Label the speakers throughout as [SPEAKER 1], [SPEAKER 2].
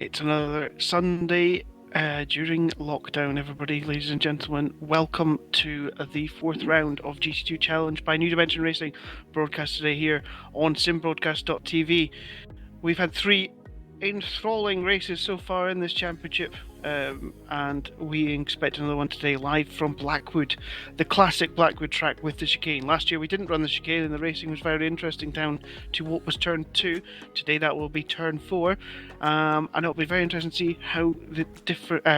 [SPEAKER 1] It's another Sunday during lockdown, everybody, ladies and gentlemen. Welcome to the fourth round of GT2 Challenge by New Dimension Racing, broadcast today here on simbroadcast.tv. We've had three enthralling races so far in this championship, and we expect another one today live from Blackwood, the classic Blackwood track with the chicane. Last year we didn't run the chicane and the racing was very interesting down to what was turn 2. Today that will be turn 4, and it'll be very interesting to see how the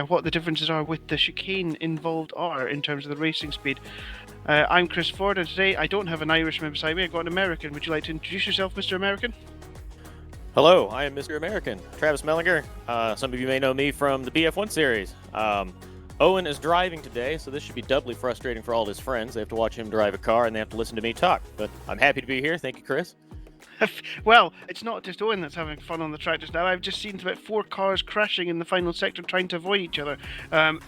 [SPEAKER 1] what the differences are with the chicane involved are in terms of the racing speed. I'm Chris Ford, and today I don't have an Irishman beside me, I've got an American. Would you like to introduce yourself, Mr. American?
[SPEAKER 2] Hello, I am Mr. American, Travis Mehlinger. Some of you may know me from the BF1 series. Owen is driving today, so this should be doubly frustrating for all his friends. They have to watch him drive a car and they have to listen to me talk. But I'm happy to be here. Thank you, Chris.
[SPEAKER 1] Well, it's not just Owen that's having fun on the track just now. I've just seen about 4 cars crashing in the final sector trying to avoid each other.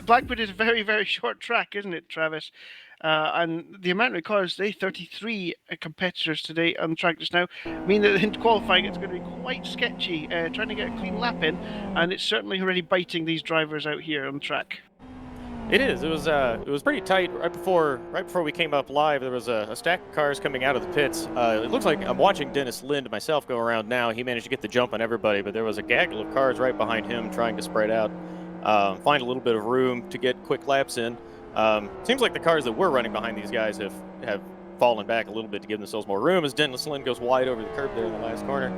[SPEAKER 1] Blackwood is a very, very short track, isn't it, Travis? And the amount of cars, 33 competitors today on the track just now, mean that in qualifying it's going to be quite sketchy, trying to get a clean lap in, and it's certainly already biting these drivers out here on the track.
[SPEAKER 2] It is. It was pretty tight right before we came up live. There was a stack of cars coming out of the pits. It looks like I'm watching Dennis Lind myself go around now. He managed to get the jump on everybody, but there was a gaggle of cars right behind him trying to spread out, find a little bit of room to get quick laps in. Seems like the cars that were running behind these guys have fallen back a little bit to give themselves more room as Dennis Lind goes wide over the curb there in the last corner.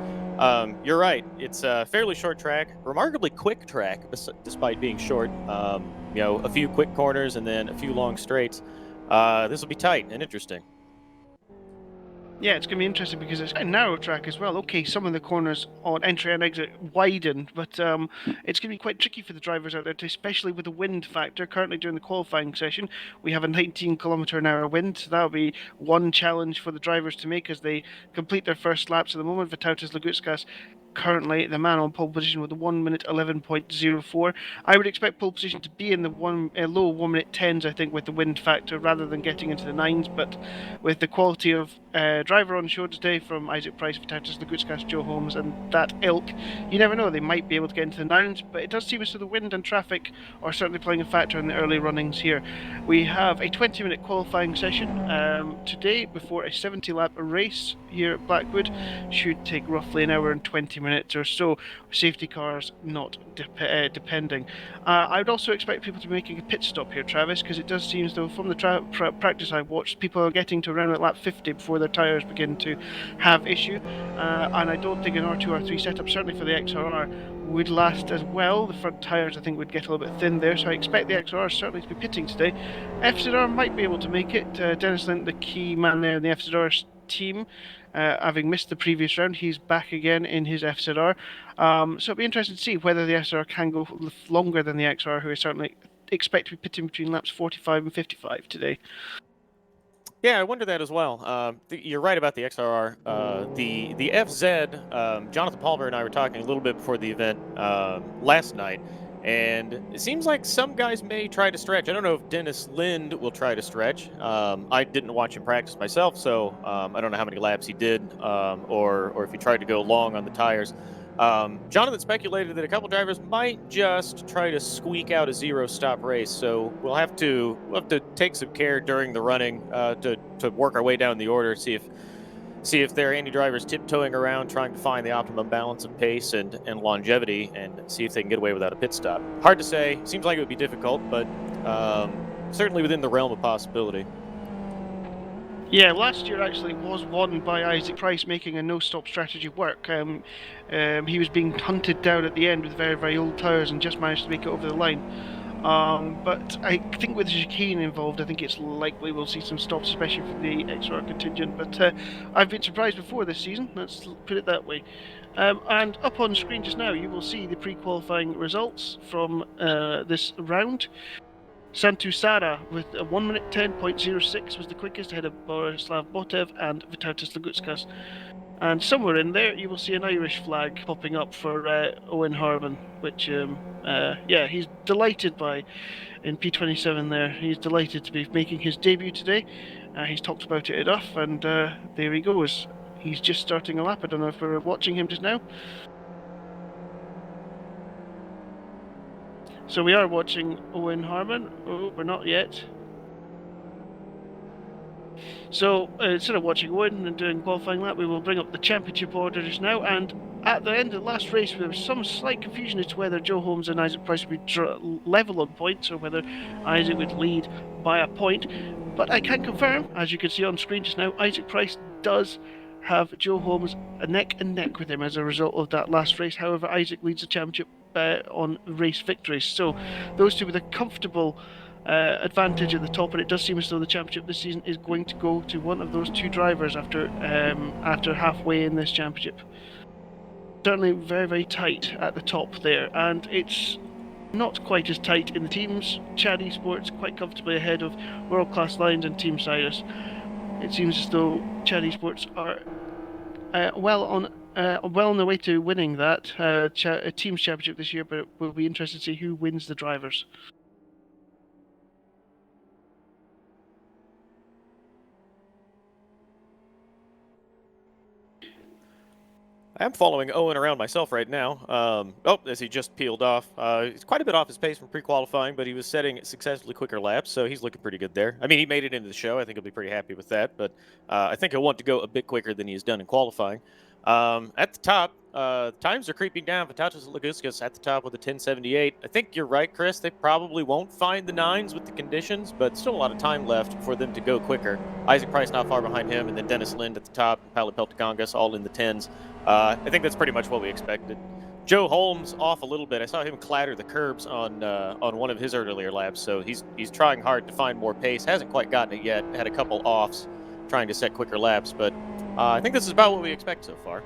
[SPEAKER 2] You're right. It's a fairly short track, remarkably quick track despite being short. A few quick corners and then a few long straights. This will be tight and interesting.
[SPEAKER 1] Yeah, it's going to be interesting because it's a narrow track as well. Okay, some of the corners on entry and exit widen, but it's going to be quite tricky for the drivers out there, especially with the wind factor. Currently during the qualifying session, we have a 19-kilometre-an-hour wind, so that'll be one challenge for the drivers to make as they complete their first laps at the moment. Vytautas Lagutskas currently the man on pole position with a 1 minute 11.04. I would expect pole position to be in the low 1 minute 10s, I think, with the wind factor rather than getting into the 9s, but with the quality of driver on show today from Isaac Price, Vytautas Lagutskas, Joe Holmes and that ilk, you never know, they might be able to get into the 9s, but it does seem as though the wind and traffic are certainly playing a factor in the early runnings here. We have a 20-minute qualifying session today before a 70-lap race here at Blackwood. Should take roughly an hour and 20 minutes or so, safety cars not depending. I would also expect people to be making a pit stop here, Travis, because it does seem as though from the practice I've watched, people are getting to around at lap 50 before their tyres begin to have issue, and I don't think an R2 R3 setup, certainly for the XRR, would last as well. The front tyres I think would get a little bit thin there, so I expect the XRR certainly to be pitting today. FZR might be able to make it. Dennis Lind, the key man there in the FZR team, having missed the previous round, he's back again in his FZR. So it'll be interesting to see whether the FZR can go longer than the XR, who I certainly expect to be pitting between laps 45 and 55 today.
[SPEAKER 2] Yeah, I wonder that as well. You're right about the XRR. The FZ, Jonathan Palmer and I were talking a little bit before the event last night, and it seems like some guys may try to stretch. I don't know if Dennis Lind will try to stretch. I didn't watch him practice myself, so I don't know how many laps he did or if he tried to go long on the tires. Jonathan speculated that a couple drivers might just try to squeak out a zero-stop race, so we'll have to take some care during the running to work our way down the order, see if there are any drivers tiptoeing around trying to find the optimum balance of pace and longevity, and see if they can get away without a pit stop. Hard to say. Seems like it would be difficult, but certainly within the realm of possibility.
[SPEAKER 1] Yeah, last year actually was won by Isaac Price making a no-stop strategy work. He was being hunted down at the end with very, very old tyres and just managed to make it over the line. But I think with the chicane involved, I think it's likely we'll see some stops, especially for the XR contingent. But I've been surprised before this season, let's put it that way. And up on screen just now, you will see the pre-qualifying results from this round. Santu Sara with a 1 minute 10.06 was the quickest, ahead of Borislav Botev and Vytautas Lagutskas. And somewhere in there you will see an Irish flag popping up for Owen Harman, which, he's delighted by in P27 there. He's delighted to be making his debut today. He's talked about it enough, and there he goes. He's just starting a lap. I don't know if we're watching him just now. So we are watching Owen Harmon. Oh, we're not yet. So instead of watching Owen and doing qualifying lap, we will bring up the championship orders now. And at the end of the last race, there was some slight confusion as to whether Joe Holmes and Isaac Price would be level on points or whether Isaac would lead by a point. But I can confirm, as you can see on screen just now, Isaac Price does have Joe Holmes neck and neck with him as a result of that last race. However, Isaac leads the championship on race victories. So those two with a comfortable advantage at the top, and it does seem as though the championship this season is going to go to one of those two drivers after halfway in this championship. Certainly very, very tight at the top there, and it's not quite as tight in the teams. Chad Esports quite comfortably ahead of World Class Lions and Team Cyrus. It seems as though Chad Esports are well on their way to winning that teams championship this year, but it will be interesting to see who wins the drivers.
[SPEAKER 2] I'm following Owen around myself right now. As he just peeled off. He's quite a bit off his pace from pre-qualifying, but he was setting successfully quicker laps, so he's looking pretty good there. I mean, he made it into the show. I think he'll be pretty happy with that, but I think he'll want to go a bit quicker than he has done in qualifying. At the top, times are creeping down. Vitatis Laguskas at the top with a 10:78. I think you're right, Chris. They probably won't find the 9s with the conditions, but still a lot of time left for them to go quicker. Isaac Price not far behind him, and then Dennis Lind at the top, Paolo Peltigongas all in the 10s. I think that's pretty much what we expected. Joe Holmes off a little bit. I saw him clatter the curbs on one of his earlier laps, so he's trying hard to find more pace. Hasn't quite gotten it yet. Had a couple offs trying to set quicker laps, but I think this is about what we expect so far.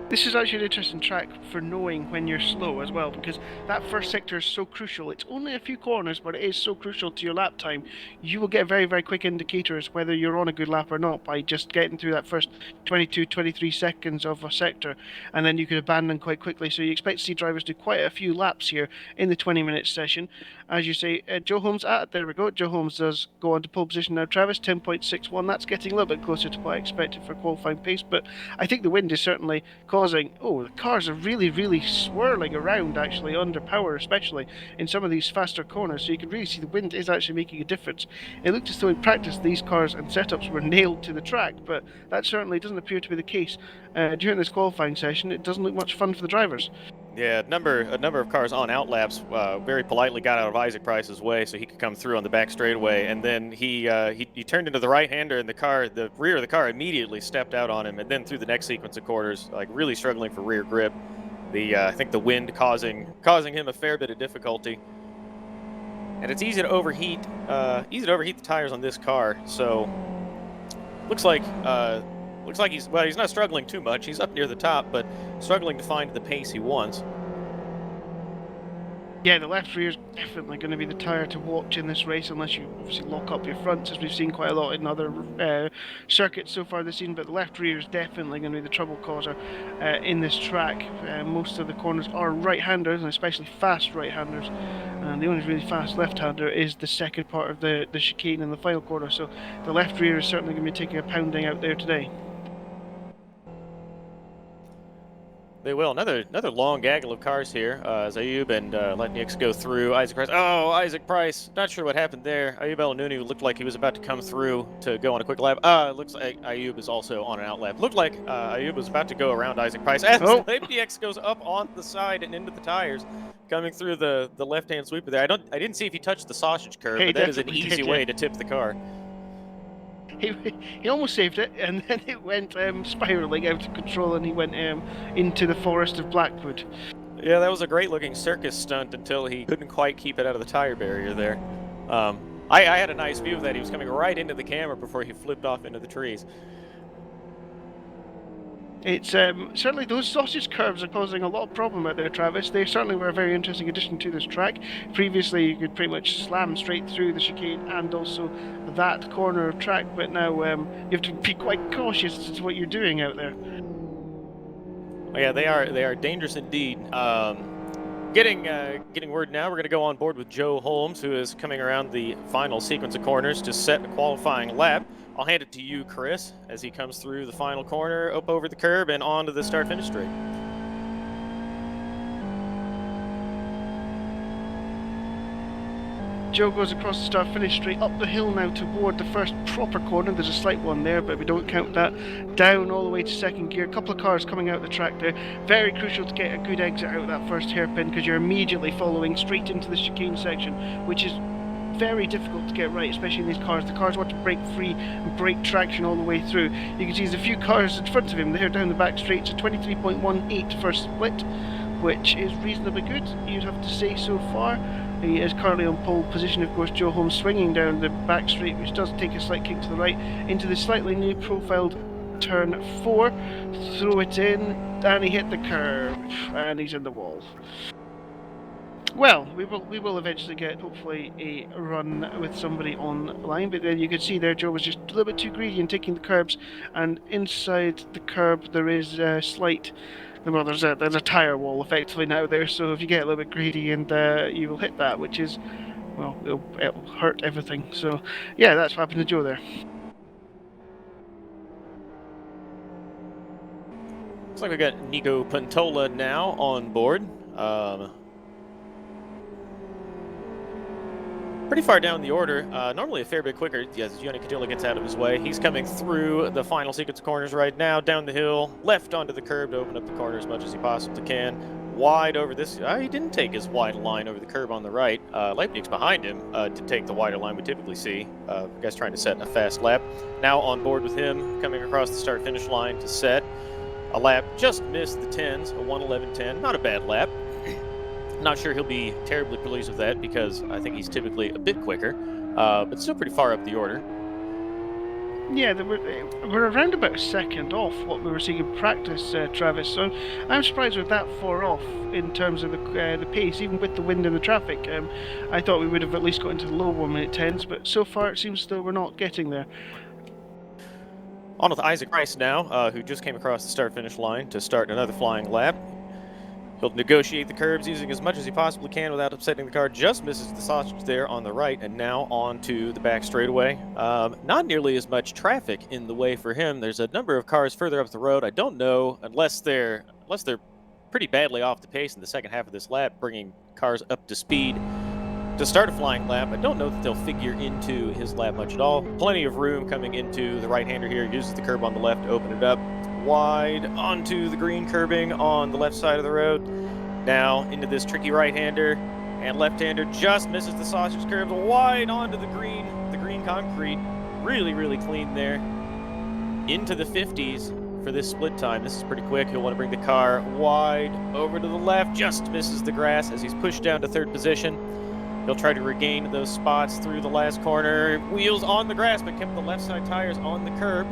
[SPEAKER 1] This is actually an interesting track for knowing when you're slow as well, because that first sector is so crucial. It's only a few corners, but it is so crucial to your lap time. You will get a very, very quick indicator as whether you're on a good lap or not by just getting through that first 22, 23 seconds of a sector, and then you could abandon quite quickly. So you expect to see drivers do quite a few laps here in the 20-minute session. As you say, Joe Holmes, there we go. Joe Holmes does go on to pole position now. Travis, 10.61. That's getting a little bit closer to what I expected for qualifying pace, but I think the wind is certainly causing... Oh, the cars are really, really swirling around, actually, under power, especially in some of these faster corners, so you can really see the wind is actually making a difference. It looked as though in practice these cars and setups were nailed to the track, but that certainly doesn't appear to be the case. During this qualifying session, it doesn't look much fun for the drivers.
[SPEAKER 2] Yeah, a number of cars on outlaps very politely got out of Isaac Price's way so he could come through on the back straightaway, and then he turned into the right-hander, and the rear of the car immediately stepped out on him, and then through the next sequence of quarters, like really struggling for rear grip. I think the wind causing him a fair bit of difficulty, and it's easy to overheat the tires on this car. So looks like he's not struggling too much. He's up near the top, but struggling to find the pace he wants.
[SPEAKER 1] Yeah, the left rear is definitely going to be the tyre to watch in this race, unless you obviously lock up your fronts, as we've seen quite a lot in other circuits so far this season. But the left rear is definitely going to be the trouble causer in this track. Most of the corners are right-handers, and especially fast right-handers. And the only really fast left-hander is the second part of the chicane in the final corner. So the left rear is certainly going to be taking a pounding out there today.
[SPEAKER 2] They will. Another long gaggle of cars here as Ayub and Letniks go through. Isaac Price. Oh, Isaac Price. Not sure what happened there. Ayub El-Nouni looked like he was about to come through to go on a quick lap. Looks like Ayub is also on an out lap. Looked like Ayub was about to go around Isaac Price as Letniks goes up on the side and into the tires, coming through the left-hand sweeper there. I didn't see if he touched the sausage curve, but that is an easy way to tip the car.
[SPEAKER 1] He almost saved it, and then it went spiraling out of control, and he went into the forest of Blackwood.
[SPEAKER 2] Yeah, that was a great-looking circus stunt until he couldn't quite keep it out of the tire barrier there. I had a nice view of that. He was coming right into the camera before he flipped off into the trees.
[SPEAKER 1] It's certainly those sausage curves are causing a lot of problem out there, Travis. They certainly were a very interesting addition to this track. Previously, you could pretty much slam straight through the chicane and also that corner of track, but now you have to be quite cautious as to what you're doing out there.
[SPEAKER 2] Oh, yeah, they are dangerous indeed. Getting word now. We're going to go on board with Joe Holmes, who is coming around the final sequence of corners to set a qualifying lap. I'll hand it to you, Chris, as he comes through the final corner, up over the curb, and onto the start-finish straight.
[SPEAKER 1] Joe goes across the start-finish straight, up the hill now toward the first proper corner. There's a slight one there, but we don't count that. Down all the way to second gear. A couple of cars coming out the track there. Very crucial to get a good exit out of that first hairpin, because you're immediately following straight into the chicane section, which is very difficult to get right, especially in these cars. The cars want to break free and break traction all the way through. You can see there's a few cars in front of him. They're down the back straight to 23.18 first split, which is reasonably good, you'd have to say, so far. He is currently on pole position. Of course, Joe Holmes swinging down the back straight, which does take a slight kick to the right, into the slightly new profiled turn 4. Throw it in, and he hit the curve, and he's in the wall. Well, we will eventually get, hopefully, a run with somebody on line, but then you can see there Joe was just a little bit too greedy in taking the curbs, and inside the curb there is a slight... Well, there's a tyre wall effectively now there, so if you get a little bit greedy and you will hit that, which is, well, it'll hurt everything. So, yeah, that's what happened to Joe there.
[SPEAKER 2] Looks like we got Nico Pantola now on board. Pretty far down the order, normally a fair bit quicker as Yoni Cadilla gets out of his way. He's coming through the final sequence of corners right now, down the hill, left onto the curb to open up the corner as much as he possibly can. Wide over this, he didn't take his wide line over the curb on the right. Leipnig's behind him to take the wider line we typically see. Guys trying to set a fast lap. Now on board with him, coming across the start-finish line to set. A lap just missed the 10s, a 1:11.10, not a bad lap. Not sure he'll be terribly pleased with that because I think he's typically a bit quicker, but still pretty far up the order.
[SPEAKER 1] Yeah, we're around about a second off what we were seeing in practice, Travis, so I'm surprised we're that far off in terms of the pace, even with the wind and the traffic. I thought we would have at least got into the low 1-minute 10s, but so far it seems though we're not getting there.
[SPEAKER 2] On with Isaac Price now, who just came across the start-finish line to start another flying lap. He'll negotiate the curbs using as much as he possibly can without upsetting the car. Just misses the sausage there on the right, and now on to the back straightaway. Not nearly as much traffic in the way for him. There's a number of cars further up the road. I don't know, unless they're pretty badly off the pace in the second half of this lap, bringing cars up to speed to start a flying lap. I don't know that they'll figure into his lap much at all. Plenty of room coming into the right-hander here. Uses the curb on the left to open it up. Wide onto the green curbing on the left side of the road. Now into this tricky right-hander, and left-hander just misses the sausage curve. Wide onto the green concrete. Really, really clean there. Into the 50s for this split time. This is pretty quick. He'll want to bring the car wide over to the left. Just misses the grass as he's pushed down to third position. He'll try to regain those spots through the last corner. Wheels on the grass, but kept the left side tires on the curb.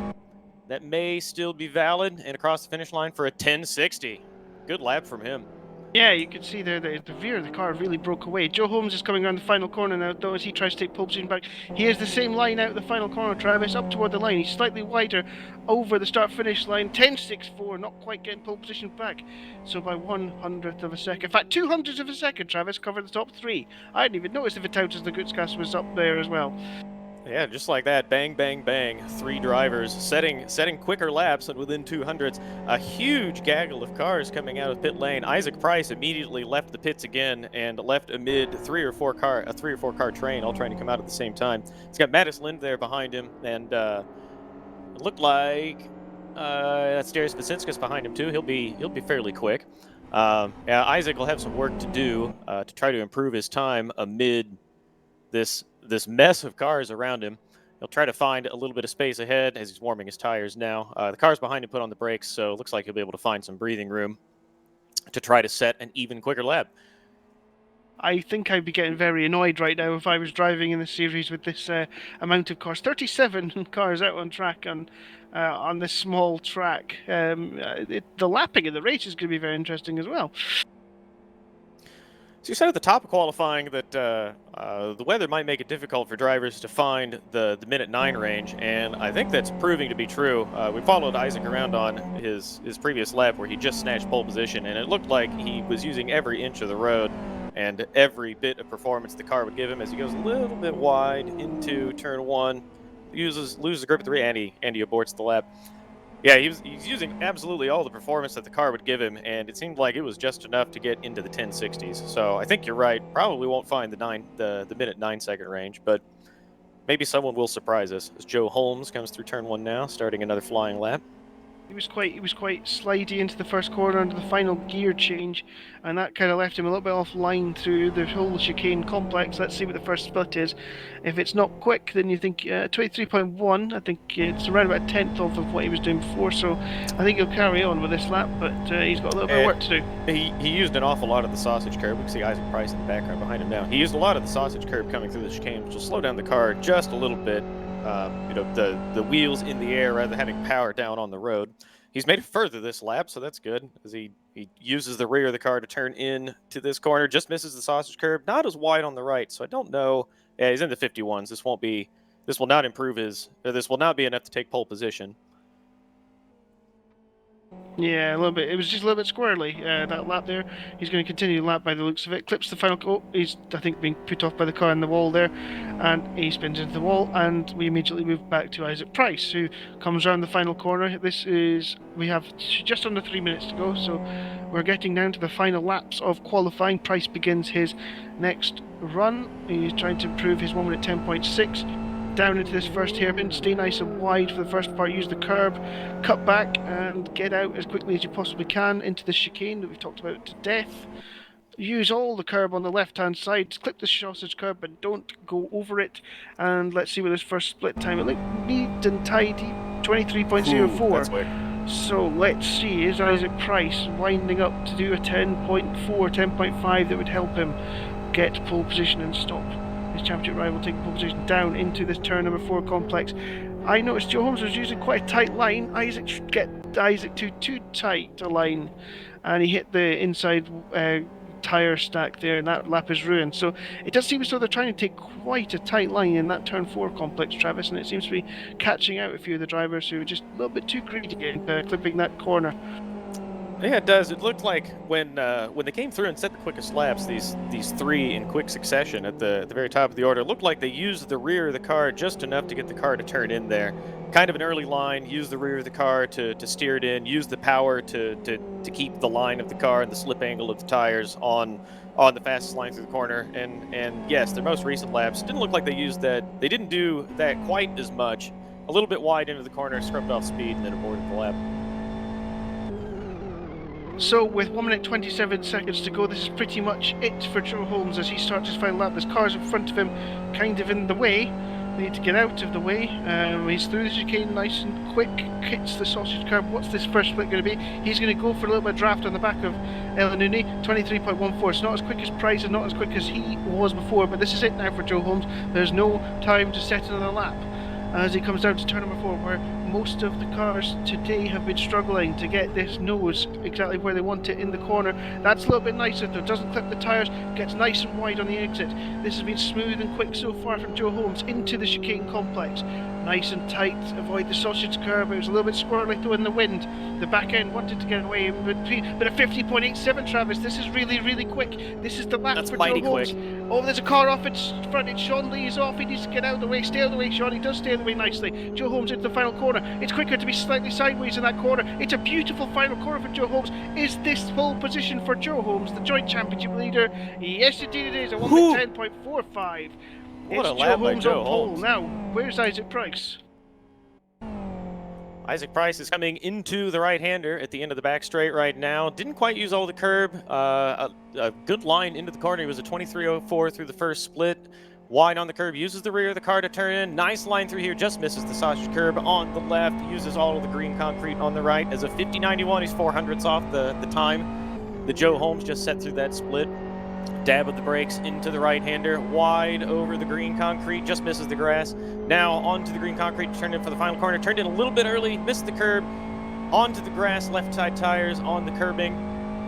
[SPEAKER 2] That may still be valid, and across the finish line for a 10.60. Good lap from him.
[SPEAKER 1] Yeah, you can see there the rear of the car really broke away. Joe Holmes is coming around the final corner now, though, as he tries to take pole position back. He has the same line out the final corner, Travis, up toward the line. He's slightly wider over the start-finish line. 10.64, not quite getting pole position back. So by 1/100th of a second. In fact, 200ths of a second, Travis covered the top 3. I hadn't even noticed if Vitautas the Gutskas was up there as well.
[SPEAKER 2] Yeah, just like that, bang, bang, bang. 3 drivers setting quicker laps and within 200ths. A huge gaggle of cars coming out of pit lane. Isaac Price immediately left the pits again and left amid a 3 or 4 car train, all trying to come out at the same time. He's got Mattis Lind there behind him, and it looked like that's Darius Vasinskas behind him too. He'll be fairly quick. Yeah, Isaac will have some work to do to try to improve his time amid this mess of cars around him. He'll try to find a little bit of space ahead as he's warming his tires now. The cars behind him put on the brakes, so it looks like he'll be able to find some breathing room to try to set an even quicker lap.
[SPEAKER 1] I think I'd be getting very annoyed right now if I was driving in the series with this amount of cars. 37 cars out on track on this small track. The lapping of the race is going to be very interesting as well.
[SPEAKER 2] So you said at the top of qualifying that the weather might make it difficult for drivers to find the minute 9 range, and I think that's proving to be true. We followed Isaac around on his previous lap where he just snatched pole position, and it looked like he was using every inch of the road and every bit of performance the car would give him as he goes a little bit wide into turn 1, loses the grip at the rear, and he aborts the lap. Yeah, he's using absolutely all the performance that the car would give him, and it seemed like it was just enough to get into the 1060s. So I think you're right. Probably won't find the minute 9 second range, but maybe someone will surprise us as Joe Holmes comes through turn 1 now, starting another flying lap.
[SPEAKER 1] He was quite slidey into the first corner under the final gear change, and that kind of left him a little bit offline through the whole chicane complex. Let's see what the first split is. If it's not quick, then you think 23.1. I think it's around about a tenth off of what he was doing before, so I think he'll carry on with this lap, but he's got a little bit of work to do.
[SPEAKER 2] He used an awful lot of the sausage curb. We can see Isaac Price in the background behind him now. He used a lot of the sausage curb coming through the chicane, which will slow down the car just a little bit. The wheels in the air rather than having power down on the road. He's made it further this lap, so that's good, as he uses the rear of the car to turn in to this corner, just misses the sausage curb, not as wide on the right, so I don't know. Yeah, he's in the 51s. This will not improve this will not be enough to take pole position.
[SPEAKER 1] Yeah, a little bit. It was just a little bit squirrely, that lap there. He's going to continue the lap by the looks of it. Clips the final... Oh, he's, I think, being put off by the car in the wall there. And he spins into the wall, and we immediately move back to Isaac Price, who comes around the final corner. We have just under 3 minutes to go, so we're getting down to the final laps of qualifying. Price begins his next run. He's trying to improve his 1 minute 10.6. Down into this first hairpin, stay nice and wide for the first part, use the curb, cut back and get out as quickly as you possibly can into the chicane that we've talked about to death. Use all the curb on the left hand side, clip the sausage curb but don't go over it, and let's see what this first split time. It looked neat and tidy, 23.04.
[SPEAKER 2] That's quick.
[SPEAKER 1] So let's see, is Isaac Price winding up to do a 10.4, 10.5 that would help him get pole position and stop his championship rival taking pole position down into this turn number 4 complex. I noticed Joe Holmes was using quite a tight line. Isaac should get Isaac to too tight a line, and he hit the inside tyre stack there, and that lap is ruined. So it does seem as though they're trying to take quite a tight line in that turn 4 complex, Travis, and it seems to be catching out a few of the drivers who are just a little bit too greedy in clipping that corner.
[SPEAKER 2] Yeah, it does. It looked like when they came through and set the quickest laps, these 3 in quick succession at the very top of the order, it looked like they used the rear of the car just enough to get the car to turn in there. Kind of an early line, use the rear of the car to steer it in, use the power to keep the line of the car and the slip angle of the tires on the fastest line through the corner. And yes, their most recent laps didn't look like they used that. They didn't do that quite as much. A little bit wide into the corner, scrubbed off speed, and then aborted the lap.
[SPEAKER 1] So with 1 minute 27 seconds to go, this is pretty much it for Joe Holmes as he starts his final lap. There's cars in front of him kind of in the way. They need to get out of the way. He's through the chicane nice and quick, hits the sausage curb. What's this first split going to be? He's going to go for a little bit of draft on the back of Elanuni, 23.14. It's not as quick as Price and not as quick as he was before, but this is it now for Joe Holmes. There's no time to set another lap as he comes down to turn number 4, where most of the cars today have been struggling to get this nose exactly where they want it in the corner. That's a little bit nicer though, doesn't clip the tyres, gets nice and wide on the exit. This has been smooth and quick so far from Joe Holmes into the chicane complex. Nice and tight, avoid the sausage curb. It was a little bit squirrely though in the wind. The back end wanted to get away in between, but a 50.87, Travis, this is really, really quick. This is the lap for Joe Holmes.
[SPEAKER 2] Quick.
[SPEAKER 1] Oh, there's a car off in front. It's Sean Lee is off. He needs to get out of the way. Stay out of the way, Sean. He does stay out of the way nicely. Joe Holmes into the final corner. It's quicker to be slightly sideways in that corner. It's a beautiful final corner for Joe Holmes. Is this pole position for Joe Holmes, the joint championship leader? Yes, indeed it is. A 1:10.45.
[SPEAKER 2] What
[SPEAKER 1] it's
[SPEAKER 2] a lap by Joe
[SPEAKER 1] on pole.
[SPEAKER 2] Holmes.
[SPEAKER 1] Now, where's Isaac Price?
[SPEAKER 2] Isaac Price is coming into the right-hander at the end of the back straight right now. Didn't quite use all the curb. A good line into the corner. He was a 23.04 through the first split. Wide on the curb, uses the rear of the car to turn in. Nice line through here, just misses the sausage curb on the left. Uses all of the green concrete on the right. As a 50.91, he's 400ths off the time. The Joe Holmes just set through that split. Dab of the brakes into the right-hander, wide over the green concrete, just misses the grass. Now onto the green concrete, turned in for the final corner, turned in a little bit early, missed the curb, onto the grass, left side tires on the curbing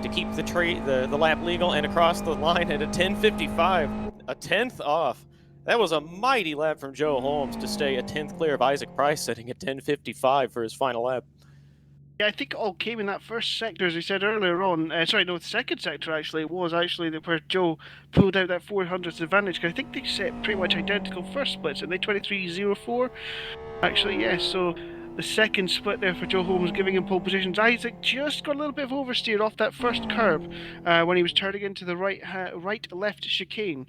[SPEAKER 2] to keep the lap legal, and across the line at a 10.55, a 10th off. That was a mighty lap from Joe Holmes to stay a 10th clear of Isaac Price, setting at 10.55 for his final lap.
[SPEAKER 1] Yeah, I think it all came in that first sector, as we said earlier on. The second sector actually was where Joe pulled out that 400th advantage. Cause I think they set pretty much identical first splits, and they 23.04. Actually, yes. So The second split there for Joe Holmes, giving him pole positions. Isaac just got a little bit of oversteer off that first curb when he was turning into the right-left chicane.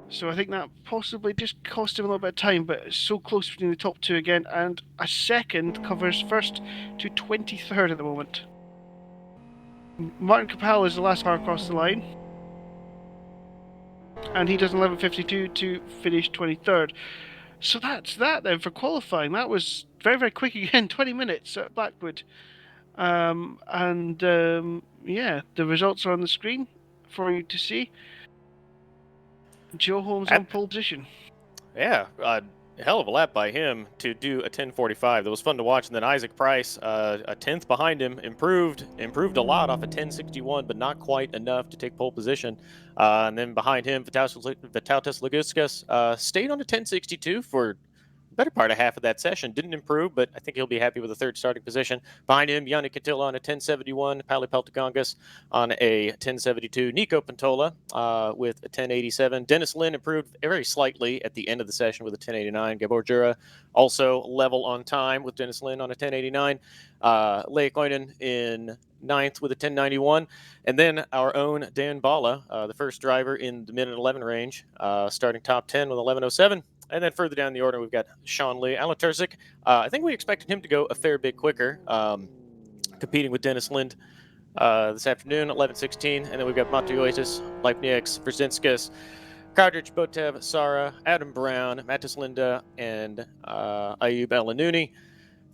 [SPEAKER 1] So I think that possibly just cost him a little bit of time, but it's so close between the top two again, and a second covers first to 23rd at the moment. Martin Capel is the last car across the line, and he does 11.52 to finish 23rd. So that's that then for qualifying. That was very, very quick again, 20 minutes at Blackwood. Yeah, the results are on the screen for you to see. Joe Holmes on pole position.
[SPEAKER 2] Yeah, hell of a lap by him to do a 10:45. That was fun to watch. And then Isaac Price, a 10th behind him, improved a lot off a 10:61, but not quite enough to take pole position. And then behind him, Vitautas Laguskas stayed on a 10:62 for the better part of half of that session. Didn't improve, but I think he'll be happy with a third starting position. Behind him, Yannick Catilla on a 10:71, Pali Peltagongas on a 10:72, Nico Pantola with a 10:87. Dennis Lin improved very slightly at the end of the session with a 10:89. Gabor Jura also level on time with Dennis Lin on a 10:89. Leia Koinen in 9th with a 10:91. And then our own Dan Bala, the first driver in the minute 11 range, starting top 10 with 11:07. And then further down the order, we've got Sean Lee Alaturzik. I think we expected him to go a fair bit quicker, competing with Dennis Lind this afternoon, 11:16. And then we've got Matiotis, Leipniaks, Brzezinskis, Cartridge, Botev, Sara, Adam Brown, Mattis Linda, and Ayub Elanouni.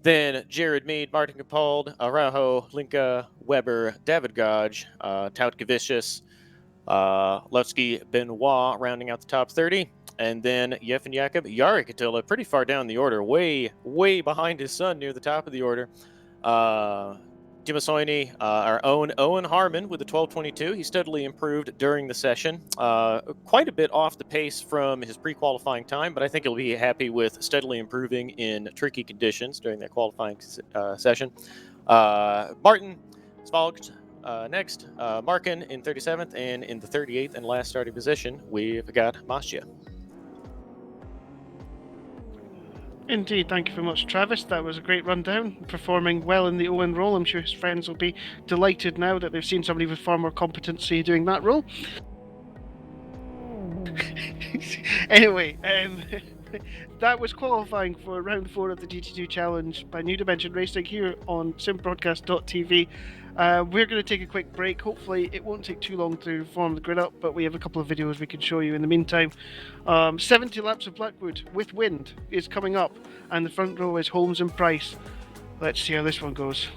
[SPEAKER 2] Then Jared Mead, Martin Capald, Araujo, Linka, Weber, David Gaj, Tout Gavicius, Levski Benoit rounding out the top 30. And then Yefan Jakob, Yari Catilla, pretty far down the order, way behind his son near the top of the order. Timosoini, our own Owen Harmon with a 12:22. He steadily improved during the session. Quite a bit off the pace from his pre-qualifying time, but I think he'll be happy with steadily improving in tricky conditions during that qualifying session. Martin Svalgt next. Markin in 37th, and in the 38th and last starting position, we've got Mascia.
[SPEAKER 1] Indeed, thank you very much, Travis. That was a great rundown. Performing well in the Owen role. I'm sure his friends will be delighted now that they've seen somebody with far more competency doing that role. Anyway, that was qualifying for round 4 of the GT2 Challenge by New Dimension Racing here on simbroadcast.tv. We're going to take a quick break. Hopefully it won't take too long to form the grid up, but we have a couple of videos we can show you in the meantime. 70 laps of Blackwood with wind is coming up, and the front row is Holmes and Price. Let's see how this one goes.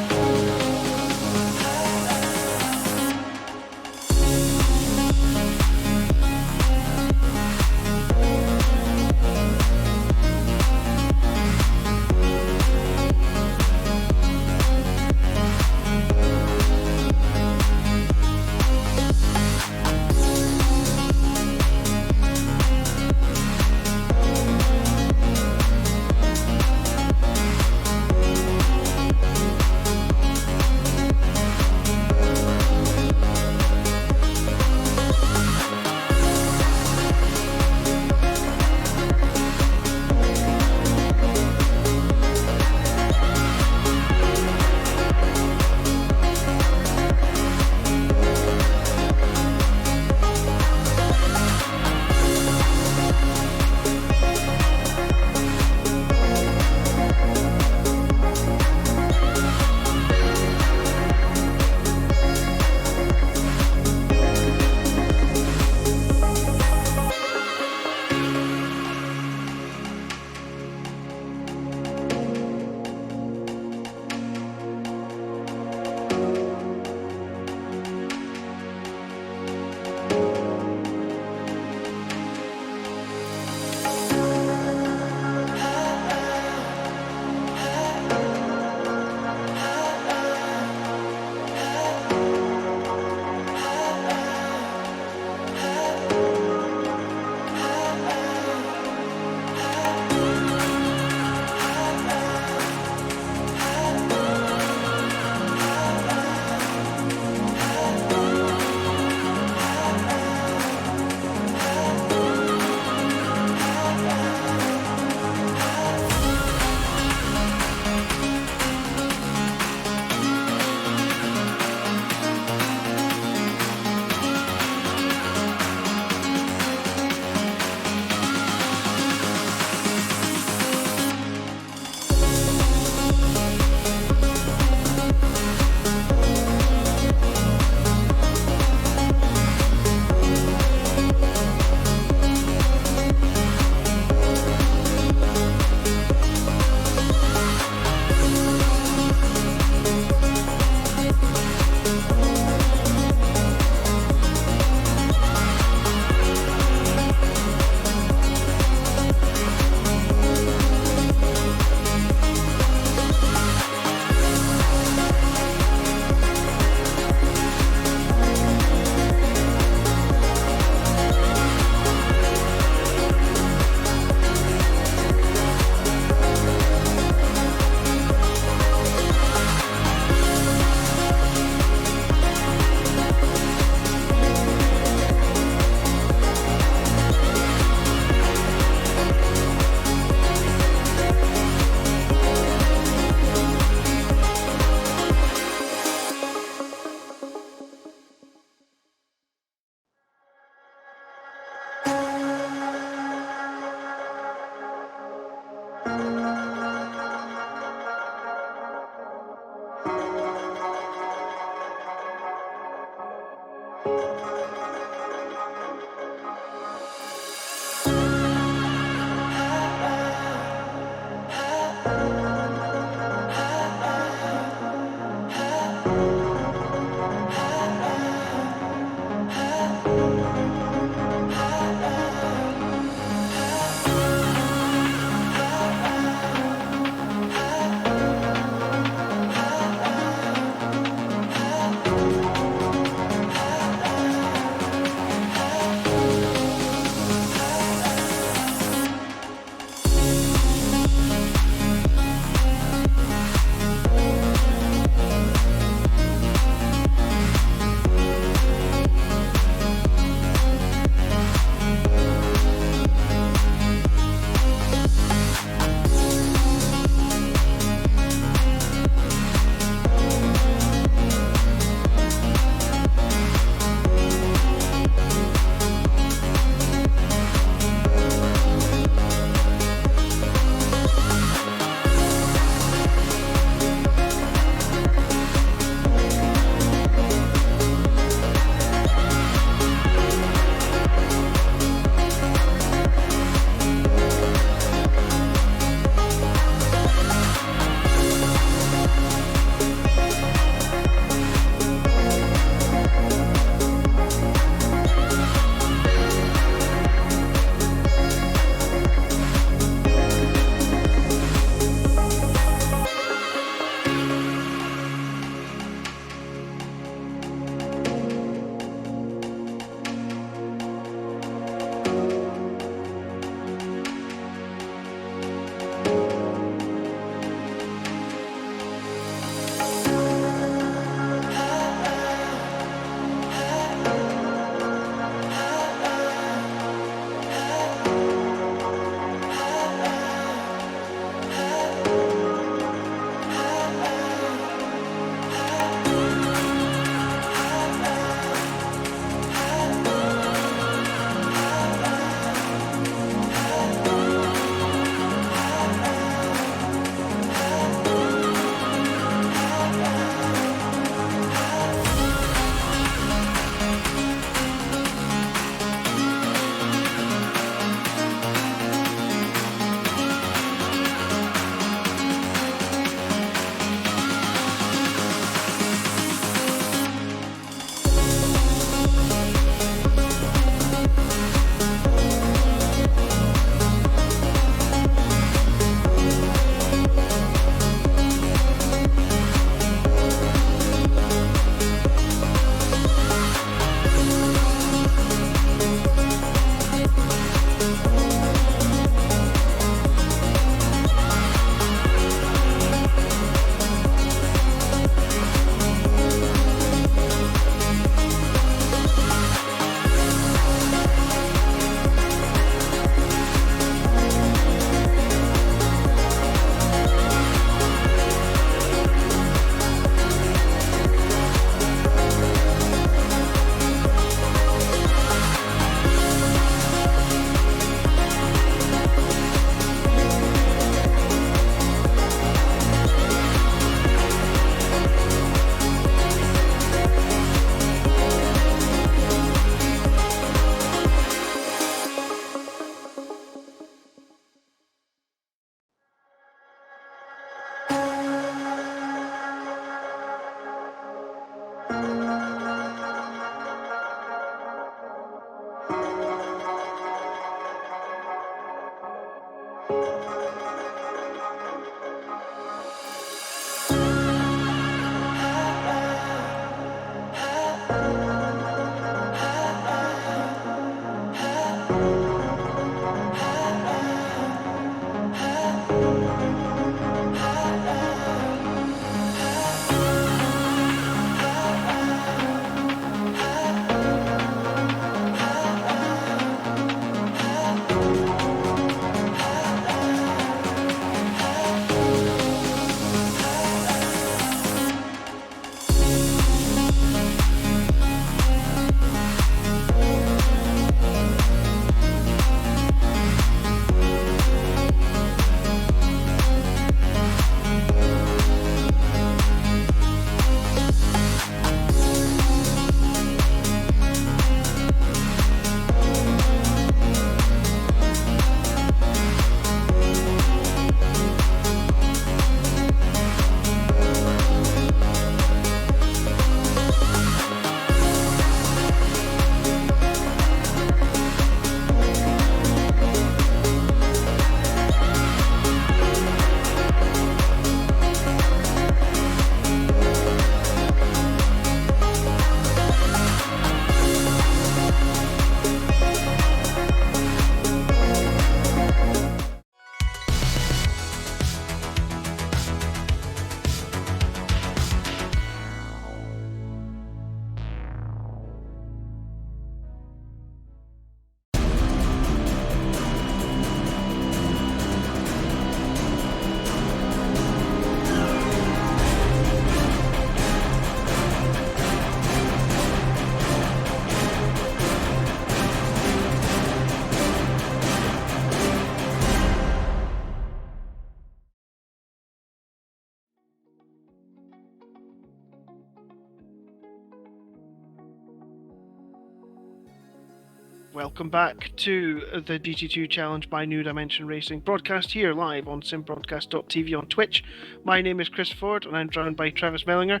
[SPEAKER 1] Welcome back to the GT2 Challenge by New Dimension Racing, broadcast here live on simbroadcast.tv on Twitch. My name is Chris Ford and I'm joined by Travis Mehlinger.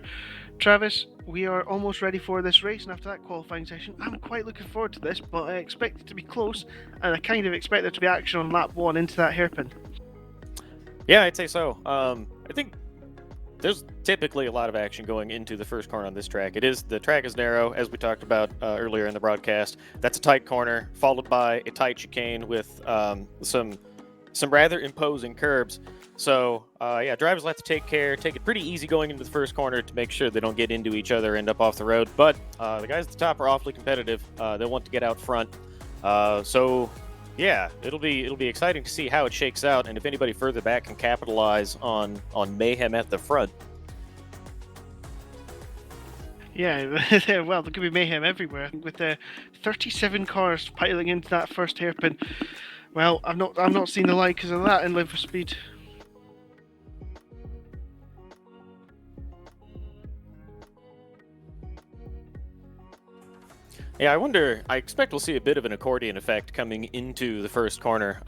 [SPEAKER 1] Travis, we are almost ready for this race, and after that qualifying session, I'm quite looking forward to this, but I expect it to be close, and I kind of expect there to be action on lap 1 into that hairpin.
[SPEAKER 2] Yeah, I'd say so. I think there's typically a lot of action going into the first corner on this track. The track is narrow, as we talked about earlier in the broadcast. That's a tight corner, followed by a tight chicane with some rather imposing curbs. So, drivers will have to take it pretty easy going into the first corner to make sure they don't get into each other, end up off the road. But the guys at the top are awfully competitive. They'll want to get out front. Yeah, it'll be exciting to see how it shakes out, and if anybody further back can capitalize on mayhem at the front.
[SPEAKER 1] Yeah, well, there could be mayhem everywhere with 37 cars piling into that first hairpin. Well, I've not seen the like of that in Live for Speed.
[SPEAKER 2] Yeah, I expect we'll see a bit of an accordion effect coming into the first corner.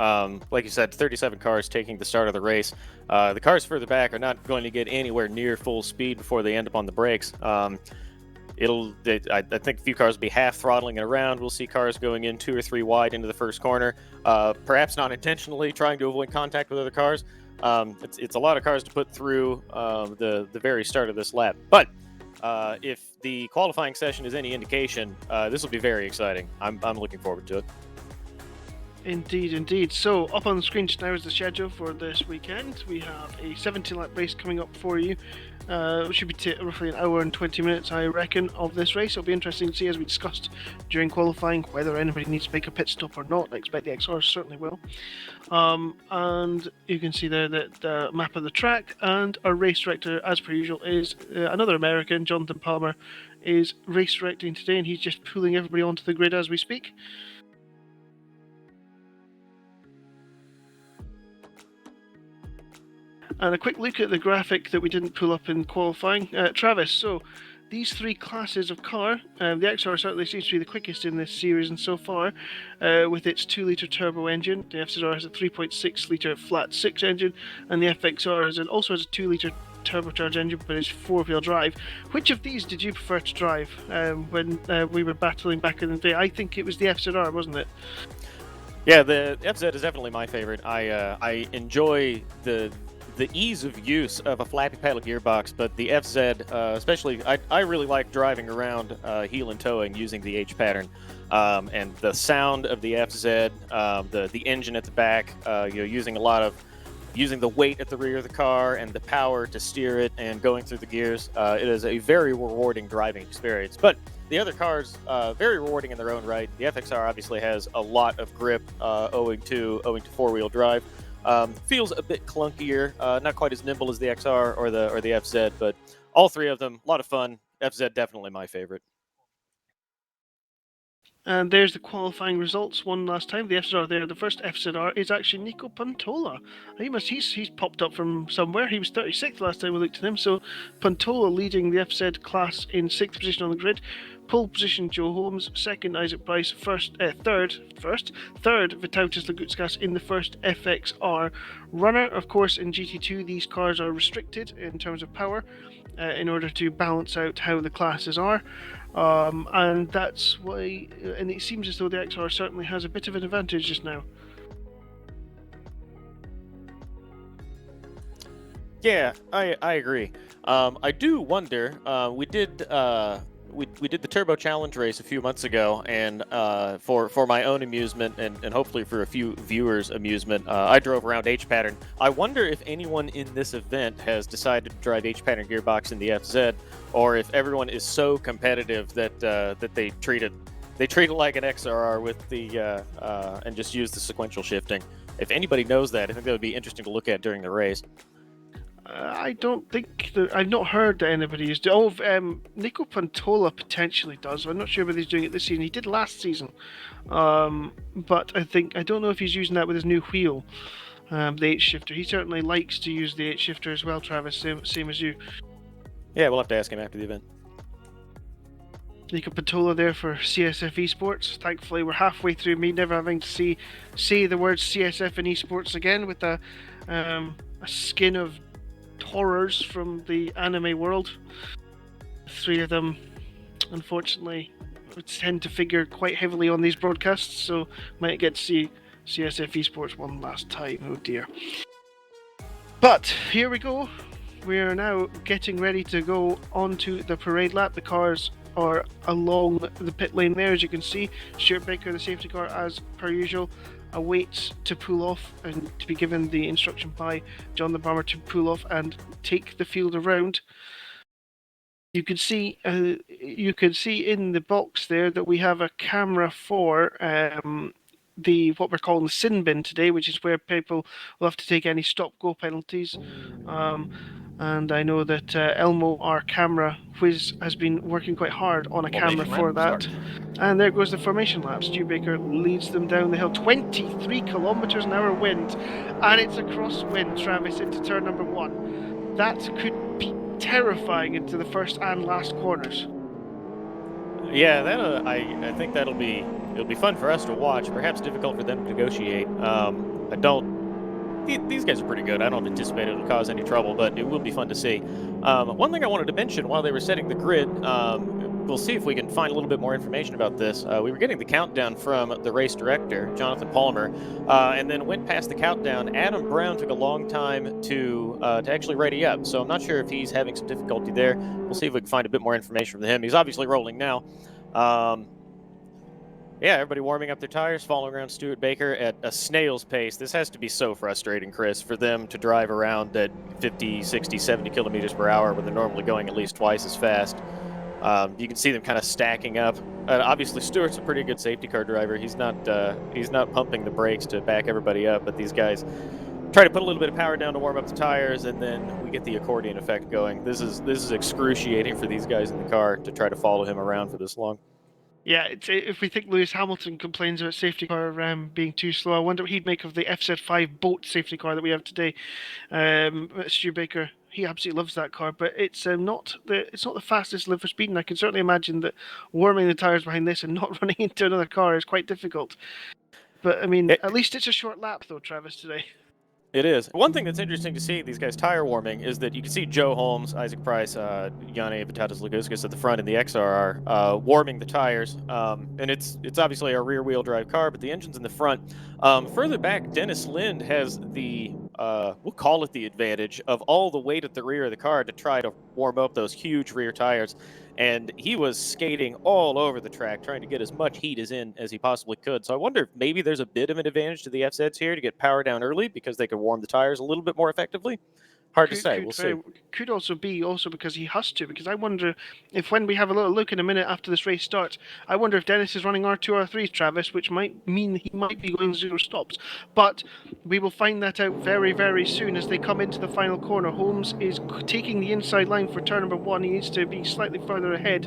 [SPEAKER 2] Like you said, 37 cars taking the start of the race. The cars further back are not going to get anywhere near full speed before they end up on the brakes. I think a few cars will be half throttling it around. We'll see cars going in 2 or 3 wide into the first corner, perhaps not intentionally trying to avoid contact with other cars. It's a lot of cars to put through the very start of this lap. But if the qualifying session is any indication, this will be very exciting. I'm looking forward to it.
[SPEAKER 1] Indeed. So, up on the screen just now is the schedule for this weekend. We have a 70-lap race coming up for you. It should be roughly an hour and 20 minutes, I reckon, of this race. It'll be interesting to see, as we discussed during qualifying, whether anybody needs to make a pit stop or not. I expect the XRs certainly will. And you can see there that map of the track, and our race director, as per usual, is another American, Jonathan Palmer, is race directing today, and he's just pulling everybody onto the grid as we speak. And a quick look at the graphic that we didn't pull up in qualifying. Travis, so these 3 classes of car, the XR certainly seems to be the quickest in this series and so far, with its 2-litre turbo engine. The FZR has a 3.6-litre flat 6 engine, and the FXR also has a 2-litre turbocharged engine, but it's 4-wheel drive. Which of these did you prefer to drive when we were battling back in the day? I think it was the FZR, wasn't it?
[SPEAKER 2] Yeah, the FZ is definitely my favorite. I enjoy the ease of use of a flappy paddle gearbox, but the FZ, especially, I really like driving around heel and towing using the H pattern, and the sound of the FZ, the engine at the back, using a lot of using the weight at the rear of the car and the power to steer it and going through the gears. It is a very rewarding driving experience. But the other cars, very rewarding in their own right. The FXR obviously has a lot of grip, owing to four-wheel drive. Feels a bit clunkier, not quite as nimble as the XR or the FZ, but all three of them, a lot of fun. FZ definitely my favorite.
[SPEAKER 1] And there's the qualifying results one last time. The FZR there. The first FZR is actually Nico Pantola. He's popped up from somewhere. He was 36th last time we looked at him. So Pantola leading the FZ class in 6th position on the grid. Pole position Joe Holmes, second Isaac Price, third Vitautas Lagutskas in the first FXR runner. Of course, in GT2 these cars are restricted in terms of power in order to balance out how the classes are. And that's why, and it seems as though the XR certainly has a bit of an advantage just now.
[SPEAKER 2] Yeah, I agree. I do wonder. We did the Turbo Challenge race a few months ago, and for my own amusement and hopefully for a few viewers' amusement, I drove around H pattern. I wonder if anyone in this event has decided to drive H pattern gearbox in the FZ, or if everyone is so competitive that that they treat it like an XRR with the and just use the sequential shifting. If anybody knows that, I think that would be interesting to look at during the race.
[SPEAKER 1] I don't think that I've not heard that anybody is doing. Nico Pantola potentially does. I'm not sure whether he's doing it this season. He did last season, but I don't know if he's using that with his new wheel, the H shifter. He certainly likes to use the H shifter as well, Travis. Same as you.
[SPEAKER 2] Yeah, we'll have to ask him after the event.
[SPEAKER 1] Nico Pantola there for CSF Esports. Thankfully, we're halfway through me never having to say the words CSF and Esports again with a skin of horrors from the anime world. Three of them, unfortunately, tend to figure quite heavily on these broadcasts, so might get to see CSF Esports one last time. Oh dear. But here we go. We are now getting ready to go onto the parade lap. The cars are along the pit lane there, as you can see. Stuart Baker, the safety car, as per usual, awaits to pull off and to be given the instruction by John the Bomber to pull off and take the field around. You can see in the box there that we have a camera for what we're calling the sin bin today, which is where people will have to take any stop-go penalties. And I know that Elmo, our camera whiz, has been working quite hard on a camera for that. And there goes the formation lap. Stu Baker leads them down the hill, 23 kilometers an hour wind, and it's a crosswind, Travis, into turn number 1. That could be terrifying into the first and last corners.
[SPEAKER 2] Yeah, that I think it'll be fun for us to watch. Perhaps difficult for them to negotiate. I don't. These guys are pretty good. I don't anticipate it'll cause any trouble, but it will be fun to see. One thing I wanted to mention while they were setting the grid, we'll see if we can find a little bit more information about this. We were getting the countdown from the race director, Jonathan Palmer, and then went past the countdown. Adam Brown took a long time to actually ready up, so I'm not sure if he's having some difficulty there. We'll see if we can find a bit more information from him. He's obviously rolling now. Yeah, everybody warming up their tires, following around Stuart Baker at a snail's pace. This has to be so frustrating, Chris, for them to drive around at 50, 60, 70 kilometers per hour when they're normally going at least twice as fast. You can see them kind of stacking up. Obviously, Stuart's a pretty good safety car driver. He's not pumping the brakes to back everybody up, but these guys try to put a little bit of power down to warm up the tires, and then we get the accordion effect going. This is excruciating for these guys in the car to try to follow him around for this long.
[SPEAKER 1] Yeah, if we think Lewis Hamilton complains about safety car being too slow, I wonder what he'd make of the FZ5 boat safety car that we have today. Stu Baker, he absolutely loves that car, but it's not the fastest live for speed, and I can certainly imagine that warming the tires behind this and not running into another car is quite difficult. But I mean, at least it's a short lap though, Travis, today.
[SPEAKER 2] It is. One thing that's interesting to see these guys tire warming is that you can see Joe Holmes, Isaac Price, Yanni Vitatis Laguskas at the front in the XRR warming the tires. And it's obviously a rear-wheel drive car, but the engine's in the front. Further back, Dennis Lind has the, we'll call it the advantage of all the weight at the rear of the car to try to warm up those huge rear tires. And he was skating all over the track, trying to get as much heat as he possibly could. So I wonder if maybe there's a bit of an advantage to the FZs here to get power down early because they could warm the tires a little bit more effectively. Hard to say. We'll see.
[SPEAKER 1] Could also be because he has to. Because I wonder if when we have a little look in a minute after this race starts, I wonder if Dennis is running R2 R3, Travis, which might mean he might be going 0 stops. But we will find that out very, very soon as they come into the final corner. Holmes is taking the inside line for turn number 1. He needs to be slightly further ahead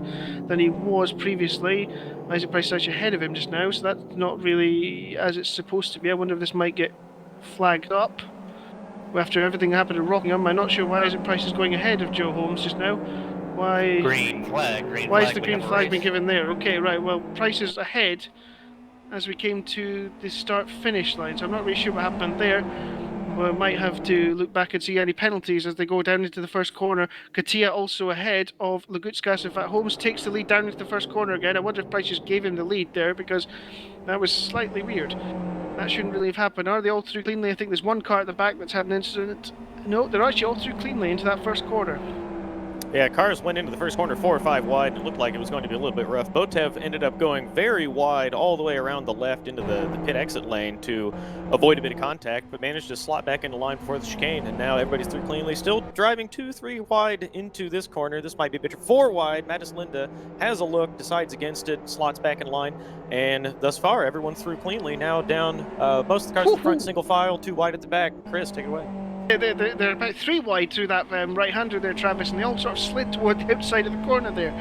[SPEAKER 1] than he was previously. Isaac Price is actually ahead of him just now, so that's not really as it's supposed to be. I wonder if this might get flagged up. After everything that happened at Rockingham, I'm not sure why Isaac Price is going ahead of Joe Holmes just now. Why?
[SPEAKER 3] Green flag.
[SPEAKER 1] Why is the green flag been given there? Okay, right. Well, Price is ahead as we came to the start-finish line, so I'm not really sure what happened there. We might have to look back and see any penalties as they go down into the first corner. Katia also ahead of Lagutskas. In fact, Holmes takes the lead down into the first corner again. I wonder if Price just gave him the lead there because that was slightly weird. That shouldn't really have happened. Are they all through cleanly? I think there's one car at the back that's had an incident. No, they're actually all through cleanly into that first corner.
[SPEAKER 2] Yeah, cars went into the first corner 4 or 5 wide, and it looked like it was going to be a little bit rough. Botev ended up going very wide all the way around the left into the pit exit lane to avoid a bit of contact, but managed to slot back into line before the chicane, and now everybody's through cleanly. Still driving 2-3 wide into this corner. This might be a bit 4 wide. Mattis Linda has a look, decides against it, slots back in line, and thus far everyone's through cleanly. Now down most of the cars in the front, single file, 2 wide at the back. Chris, take it away.
[SPEAKER 1] They're about 3 wide through that right-hander there, Travis, and they all sort of slid toward the outside of the corner there.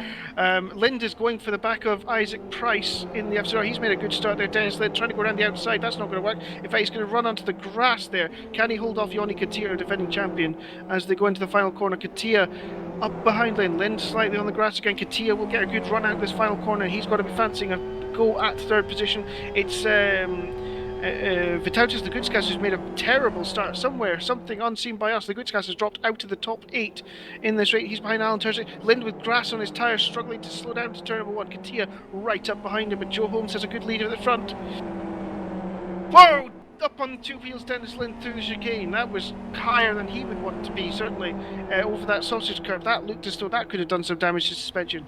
[SPEAKER 1] Lind is going for the back of Isaac Price in the FZR. He's made a good start there. Dennis Lind trying to go around the outside. That's not going to work. In fact, he's going to run onto the grass there. Can he hold off Yoni Katia, defending champion, as they go into the final corner? Katia up behind Lind. Lind slightly on the grass again. Katia will get a good run out this final corner. He's got to be fancying a go at 3rd position. It's Vitautas Lagutskas has made a terrible start somewhere, something unseen by us. Lagutskas has dropped out of the top 8 in this race. He's behind Alan Tursi. Lind with grass on his tyres, struggling to slow down to turn number 1. Katia right up behind him, but Joe Holmes has a good lead at the front. Whoa! Up on 2 wheels, Dennis Lind through the chicane. That was higher than he would want to be, certainly, over that sausage curve. That looked as though that could have done some damage to suspension.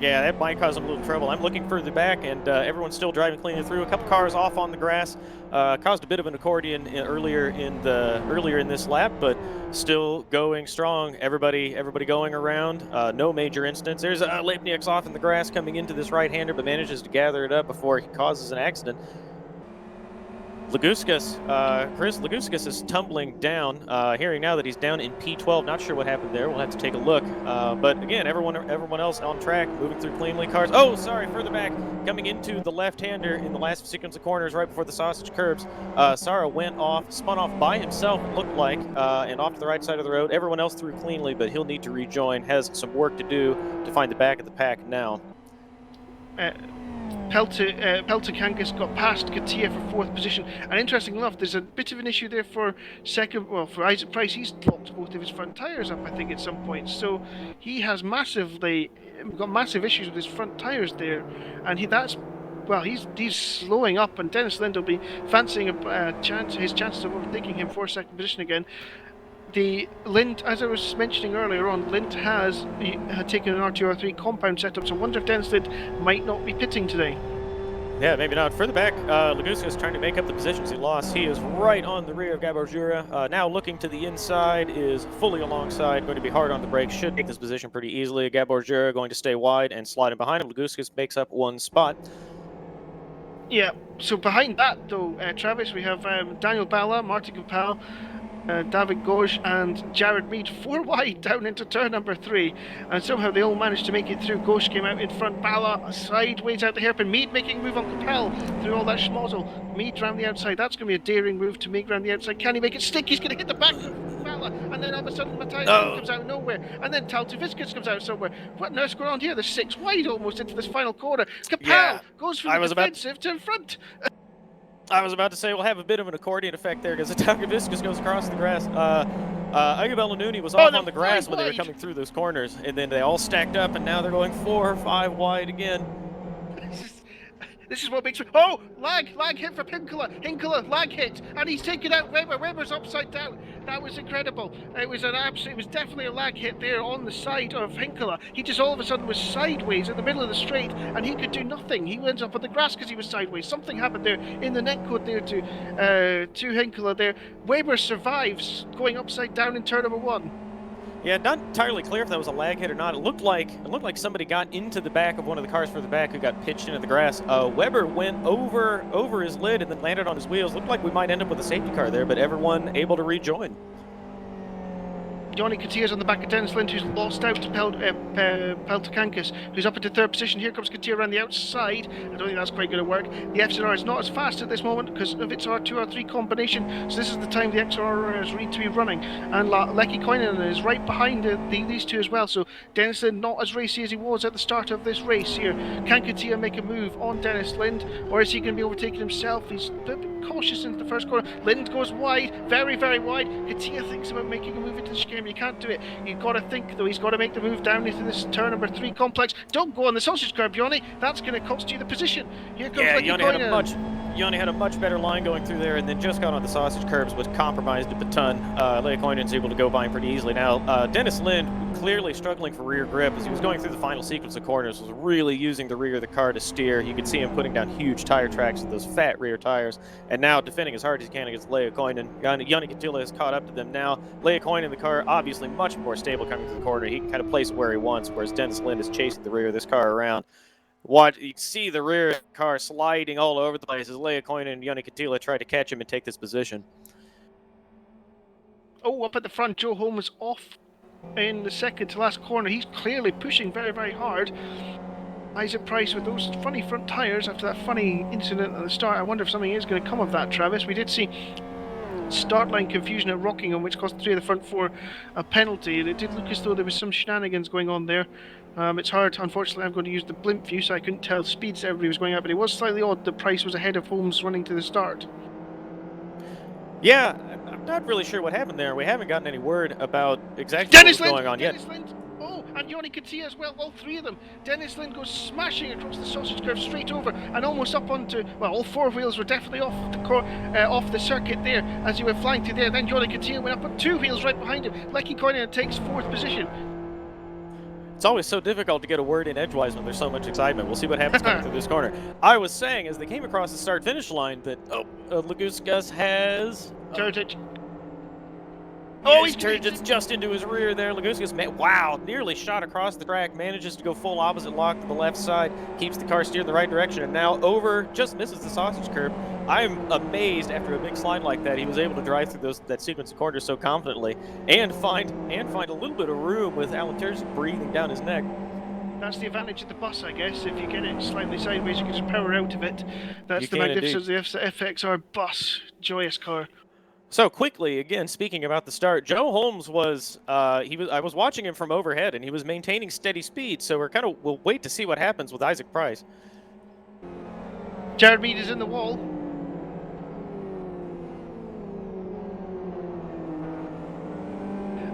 [SPEAKER 2] Yeah, that might cause them a little trouble. I'm looking further back, and everyone's still driving cleanly through. A couple cars off on the grass, caused a bit of an accordion earlier in this lap, but still going strong. Everybody going around. No major incidents. There's Leipniak's off in the grass coming into this right-hander, but manages to gather it up before he causes an accident. Laguskas, Chris Laguskas is tumbling down. Hearing now that he's down in P12. Not sure what happened there. We'll have to take a look. But again, everyone else on track, moving through cleanly. Cars. Oh, sorry, further back, coming into the left-hander in the last sequence of corners, right before the sausage curbs. Sara went off, spun off by himself. It looked like, and off to the right side of the road. Everyone else through cleanly, but he'll need to rejoin. Has some work to do to find the back of the pack now.
[SPEAKER 1] Peltokangas got past Katia for 4th position, and interestingly enough, there's a bit of an issue there for for Isaac Price. He's locked both of his front tyres up, I think, at some point, so he has got massive issues with his front tyres there, and he's slowing up, and Dennis Lind will be fancying his chances of overtaking him for 2nd position again. Lind, as I was mentioning earlier on, Lind had taken an R2-R3 compound setup, so I wonder if Dennis Lind might not be pitting today.
[SPEAKER 2] Yeah, maybe not. Further back, Laguskas is trying to make up the positions he lost. He is right on the rear of Gabor Jura. Now looking to the inside, is fully alongside, going to be hard on the brakes, should take this position pretty easily. Gabor Jura going to stay wide and slide in behind him. Laguskas makes up 1 spot.
[SPEAKER 1] Yeah, so behind that, though, Travis, we have Daniel Bala, Martin Gopal, David Ghosh and Jared Mead 4 wide down into turn number 3, and somehow they all managed to make it through. Ghosh came out in front, Bala sideways out the hairpin, Mead making a move on Capel through all that schmozzle. Mead round the outside. That's going to be a daring move to make round the outside. Can he make it stick? He's going to hit the back of Bala, and then all of a sudden Matthias comes out of nowhere, and then Taltoviscus comes out somewhere. What on earth's going on here? There's 6 wide almost into this final corner. Capel goes from the defensive to in front.
[SPEAKER 2] I was about to say we'll have a bit of an accordion effect there because the Viscus goes across the grass. Agabella Nooney was off on the grass when they were coming through those corners, and then they all stacked up, and now they're going 4 or 5 wide again.
[SPEAKER 1] This is what makes me. Oh, lag hit for Hinkler, lag hit, and he's taken out Weber. Weber's upside down. That was incredible. It was definitely a lag hit there on the side of Hinkler. He just all of a sudden was sideways in the middle of the straight, and he could do nothing. He ends up on the grass because he was sideways. Something happened there in the netcode there to Hinkler there. Weber survives going upside down in turn number 1.
[SPEAKER 2] Yeah, not entirely clear if that was a lag hit or not. It looked like somebody got into the back of one of the cars further back who got pitched into the grass. Weber went over his lid and then landed on his wheels. Looked like we might end up with a safety car there, but everyone able to rejoin.
[SPEAKER 1] Johnny Katir's on the back of Dennis Lind, who's lost out to Peltokankis, who's up into 3rd position. Here comes Katir around the outside. I don't think that's quite going to work. The FZR is not as fast at this moment because of its R2, R3 combination, so this is the time the XR is ready to be running. And Lecky Koinen is right behind these two as well, so Dennis Lind not as racy as he was at the start of this race here. Can Katir make a move on Dennis Lind, or is he going to be overtaken himself? He's a bit cautious into the first corner. Lind goes wide, very, very wide. Katir thinks about making a move into the chicane. You can't do it. You've got to think, though. He's got to make the move down into this turn number 3 complex. Don't go on the sausage curb, Yanni. That's going to cost you the position. Here comes
[SPEAKER 2] Yanni had a much better line going through there, and then just got on the sausage curbs, was compromised a ton. Leakoinen's able to go by him pretty easily. Now, Dennis Lind clearly struggling for rear grip as he was going through the final sequence of corners, was really using the rear of the car to steer. You could see him putting down huge tire tracks with those fat rear tires, and now defending as hard as he can against Leakoinen. Yanni Katila has caught up to them now. Leakoinen, the car, obviously much more stable coming to the corner. He can kind of place it where he wants, whereas Dennis Lind is chasing the rear of this car around. You can see the rear car sliding all over the place as Leakoinen and Yanni Katila try to catch him and take this position.
[SPEAKER 1] Oh, up at the front, Joe Holmes off in the second to last corner. He's clearly pushing very, very hard. Isaac Price with those funny front tyres after that funny incident at the start. I wonder if something is going to come of that, Travis. We did see start line confusion at Rockingham, which cost 3 of the front 4 a penalty, and it did look as though there was some shenanigans going on there. It's hard, unfortunately. I'm going to use the blimp view, so I couldn't tell speeds everybody was going at, but it was slightly odd that Price was ahead of Holmes running to the start.
[SPEAKER 2] Yeah, I'm not really sure what happened there. We haven't gotten any word about exactly what was going on yet.
[SPEAKER 1] Oh, and Yanni Katia as well, all 3 of them. Dennis Lind goes smashing across the sausage curve straight over and almost up onto, well, all 4 wheels were definitely off the circuit there as he went flying through there. Then Yanni Katia went up on 2 wheels right behind him. Lecky Koinen takes 4th position.
[SPEAKER 2] It's always so difficult to get a word in edgewise when there's so much excitement. We'll see what happens coming through this corner. I was saying, as they came across the start-finish line, that, Laguskas has...
[SPEAKER 1] Turtich.
[SPEAKER 2] Oh, he's just into his rear there. Laguskas, wow, nearly shot across the track, manages to go full opposite lock to the left side, keeps the car steered in the right direction, and now just misses the sausage curb. I'm amazed after a big slide like that, he was able to drive through that sequence of corners so confidently and find a little bit of room with Alan Terzic breathing down his neck.
[SPEAKER 1] That's the advantage of the bus, I guess. If you get it slightly sideways, you can just power out of it. That's the magnificence of the FXR bus. Joyous car.
[SPEAKER 2] So quickly, again, speaking about the start, Joe Holmes was, I was watching him from overhead, and he was maintaining steady speed, so we'll wait to see what happens with Isaac Price.
[SPEAKER 1] Jared Mead is in the wall.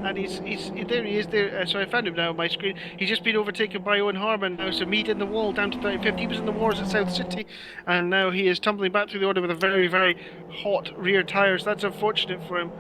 [SPEAKER 1] And there he is there. Sorry, I found him now on my screen. He's just been overtaken by Owen Harmon now, so Mead in the wall down to 35th. He was in the wars at South City, and now he is tumbling back through the order with a very, very hot rear tyre, so that's unfortunate for him.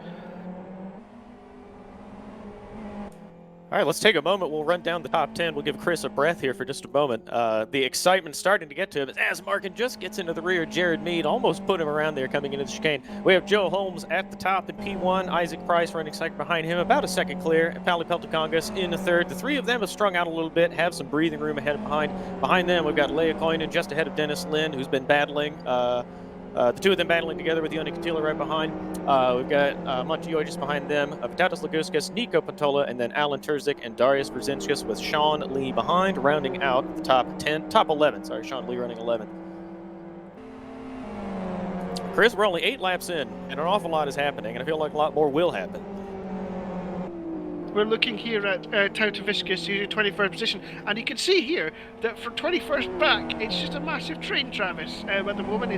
[SPEAKER 2] All right, let's take a moment. We'll run down the top 10. We'll give Chris a breath here for just a moment. The excitement starting to get to him as Markin just gets into the rear. Jared Mead almost put him around there coming into the chicane. We have Joe Holmes at the top in P1. Isaac Price running second behind him, about a second clear. And Pali Peltokongas in the third. The 3 of them have strung out a little bit, have some breathing room ahead and behind. Behind them, we've got Leakoinen just ahead of Dennis Lind, who's been battling. The 2 of them battling together with Yanni Katila right behind. We've got Montoyo just behind them, Vitalis Laguskas, Nico Pantola, and then Alan Terzic and Darius Brzezinskis with Sean Lee behind, rounding out the top 11. Sorry, Sean Lee running 11. Chris, we're only 8 laps in, and an awful lot is happening, and I feel like a lot more will happen.
[SPEAKER 1] we're looking here at Tautoviscus, who's in 21st position, and you can see here that for 21st back, it's just a massive train, Travis. At the moment,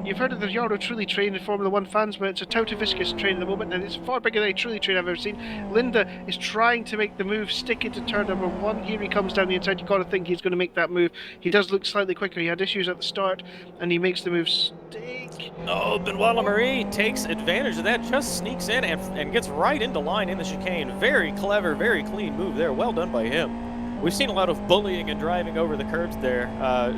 [SPEAKER 1] you've heard of the Yarrow Trulli train in Formula One fans, but it's a Tautoviscus train at the moment, and it's far bigger than a Trulli train I've ever seen. Linda is trying to make the move, stick into turn number 1. Here he comes down the inside. You've got to think he's going to make that move. He does look slightly quicker. He had issues at the start, and he makes the move stick.
[SPEAKER 2] Oh, Benoit Marie takes advantage of that, just sneaks in and gets right into line in the chicane. Very clever, very clean move there. Well done by him. We've seen a lot of bullying and driving over the curbs there.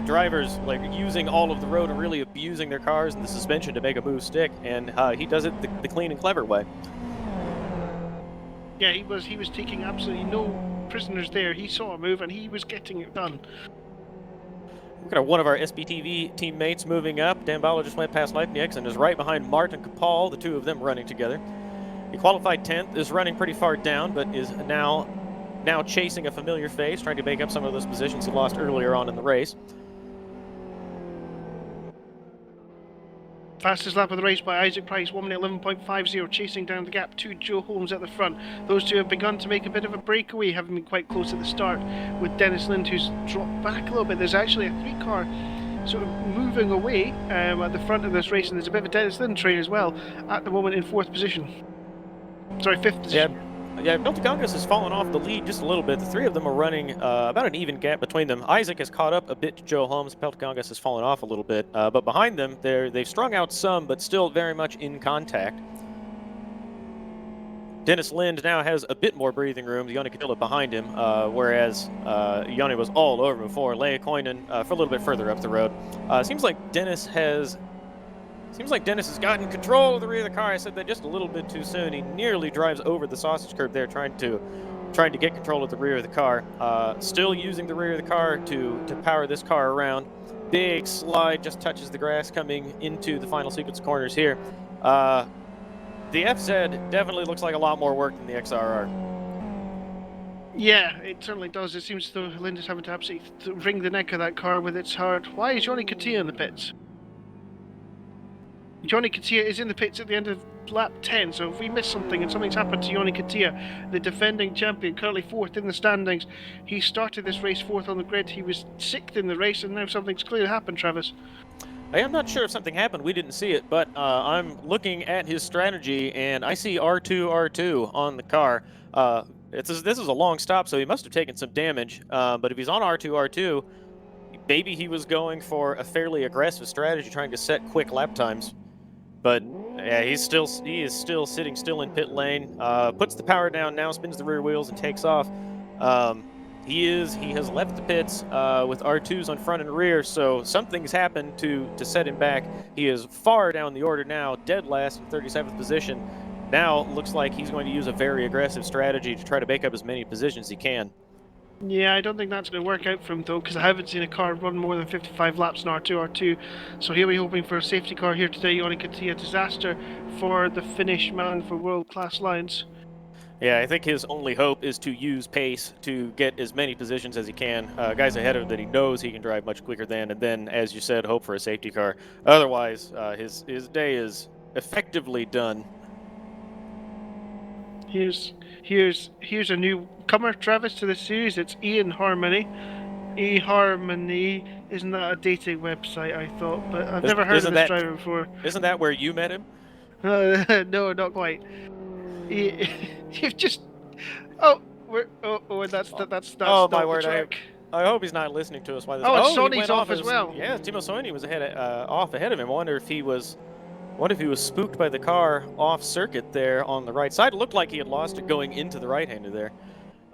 [SPEAKER 2] Drivers like using all of the road and really abusing their cars and the suspension to make a move stick, and he does it the clean and clever way.
[SPEAKER 1] Yeah, he was taking absolutely no prisoners there. He saw a move and he was getting it done.
[SPEAKER 2] We've got one of our SBTV teammates moving up. Dan Bauer just went past Leipnix and is right behind Martin Kapal, the two of them running together. He qualified 10th, is running pretty far down, but is now chasing a familiar face, trying to make up some of those positions he lost earlier on in the race.
[SPEAKER 1] Fastest lap of the race by Isaac Price, 1 minute 11.50, chasing down the gap to Joe Holmes at the front. Those two have begun to make a bit of a breakaway, having been quite close at the start, with Dennis Lind, who's dropped back a little bit. There's actually a 3-car sort of moving away at the front of this race, and there's a bit of a Dennis Lind train as well at the moment in 4th position. Sorry, 5th position.
[SPEAKER 2] Yeah, Peltigongas has fallen off the lead just a little bit. The three of them are running about an even gap between them. Isaac has caught up a bit to Joe Holmes. Peltigongas has fallen off a little bit. But behind them, they've strung out some, but still very much in contact. Dennis Lind now has a bit more breathing room. Joni Cadilla behind him, whereas Joni was all over before. Leia Koinen for a little bit further up the road. Seems like Dennis has gotten control of the rear of the car. I said that just a little bit too soon. He nearly drives over the sausage curb there, trying to get control of the rear of the car. Still using the rear of the car to power this car around. Big slide, just touches the grass coming into the final sequence corners here. The FZ definitely looks like a lot more work than the XRR.
[SPEAKER 1] Yeah, it certainly does. It seems as though Linda's having to absolutely wring the neck of that car with its heart. Why is Johnny Katia in the pits? Johnny Katia is in the pits at the end of lap 10, so if we miss something and something's happened to Johnny Katia, the defending champion, currently 4th in the standings, he started this race 4th on the grid, he was 6th in the race, and now something's clearly happened, Travis.
[SPEAKER 2] I am not sure if something happened. We didn't see it, but I'm looking at his strategy, and I see R2 on the car. This is a long stop, so he must have taken some damage, but if he's on R2, maybe he was going for a fairly aggressive strategy, trying to set quick lap times. But yeah, he is still sitting still in pit lane. Puts the power down now, spins the rear wheels, and takes off. He has left the pits with R2s on front and rear, so something's happened to set him back. He is far down the order now, dead last in 37th position. Now looks like he's going to use a very aggressive strategy to try to make up as many positions as he can.
[SPEAKER 1] Yeah, I don't think that's going to work out for him, though, because I haven't seen a car run more than 55 laps in R2, so he'll be hoping for a safety car here today. Joni Katia, disaster for the Finnish man for world-class lines.
[SPEAKER 2] Yeah, I think his only hope is to use pace to get as many positions as he can. Guys ahead of him that he knows he can drive much quicker than, and then, as you said, hope for a safety car. Otherwise, his day is effectively done.
[SPEAKER 1] Here's a newcomer, Travis, to the series. It's Ian Harmony. eHarmony, isn't that a dating website? I thought, but I've never heard of this driver before.
[SPEAKER 2] Isn't that where you met him?
[SPEAKER 1] No, not quite. You've just that's
[SPEAKER 2] oh my word! I hope he's not listening to us while this.
[SPEAKER 1] Oh, Sonny's off as well.
[SPEAKER 2] Yeah, Timo Soini was off ahead of him. I wonder if he was spooked by the car off circuit there on the right side. It looked like he had lost it going into the right-hander there.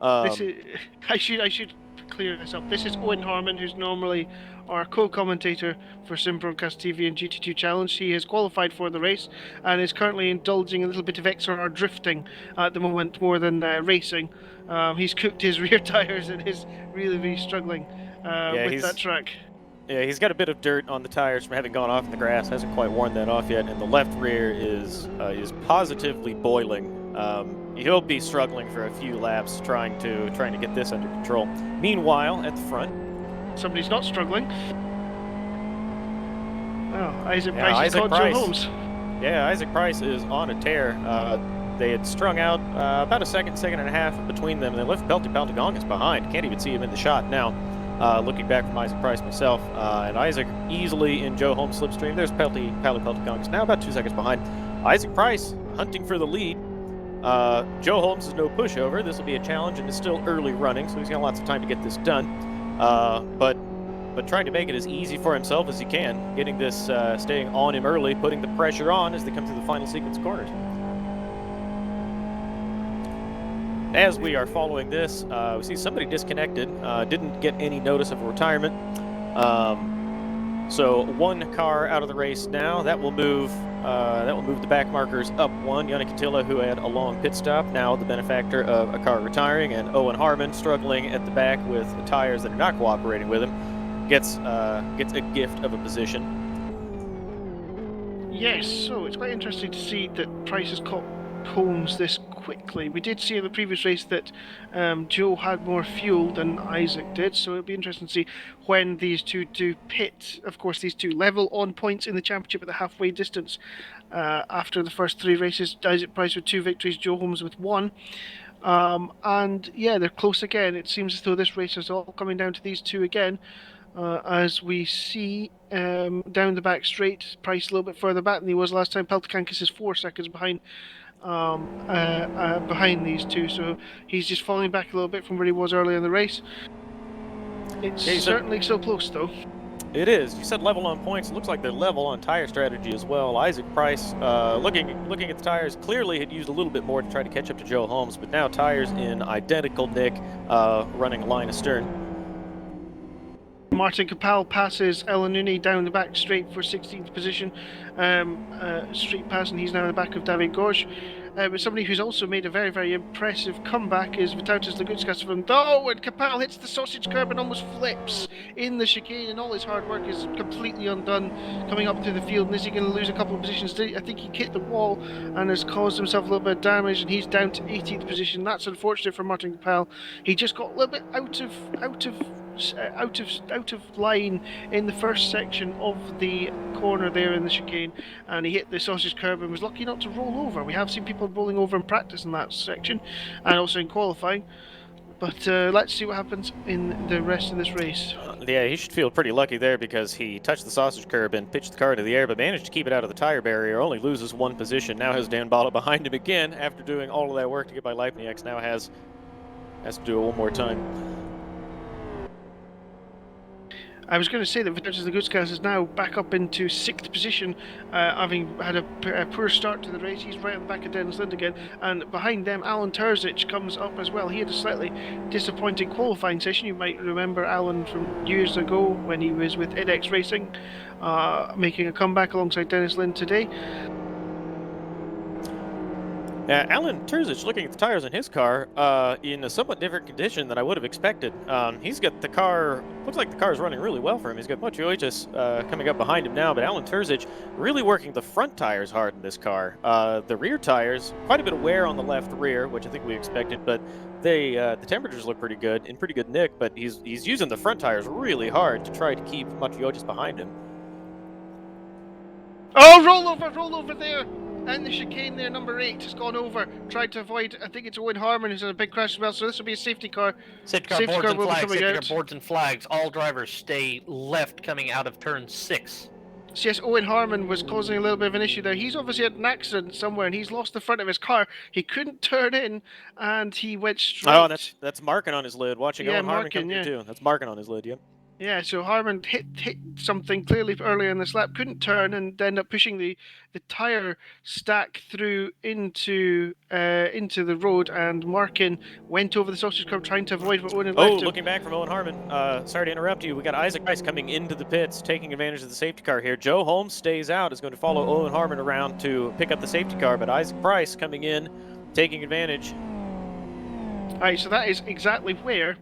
[SPEAKER 1] I should clear this up. This is Owen Harmon, who's normally our co-commentator for Sim Broadcast TV and GT2 Challenge. He has qualified for the race and is currently indulging a little bit of XRR drifting at the moment more than racing. He's cooked his rear tires and is really struggling with that track.
[SPEAKER 2] Yeah, he's got a bit of dirt on the tires from having gone off in the grass. Hasn't quite worn that off yet, and the left rear is positively boiling. He'll be struggling for a few laps trying to get this under control. Meanwhile, at the front,
[SPEAKER 1] somebody's not struggling. Oh, Isaac Price has caught Joe Holmes.
[SPEAKER 2] Yeah, Isaac Price is on a tear. They had strung out about a second and a half between them. They left Pelty Paltagongas behind. Can't even see him in the shot now. Looking back from Isaac Price myself, and Isaac easily in Joe Holmes' slipstream. There's Pelty Paltagongas now about 2 seconds behind. Isaac Price hunting for the lead. Joe Holmes is no pushover. This will be a challenge, and it's still early running, so he's got lots of time to get this done. But trying to make it as easy for himself as he can, getting this, staying on him early, putting the pressure on as they come through the final sequence corners. As we are following this, we see somebody disconnected, didn't get any notice of a retirement. So one car out of the race now. That will move the back markers up one. Yannick Attila, who had a long pit stop, now the benefactor of a car retiring, and Owen Harmon struggling at the back with tires that are not cooperating with him, gets a gift of a position.
[SPEAKER 1] Yes, so it's quite interesting to see that Price has caught Holmes this quickly. We did see in the previous race that Joe had more fuel than Isaac did, so it'll be interesting to see when these two do pit. Of course, these two level on points in the championship at the halfway distance after the first three races. Isaac Price with 2 victories, Joe Holmes with 1. And yeah, they're close again. It seems as though this race is all coming down to these two again. As we see down the back straight, Price a little bit further back than he was last time. Peltagongas is 4 seconds behind these two, so he's just falling back a little bit from where he was earlier in the race. It's certainly so close, though.
[SPEAKER 2] It is. You said level on points. It looks like they're level on tire strategy as well. Isaac Price, looking at the tires, clearly had used a little bit more to try to catch up to Joe Holmes, but now tires in identical nick, running a line astern.
[SPEAKER 1] Martin Capel passes Elanuni down the back straight for 16th position. Straight pass, and he's now in the back of David Gorge. But somebody who's also made a very, very impressive comeback is Vytautas Lagutskas from and Capel hits the sausage curb and almost flips in the chicane, and all his hard work is completely undone coming up through the field. And is he going to lose a couple of positions? I think he hit the wall and has caused himself a little bit of damage, and he's down to 18th position. That's unfortunate for Martin Capel. He just got a little bit out of line in the first section of the corner there in the chicane, and he hit the sausage curb and was lucky not to roll over. We have seen people rolling over in practice in that section and also in qualifying, but let's see what happens in the rest of this race.
[SPEAKER 2] Yeah, he should feel pretty lucky there because he touched the sausage curb and pitched the car into the air, but managed to keep it out of the tire barrier, only loses 1 position. Now has Dan Bala behind him again after doing all of that work to get by Leipniaks. Now has to do it one more time.
[SPEAKER 1] I was going to say that Vytautas Lagutskas is now back up into 6th position, having had a poor start to the race. He's right on the back of Dennis Lind again, and behind them Alan Terzic comes up as well. He had a slightly disappointing qualifying session. You might remember Alan from years ago when he was with NX Racing, making a comeback alongside Dennis Lind today.
[SPEAKER 2] Alan Terzic, looking at the tires on his car, in a somewhat different condition than I would have expected. He's got the car, looks like the car is running really well for him. He's got Motioitis coming up behind him now, but Alan Terzic really working the front tires hard in this car. The rear tires, quite a bit of wear on the left rear, which I think we expected, but the temperatures look pretty good, in pretty good nick, but he's using the front tires really hard to try to keep Motioitis behind him.
[SPEAKER 1] Oh, roll over there! And the chicane there, number 8, has gone over. Tried to avoid, I think it's Owen Harmon who's in a big crash as well, so this will be a safety car.
[SPEAKER 3] Safety car boards and flags. All drivers stay left coming out of turn 6.
[SPEAKER 1] So yes, Owen Harmon was causing a little bit of an issue there. He's obviously had an accident somewhere and he's lost the front of his car. He couldn't turn in and he went straight.
[SPEAKER 2] Oh, that's marking on his lid. Watching Owen Harmon come through too. That's marking on his lid, yep.
[SPEAKER 1] Yeah, so Harmon hit something clearly earlier in this lap, couldn't turn, and ended up pushing the tire stack through into the road, and Markin went over the sausage curb trying to avoid what Owen had left him.
[SPEAKER 2] Looking back from Owen Harmon. Sorry to interrupt you. We got Isaac Price coming into the pits, taking advantage of the safety car here. Joe Holmes stays out, is going to follow Owen Harmon around to pick up the safety car, but Isaac Price coming in, taking advantage.
[SPEAKER 1] All right, so that is exactly where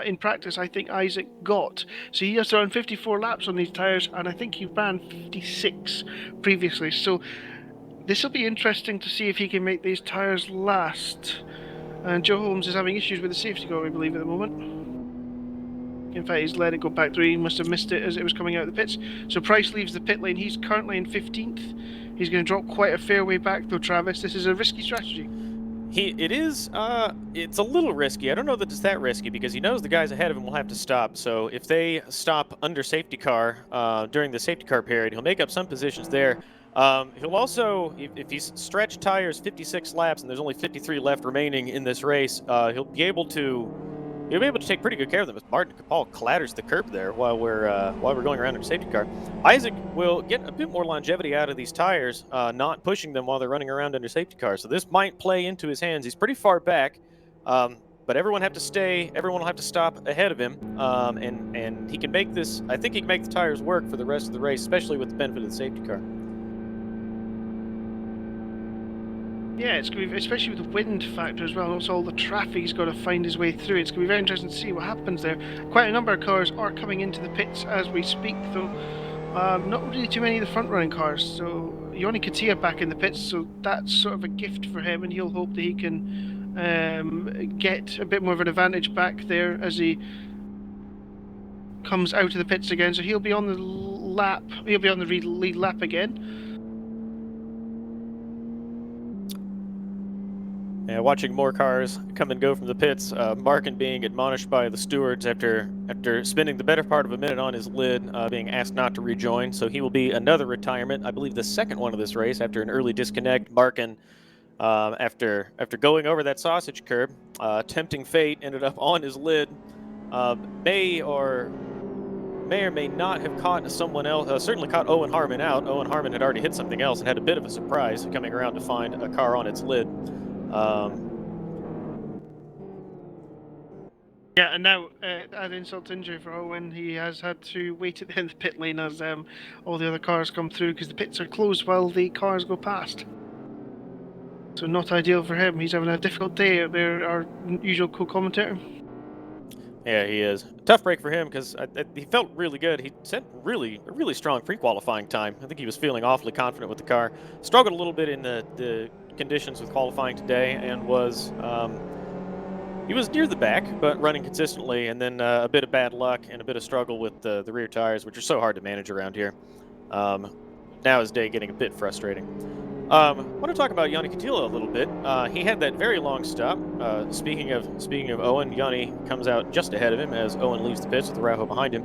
[SPEAKER 1] in practice I think Isaac got. So he has to run 54 laps on these tyres, and I think he ran 56 previously. So this will be interesting to see if he can make these tyres last. And Joe Holmes is having issues with the safety car, I believe, at the moment. In fact, he's let it go back through. He must have missed it as it was coming out of the pits. So Price leaves the pit lane. He's currently in 15th. He's going to drop quite a fair way back, though, Travis. This is a risky strategy.
[SPEAKER 2] It is, it's a little risky. I don't know that it's that risky because he knows the guys ahead of him will have to stop. So if they stop under safety car during the safety car period, he'll make up some positions there. He'll also, if he's stretched tires 56 laps and there's only 53 left remaining in this race, he'll be able to take pretty good care of them. If Martin Capal clatters the curb there while we're going around in a safety car, Isaac will get a bit more longevity out of these tires, not pushing them while they're running around under safety cars. So this might play into his hands. He's pretty far back, but everyone will have to stop ahead of him, and he can make this. I think he can make the tires work for the rest of the race, especially with the benefit of the safety car.
[SPEAKER 1] Yeah, it's going to be, especially with the wind factor as well, and also all the traffic he's got to find his way through. It's going to be very interesting to see what happens there. Quite a number of cars are coming into the pits as we speak, though. Not really too many of the front-running cars. So Yoni Katia back in the pits, so that's sort of a gift for him, and he'll hope that he can get a bit more of an advantage back there as he comes out of the pits again. So he'll be on the lap. He'll be on the lead lap again.
[SPEAKER 2] Yeah, watching more cars come and go from the pits. Markin being admonished by the stewards after spending the better part of a minute on his lid, being asked not to rejoin. So he will be another retirement. I believe the second one of this race after an early disconnect. Markin, after going over that sausage curb, tempting fate, ended up on his lid. May or may not have caught someone else. Certainly caught Owen Harmon out. Owen Harmon had already hit something else and had a bit of a surprise coming around to find a car on its lid.
[SPEAKER 1] Yeah, and now add insult to injury for Owen. He has had to wait at the end of the pit lane as all the other cars come through because the pits are closed while the cars go past. So not ideal for him. He's having a difficult day. They're our usual co-commentator.
[SPEAKER 2] Yeah, he is. Tough break for him because he felt really good. He set a really strong pre-qualifying time. I think he was feeling awfully confident with the car. Struggled a little bit in the conditions with qualifying today and was he was near the back but running consistently, and then a bit of bad luck and a bit of struggle with the rear tires, which are so hard to manage around here. Now his day getting a bit frustrating. I want to talk about Yanni Katila a little bit. He had that very long stop. Speaking of Owen, Yanni comes out just ahead of him as Owen leaves the pits with the Rauho behind him.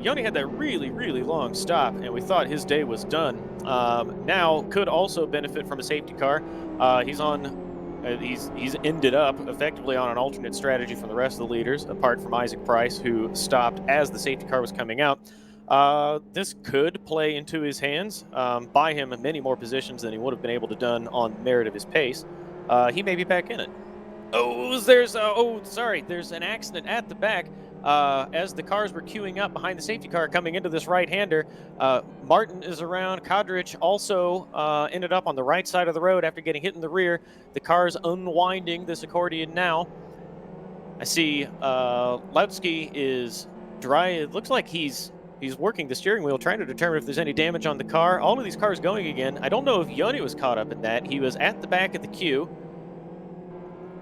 [SPEAKER 2] Yanni had that really long stop, and we thought his day was done. Now could also benefit from a safety car. He's ended up effectively on an alternate strategy from the rest of the leaders, apart from Isaac Price, who stopped as the safety car was coming out. This could play into his hands, buy him many more positions than he would have been able to done on merit of his pace. He may be back in it. There's an accident at the back. As the cars were queuing up behind the safety car coming into this right-hander, Martin is around. Kodrich also ended up on the right side of the road after getting hit in the rear. The car's unwinding this accordion now. I see Lautsky is dry. It looks like he's working the steering wheel, trying to determine if there's any damage on the car. All of these cars going again. I don't know if Yoni was caught up in that. He was at the back of the queue.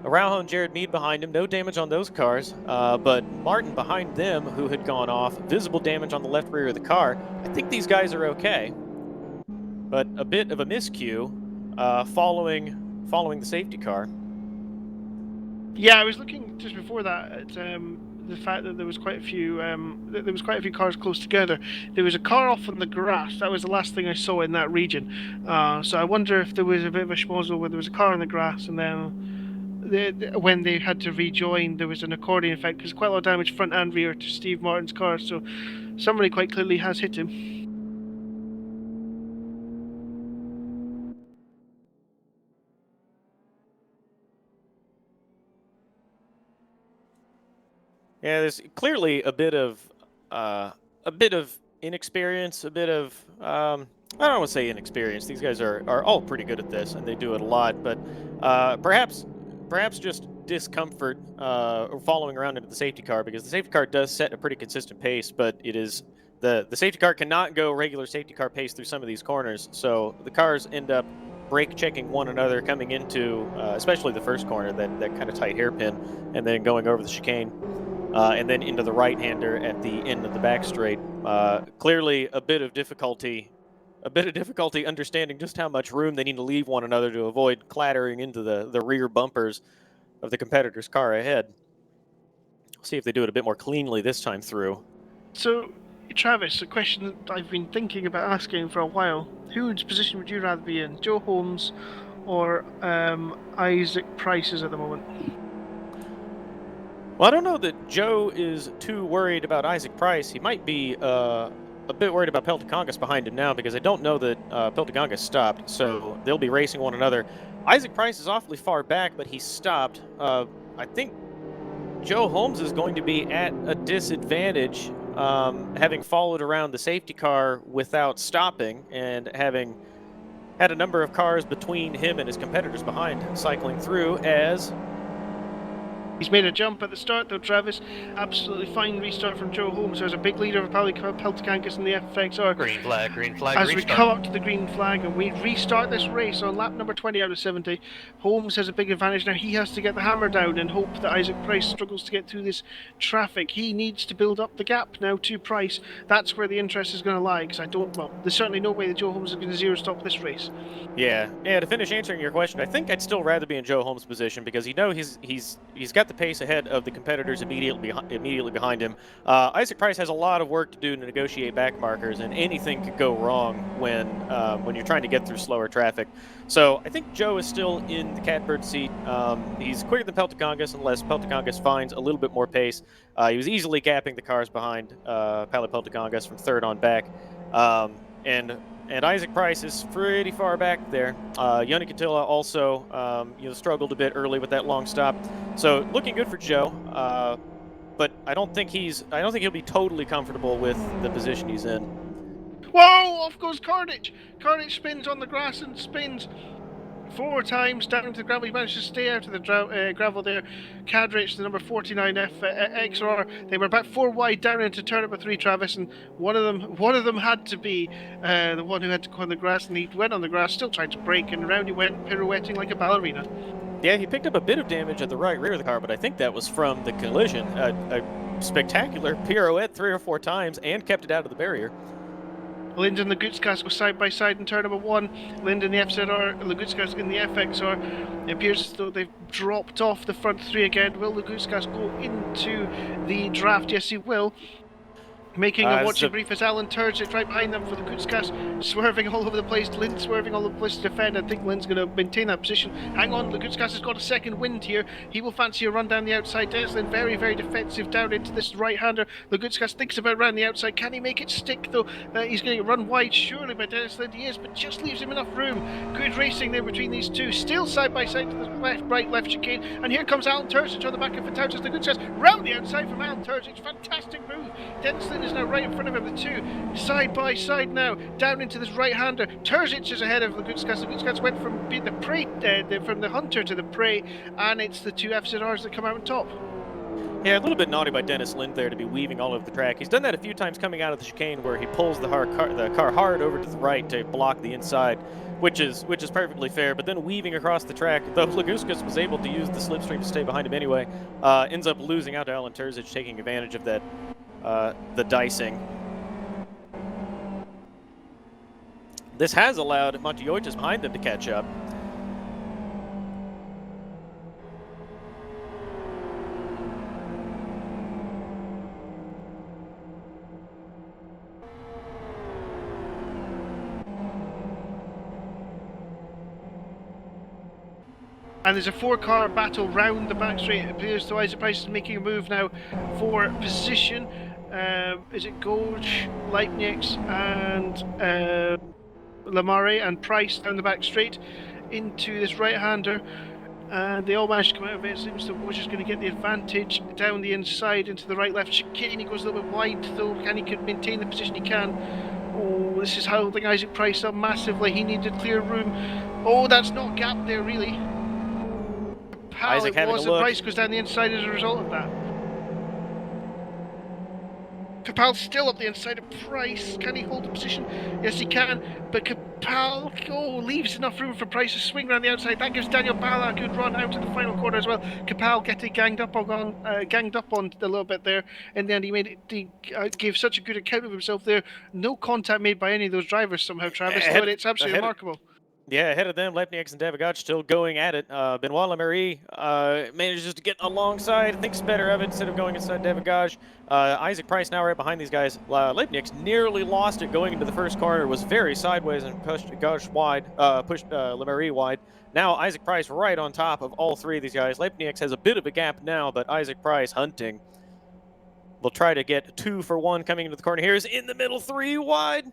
[SPEAKER 2] Araujo and Jared Mead behind him. No damage on those cars. But Martin behind them, who had gone off. Visible damage on the left rear of the car. I think these guys are okay. But a bit of a miscue following the safety car.
[SPEAKER 1] Yeah, I was looking just before that at the fact that there was quite a few cars close together. There was a car off on the grass. That was the last thing I saw in that region. So I wonder if there was a bit of a schmozzle where there was a car on the grass, and then when they had to rejoin, there was an accordion effect because quite a lot of damage front and rear to Steve Martin's car. So somebody quite clearly has hit him.
[SPEAKER 2] Yeah, there's clearly a bit of inexperience, a bit of I don't want to say inexperience. These guys are all pretty good at this, and they do it a lot. But perhaps just discomfort or following around into the safety car, because the safety car does set a pretty consistent pace, but it is the safety car cannot go regular safety car pace through some of these corners. So the cars end up brake checking one another coming into, especially the first corner, that kind of tight hairpin, and then going over the chicane. And then into the right-hander at the end of the back straight. Clearly a bit of difficulty a bit of difficulty understanding just how much room they need to leave one another to avoid clattering into the rear bumpers of the competitor's car ahead. See if they do it a bit more cleanly this time through.
[SPEAKER 1] So, Travis, a question that I've been thinking about asking for a while. Whose position would you rather be in, Joe Holmes or Isaac Price's at the moment?
[SPEAKER 2] Well, I don't know that Joe is too worried about Isaac Price. He might be a bit worried about Peltikongas behind him now, because I don't know that Peltikongas stopped, so they'll be racing one another. Isaac Price is awfully far back, but he stopped. I think Joe Holmes is going to be at a disadvantage, having followed around the safety car without stopping and having had a number of cars between him and his competitors behind cycling through as...
[SPEAKER 1] He's made a jump at the start, though, Travis. Absolutely fine restart from Joe Holmes. There's a big leader of Peltikongas in the FXR.
[SPEAKER 3] Green flag,
[SPEAKER 1] As
[SPEAKER 3] restart.
[SPEAKER 1] we come up to the green flag and we restart this race on lap number 20 out of 70, Holmes has a big advantage now. He has to get the hammer down and hope that Isaac Price struggles to get through this traffic. He needs to build up the gap now to Price. That's where the interest is going to lie, because there's certainly no way that Joe Holmes is going to zero stop this race.
[SPEAKER 2] Yeah, to finish answering your question, I think I'd still rather be in Joe Holmes' position, because you know he's got the pace ahead of the competitors immediately behind him. Isaac Price has a lot of work to do to negotiate back markers, and anything could go wrong when you're trying to get through slower traffic. So I think Joe is still in the catbird seat. He's quicker than Peltikongas unless Peltikongas finds a little bit more pace. He was easily gapping the cars behind Paolo Peltikongas from third on back. And Isaac Price is pretty far back there. Yoni Katila also, struggled a bit early with that long stop. So looking good for Joe, but I don't think he'll be totally comfortable with the position he's in.
[SPEAKER 1] Whoa! Off goes Carnage. Carnage spins on the grass and spins 4 times down into the gravel. He managed to stay out of the gravel there. Cadrich, the number 49 XR. They were about 4 wide down into turn number 3, Travis, and one of them had to be the one who had to go on the grass, and he went on the grass, still trying to brake, and around he went, pirouetting like a ballerina. Yeah,
[SPEAKER 2] he picked up a bit of damage at the right rear of the car, but I think that was from the collision. A spectacular pirouette 3 or 4 times and kept it out of the barrier.
[SPEAKER 1] Lyndon and Lagutskas go side by side in turn number 1. Lyndon the FZR, Lagutskas in the FXR. It appears as though they've dropped off the front 3 again. Will Lagutskas go into the draft? Yes, he will. Making a watching brief as Alan Turgic right behind them for the Lagutskas, swerving all over the place. Lynn swerving all over the place to defend. I think Lynn's going to maintain that position. Hang on, Lagutskas has got a second wind here. He will fancy a run down the outside. Dennis Lynn very, very defensive down into this right-hander. Lagutskas thinks about round the outside. Can he make it stick, though? He's going to run wide, surely, by Dennis Lynn. He is, but just leaves him enough room. Good racing there between these two. Still side by side to the left, right, left chicane. And here comes Alan Turgic on the back of Fatautas. Lagutskas round the outside from Alan Turgic. Fantastic move. Dennis Lynn is now right in front of him. The two side by side now down into this right-hander. Turgic is ahead of Lagutskas. Lagutskas went from being the prey, from the hunter to the prey, and it's the 2 FZRs that come out on top.
[SPEAKER 2] Yeah, a little bit naughty by Dennis Lind there to be weaving all over the track. He's done that a few times coming out of the chicane, where he pulls the car hard over to the right to block the inside, which is perfectly fair. But then weaving across the track, though Lagutskas was able to use the slipstream to stay behind him anyway, ends up losing out to Alan Turgic, taking advantage of that the dicing. This has allowed Montioitis behind them to catch up.
[SPEAKER 1] And there's a 4-car battle round the back straight. It appears to Isaac Price is making a move now for position. Is it Gorge, Leibniz, and Lamare and Price down the back straight into this right-hander, and they all managed to come out of it. It seems that Gorge is going to get the advantage down the inside into the right-left chicane. He goes a little bit wide, though. Can he maintain the position he can? Oh, this is holding Isaac Price up massively. He needed clear room. Oh, that's not gap there, really.
[SPEAKER 2] Isaac having a look.
[SPEAKER 1] Price goes down the inside as a result of that. Capal's still up the inside of Price. Can he hold the position? Yes, he can. But Capal leaves enough room for Price to swing around the outside. That gives Daniel Bala a good run out to the final corner as well. Capal getting ganged up on a little bit there. In the end, he gave such a good account of himself there. No contact made by any of those drivers somehow, Travis. But it's absolutely remarkable.
[SPEAKER 2] Yeah, ahead of them, Lepnieks and Davigaj still going at it. Benoit Lemery manages to get alongside, thinks better of it instead of going inside Davigaj. Isaac Price now right behind these guys. Lepnieks nearly lost it going into the first corner, was very sideways and pushed Gaj wide, pushed Lemery wide. Now Isaac Price right on top of all three of these guys. Lepnieks has a bit of a gap now, but Isaac Price hunting. Will try to get 2 for 1 coming into the corner here. Is in the middle, 3 wide.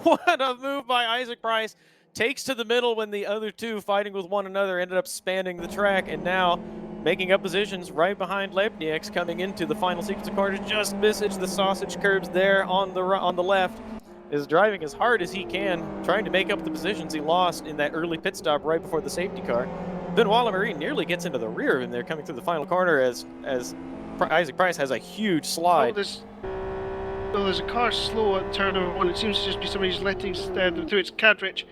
[SPEAKER 2] What a move by Isaac Price. Takes to the middle when the other two fighting with one another ended up spanning the track, and now making up positions right behind Lepnieks coming into the final sequence of corners. Just missed the sausage curbs there on the left. Is driving as hard as he can, trying to make up the positions he lost in that early pit stop right before the safety car. Benoit Lemery nearly gets into the rear of him there coming through the final corner as Isaac Price has a huge slide.
[SPEAKER 1] Oh, there's a car slow at turn number 1. It seems to just be somebody who's letting through its Cadrich.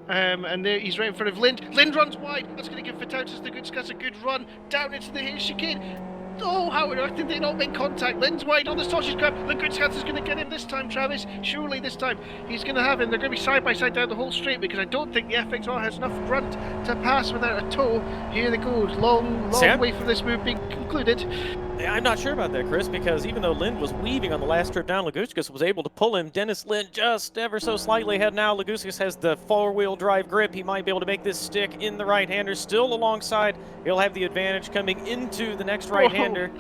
[SPEAKER 1] And there he's right in front of Lind. Lind runs wide. That's going to give Vitautas the good Scuds a good run down into the chicane. Oh, how on earth did they not make contact? Lind's wide on the sausage curb. The good Scuds is going to get him this time, Travis. Surely this time he's going to have him. They're going to be side by side down the whole straight because I don't think the FXR has enough grunt to pass without a toe. Here they go. Long way for this move being concluded.
[SPEAKER 2] I'm not sure about that, Chris, because even though Lind was weaving on the last trip down, Laguskas was able to pull him. Dennis Lind just ever so slightly ahead now. Laguskas has the four-wheel drive grip. He might be able to make this stick in the right-hander. Still alongside. He'll have the advantage coming into the next right-hander.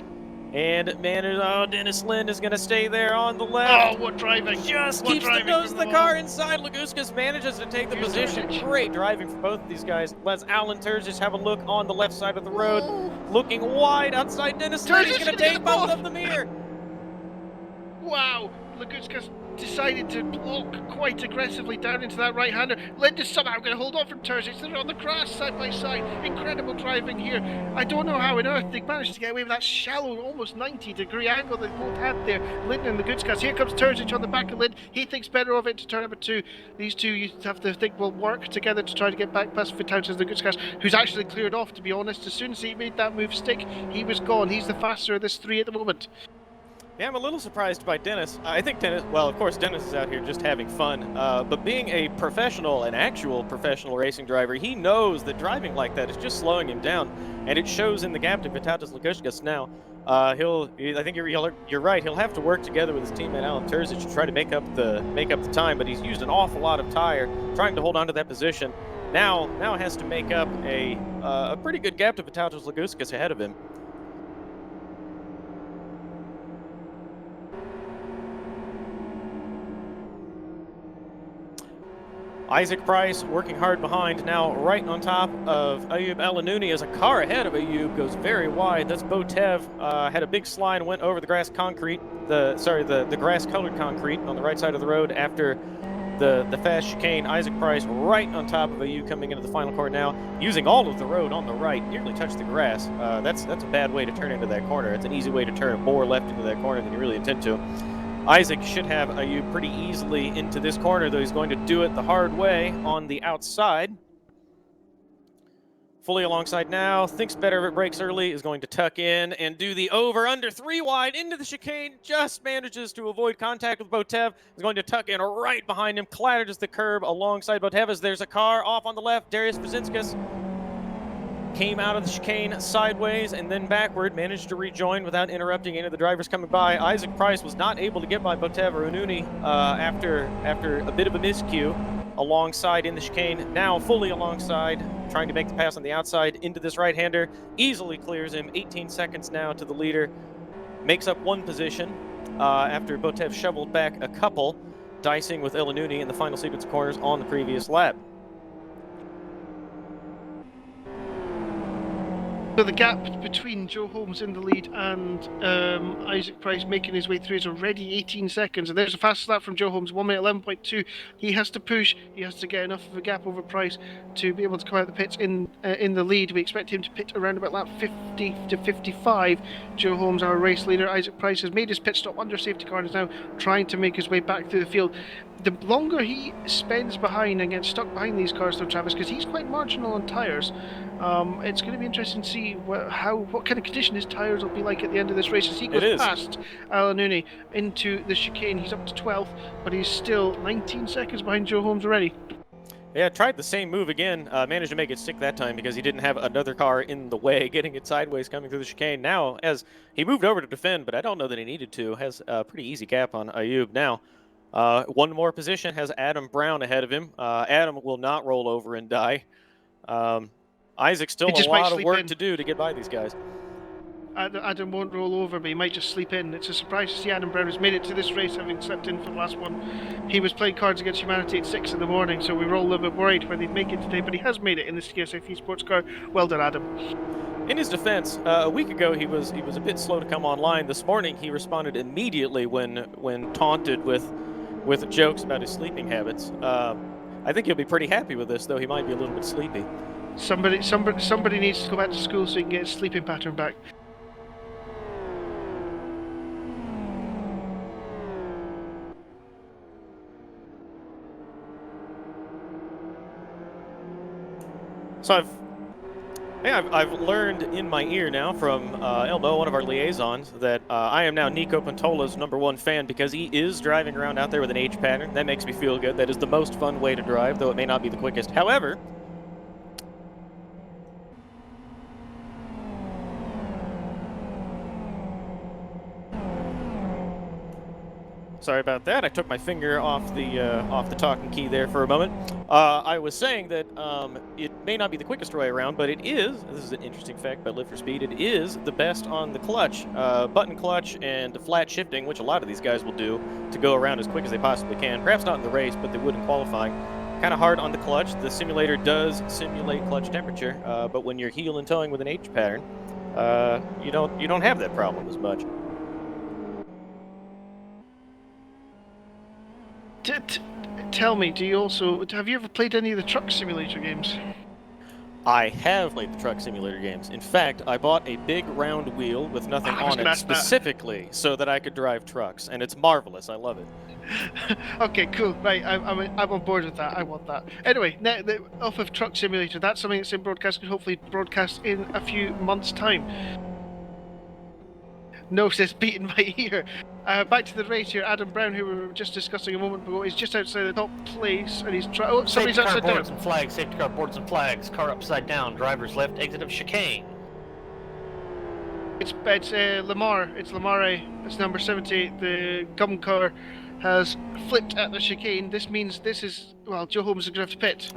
[SPEAKER 2] And man, Dennis Lind is going to stay there on the left.
[SPEAKER 1] Oh, what driving!
[SPEAKER 2] Just keeps the nose of the car inside. Laguskas manages to take the position. Great driving for both of these guys. Let's Alan Turgis have a look on the left side of the road. Looking wide outside Dennis Lind. He's going to take both of them here.
[SPEAKER 1] Wow, Laguskas decided to block quite aggressively down into that right-hander. Lind is somehow going to hold on from Turgis. They're on the grass side by side. Incredible driving here. I don't know how on earth they managed to get away with that shallow, almost 90-degree angle they both had there. Lind and Laguskas. Here comes Turgis on the back of Lind. He thinks better of it to turn number 2. These two you have to think will work together to try to get back past Vitautas Laguskas, who's actually cleared off, to be honest. As soon as he made that move stick, he was gone. He's the faster of this 3 at the moment.
[SPEAKER 2] Yeah, I'm a little surprised by Dennis. I think Dennis, well, of course, Dennis is out here just having fun. But being a professional, an actual professional racing driver, he knows that driving like that is just slowing him down. And it shows in the gap to Vitautas Laguskas now. I think you're right. He'll have to work together with his teammate Alan Turzic to try to make up the time. But he's used an awful lot of tire trying to hold on to that position. Now has to make up a pretty good gap to Vitautas Laguskas ahead of him. Isaac Price working hard behind, now right on top of Ayub Alanouni as a car ahead of Ayub goes very wide. That's Botev, had a big slide and went over the grass concrete, the grass-colored concrete on the right side of the road after the fast chicane. Isaac Price right on top of Ayub coming into the final corner now, using all of the road on the right, nearly touched the grass. That's a bad way to turn into that corner. It's an easy way to turn more left into that corner than you really intend to. Isaac should have Ayub pretty easily into this corner, though he's going to do it the hard way on the outside. Fully alongside now, thinks better of it, brakes early, is going to tuck in and do the over under 3 wide into the chicane, just manages to avoid contact with Botev, is going to tuck in right behind him, clatters the curb alongside Botev as there's a car off on the left. Darius Brzezinskas came out of the chicane sideways and then backward, managed to rejoin without interrupting any of the drivers coming by. Isaac Price was not able to get by Botev or Ununi after a bit of a miscue alongside in the chicane. Now fully alongside, trying to make the pass on the outside into this right-hander. Easily clears him, 18 seconds now to the leader. Makes up 1 position after Botev shoveled back a couple, dicing with Elanuni in the final sequence of corners on the previous lap.
[SPEAKER 1] So the gap between Joe Holmes in the lead and Isaac Price making his way through is already 18 seconds. And there's a fast lap from Joe Holmes, 1 minute 11.2. He has to push. He has to get enough of a gap over Price to be able to come out the pits in the lead. We expect him to pit around about lap 50 to 55. Joe Holmes, our race leader. Isaac Price has made his pit stop under safety car and is now trying to make his way back through the field. The longer he spends behind and gets stuck behind these cars, though, Travis, because he's quite marginal on tyres, it's going to be interesting to see what kind of condition his tyres will be like at the end of this race. As he goes past Alan Nooney into the chicane, he's up to 12th, but he's still 19 seconds behind Joe Holmes already.
[SPEAKER 2] Yeah, tried the same move again, managed to make it stick that time because he didn't have another car in the way, getting it sideways coming through the chicane. Now, as he moved over to defend, but I don't know that he needed to, has a pretty easy gap on Ayub now. One more position has Adam Brown ahead of him. Adam will not roll over and die. Isaac's still a lot of work to do to get by these guys.
[SPEAKER 1] Adam won't roll over, but he might just sleep in. It's a surprise to see Adam Brown has made it to this race, having slept in for the last one. He was playing Cards Against Humanity at 6 in the morning, so we were all a little bit worried whether he'd make it today, but he has made it in the CSF sports car. Well done, Adam.
[SPEAKER 2] In his defense, a week ago he was a bit slow to come online. This morning he responded immediately when taunted with jokes about his sleeping habits. I think he'll be pretty happy with this, though he might be a little bit sleepy.
[SPEAKER 1] Somebody needs to go back to school so he can get his sleeping pattern back.
[SPEAKER 2] So I've learned in my ear now from Elmo, one of our liaisons, that I am now Nico Pantola's #1 fan because he is driving around out there with an H pattern. That makes me feel good. That is the most fun way to drive, though it may not be the quickest. However, sorry about that. I took my finger off the talking key there for a moment. I was saying that it may not be the quickest way around, but it is. This is an interesting fact about Live for Speed. It is the best on the clutch, button clutch, and flat shifting, which a lot of these guys will do to go around as quick as they possibly can. Perhaps not in the race, but they would in qualifying. Kind of hard on the clutch. The simulator does simulate clutch temperature, but when you're heel and towing with an H pattern, you don't have that problem as much.
[SPEAKER 1] Tell me, have you ever played any of the truck simulator games?
[SPEAKER 2] I have played the truck simulator games. In fact, I bought a big round wheel with nothing on it specifically so that I could drive trucks, and it's marvelous. I love it.
[SPEAKER 1] Okay, cool. Right, I'm on board with that. I want that. Anyway, off of Truck Simulator, that's something that's in broadcast, could hopefully broadcast in a few months' time. No, says beating my ear. Back to the race here. Adam Brown, who we were just discussing a moment ago, is just outside the top place, and he's trying. Oh, somebody's upside down.
[SPEAKER 3] Safety car boards and flags. Safety car boards and flags. Car upside down. Driver's left exit of chicane.
[SPEAKER 1] It's Lamar. It's Lamare. It's number 70. The gum car has flipped at the chicane. This means Joe Holmes is going to have to pit.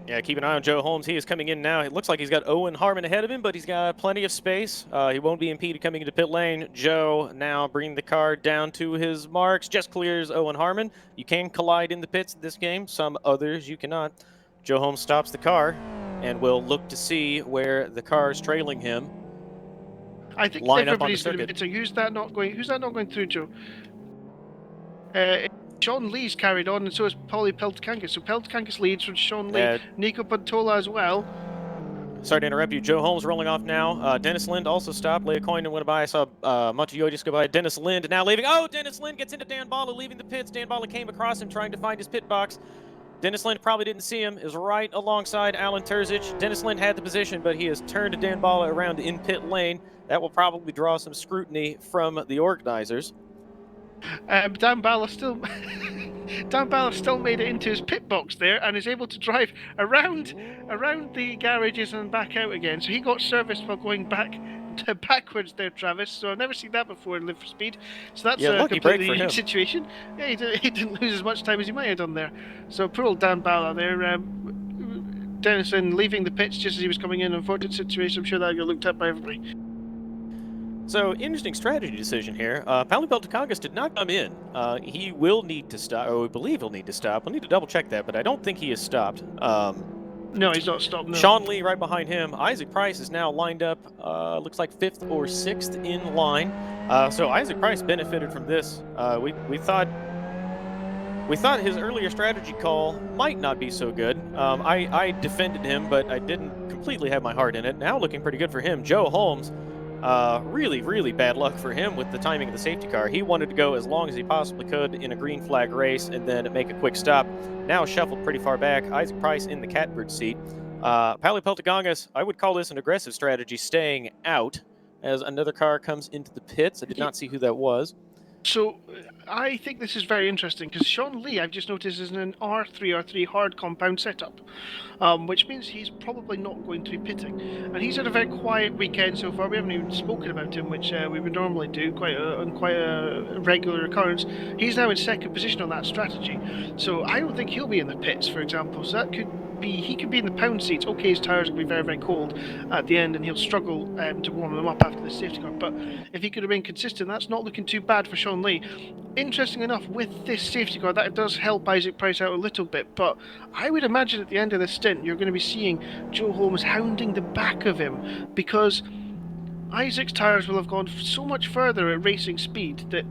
[SPEAKER 2] Yeah, keep an eye on Joe Holmes. He is coming in now. It looks like he's got Owen Harmon ahead of him, but he's got plenty of space. He won't be impeded coming into pit lane. Joe now bringing the car down to his marks. Just clears Owen Harmon. You can collide in the pits this game. Some others you cannot. Joe Holmes stops the car and will look to see where the car is trailing him.
[SPEAKER 1] I think everybody's going to be. So who's that not going through, Joe? Sean Lee's carried on, and so is Paulie Peltkangas. So Peltkangas leads from Sean Lee. Nico Pantola as well.
[SPEAKER 2] Sorry to interrupt you. Joe Holmes rolling off now. Dennis Lind also stopped. Leah Coyne went by. I saw Montoyo just go by. Dennis Lind now leaving. Oh, Dennis Lind gets into Dan Bala leaving the pits. Dan Bala came across him trying to find his pit box. Dennis Lind probably didn't see him. Is right alongside Alan Terzic. Dennis Lind had the position, but he has turned Dan Bala around in pit lane. That will probably draw some scrutiny from the organizers.
[SPEAKER 1] Dan Bala still made it into his pit box there and is able to drive around the garages and back out again. So he got serviced while going backwards there, Travis. So I've never seen that before in Live for Speed. So that's a completely unique situation. Yeah, he didn't lose as much time as he might have done there. So poor old Dan Bala there. Dennison leaving the pits just as he was coming in. Unfortunate situation. I'm sure that got looked at by everybody.
[SPEAKER 2] So, interesting strategy decision here. Paulie Peltkangas did not come in. He will need to stop, or we believe he'll need to stop. We'll need to double check that, but I don't think he has stopped.
[SPEAKER 1] No, he's not stopped. No.
[SPEAKER 2] Sean Lee right behind him. Isaac Price is now lined up, looks like 5th or 6th in line. So Isaac Price benefited from this. We thought his earlier strategy call might not be so good. I defended him, but I didn't completely have my heart in it. Now looking pretty good for him. Joe Holmes, really, really bad luck for him with the timing of the safety car. He wanted to go as long as he possibly could in a green flag race and then make a quick stop. Now shuffled pretty far back. Isaac Price in the catbird seat. Pally Peltagongas, I would call this an aggressive strategy, staying out as another car comes into the pits. I did not see who that was.
[SPEAKER 1] So I think this is very interesting because Sean Lee, I've just noticed, is in an R3 hard compound setup, which means he's probably not going to be pitting. And he's had a very quiet weekend so far. We haven't even spoken about him, which we would normally do on quite a regular occurrence. He's now in second position on that strategy, so I don't think he'll be in the pits, for example. So that could be, he could be in the pound seats. Okay, his tyres will be very, very cold at the end, and he'll struggle to warm them up after the safety car. But if he could remain consistent, that's not looking too bad for Sean Lee. Interesting enough, with this safety car, that does help Isaac Price out a little bit. But I would imagine at the end of the stint, you're going to be seeing Joe Holmes hounding the back of him, because Isaac's tyres will have gone so much further at racing speed that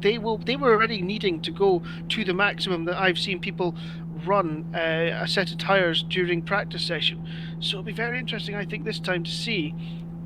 [SPEAKER 1] they were already needing to go to the maximum that I've seen people run a set of tyres during practice session. So it'll be very interesting, I think, this time to see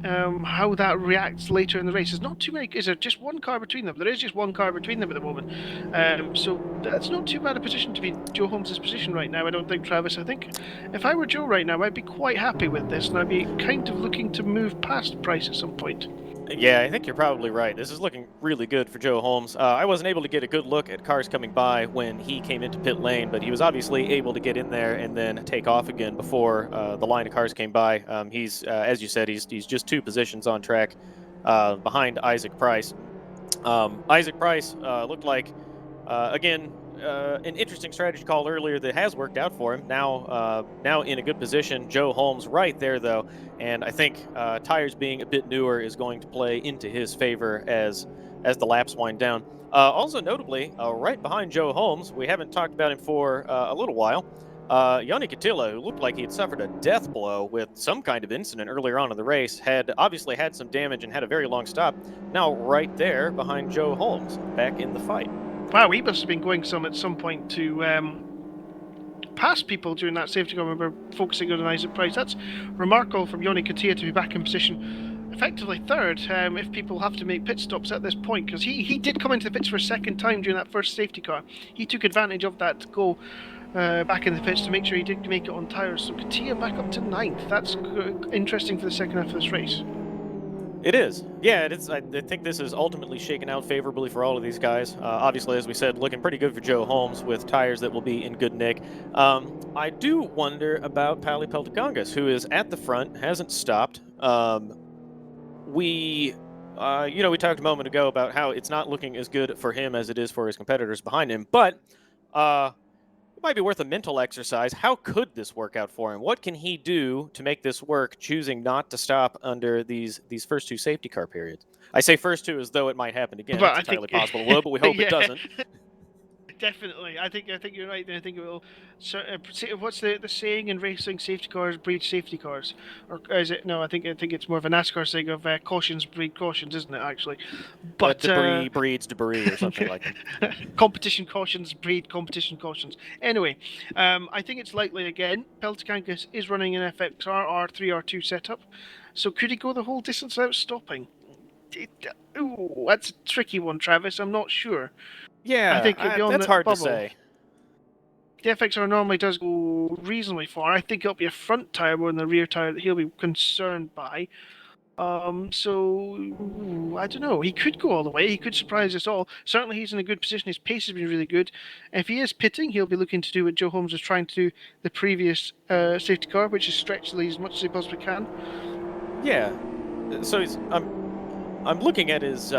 [SPEAKER 1] how that reacts later in the race. There's not too many. Is there just one car between them? There is just one car between them at the moment. So that's not too bad a position to be Joe Holmes' position right now, I don't think, Travis. I think if I were Joe right now, I'd be quite happy with this, and I'd be kind of looking to move past Price at some point.
[SPEAKER 2] Yeah, I think you're probably right. This is looking really good for Joe Holmes. I wasn't able to get a good look at cars coming by when he came into pit lane, but he was obviously able to get in there and then take off again before the line of cars came by. He's, as you said, he's just 2 positions on track behind Isaac Price. Isaac Price looked like, again, an interesting strategy call earlier that has worked out for him. Now in a good position. Joe Holmes right there, though, and I think tires being a bit newer is going to play into his favor as the laps wind down. Also notably, right behind Joe Holmes, we haven't talked about him for a little while, Yanni Catilla, who looked like he had suffered a death blow with some kind of incident earlier on in the race, had obviously had some damage and had a very long stop. Now right there behind Joe Holmes, back in the fight.
[SPEAKER 1] Wow, he must have been going at some point to pass people during that safety car when we were focusing on Isaac Price. That's remarkable from Yanni Catilla to be back in position, effectively third, if people have to make pit stops at this point, because he did come into the pits for a second time during that first safety car. He took advantage of that to go back in the pits to make sure he did make it on tyres. So Catilla back up to 9th. That's interesting for the second half of this race.
[SPEAKER 2] It is. Yeah, it is. I think this is ultimately shaken out favorably for all of these guys. Obviously, as we said, looking pretty good for Joe Holmes with tires that will be in good nick. I do wonder about Pally Peltagongas, who is at the front, hasn't stopped. We talked a moment ago about how it's not looking as good for him as it is for his competitors behind him, but it might be worth a mental exercise. How could this work out for him? What can he do to make this work, choosing not to stop under these first 2 safety car periods? I say first 2 as though it might happen again. It's entirely possible it will, but we hope it doesn't.
[SPEAKER 1] Definitely, I think you're right. I think it will. What's the saying in racing? Safety cars breed safety cars, or is it? No, I think it's more of a NASCAR saying of cautions breed cautions, isn't it? Actually, but
[SPEAKER 2] debris breeds debris, or something like that.
[SPEAKER 1] Competition cautions breed competition cautions. Anyway, I think it's likely again. Peltagongas is running an FXR R3 R2 setup, so could he go the whole distance without stopping? That's a tricky one, Travis. I'm not sure.
[SPEAKER 2] Yeah,
[SPEAKER 1] I think
[SPEAKER 2] that's hard to say.
[SPEAKER 1] The FXR normally does go reasonably far. I think it'll be a front tyre more than the rear tyre that he'll be concerned by. So I don't know. He could go all the way. He could surprise us all. Certainly, he's in a good position. His pace has been really good. If he is pitting, he'll be looking to do what Joe Holmes was trying to do the previous safety car, which is stretch the lead as much as he possibly can.
[SPEAKER 2] Yeah. So he's. I'm looking at his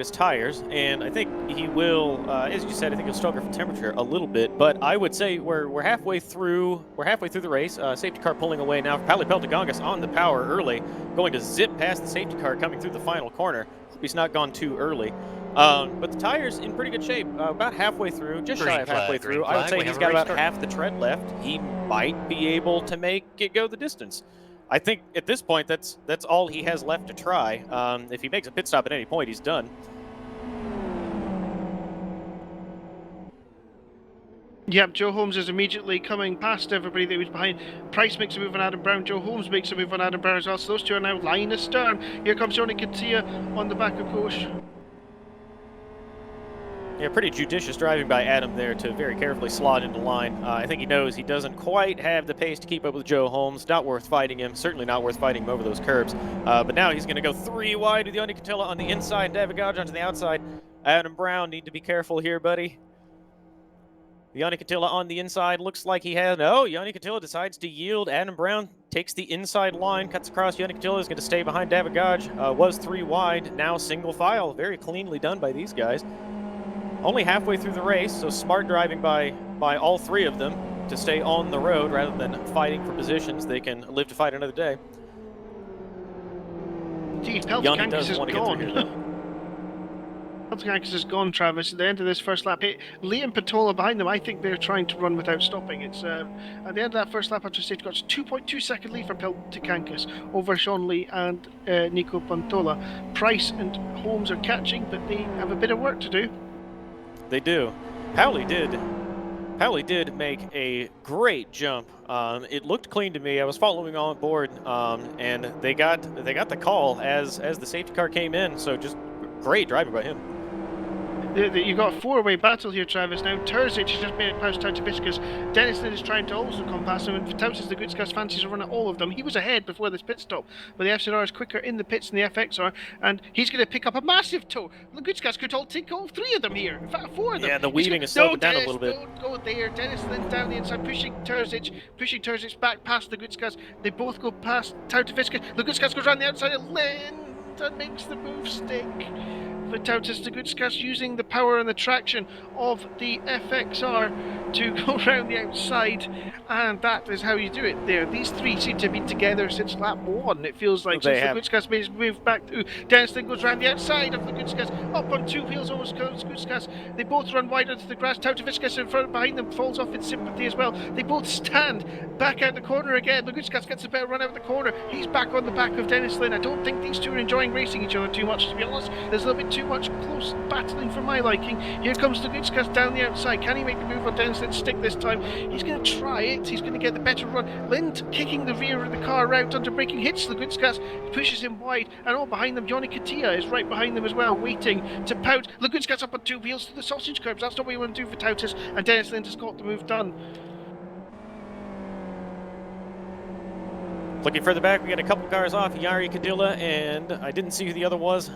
[SPEAKER 2] tires, and I think he will, as you said, I think he'll struggle for temperature a little bit. But I would say we're halfway through the race. Safety car pulling away now. Pally Peltagongas on the power early, going to zip past the safety car coming through the final corner. Hope he's not gone too early. But the tire's in pretty good shape. About halfway through, just shy of halfway through. I would say he's got about half the tread left. He might be able to make it go the distance. I think at this point, that's all he has left to try. If he makes a pit stop at any point, he's done.
[SPEAKER 1] Yep, Joe Holmes is immediately coming past everybody that was behind. Price makes a move on Adam Brown. Joe Holmes makes a move on Adam Brown as well. So those two are now line astern. Here comes Johnny Katia on the back of Kosh.
[SPEAKER 2] Yeah, pretty judicious driving by Adam there to very carefully slot into line. I think he knows he doesn't quite have the pace to keep up with Joe Holmes. Not worth fighting him. Certainly not worth fighting him over those curbs. But now he's going to go 3 wide with Yanni Catilla on the inside, David Godge onto the outside. Adam Brown, need to be careful here, buddy. Yanni Catilla on the inside. Looks like he has... Oh, Yanni Catilla decides to yield. Adam Brown takes the inside line, cuts across. Yanni Catilla is going to stay behind David Godge. Was 3 wide, now single file. Very cleanly done by these guys. Only halfway through the race, so smart driving by all 3 of them to stay on the road rather than fighting for positions. They can live to fight another day.
[SPEAKER 1] Gee,
[SPEAKER 2] Yanni does want to get through here, though.
[SPEAKER 1] Peltokankas is gone, Travis. At the end of this first lap, Liam Patola behind them. I think they're trying to run without stopping. It's at the end of that first lap after safety car, it's 2.2 second lead for Peltokankas over Sean Lee and Nico Pantola. Price and Holmes are catching, but they have a bit of work to do.
[SPEAKER 2] They do. Powley did make a great jump. It looked clean to me. I was following on board, and they got the call as the safety car came in. So just great driving by him.
[SPEAKER 1] You got a 4-way battle here, Travis. Now Terzic has just made it past Tautovicius. Denniston is trying to also come past him, and Vitautas the Goodscast fancies to run at all of them. He was ahead before this pit stop, but the FZR is quicker in the pits than the FXR, and he's going to pick up a massive tow. The Goodscast could all take all 3 of them here. In fact, 4 of them.
[SPEAKER 2] Yeah, the weaving is slowed down a little bit.
[SPEAKER 1] Don't go there. Denniston down the inside, pushing Terzic back past the Goodscast. They both go past Tautovicius. The Goodscast goes around the outside and Linton makes the move stick. Vitautas the Goodscast using the power and the traction of the FXR to go around the outside, and that is how you do it there. These 3 seem to be together since lap 1. It feels like since the Goodscast made his move back to Denniston goes around the outside of the Goodscast, up on 2 wheels almost goes Goodscast. They both run wide onto the grass. Tautovicius in front behind them falls off in sympathy as well. They both stand back out the corner again. The Goodscast gets a better run out the corner. He's back on the back of Dennis Lynn. I don't think these 2 are enjoying racing each other too much, to be honest. There's a little bit too much close battling for my liking. Here comes the Goodscast down the outside. Can he make the move on Dennis Lynn's stick this time? He's going to try it. He's going to get the better run. Lind kicking the rear of the car out under braking, hits the Goodscast, pushes him wide, and all behind them, Johnny Katia is right behind them as well, waiting to pout. The Goodscast up on 2 wheels to the sausage curbs. That's not what you want to do for Tautas, and Dennis Lind has got the move done.
[SPEAKER 2] Looking further back, we got a couple cars off, Yari Cadilla, and I didn't see who the other was.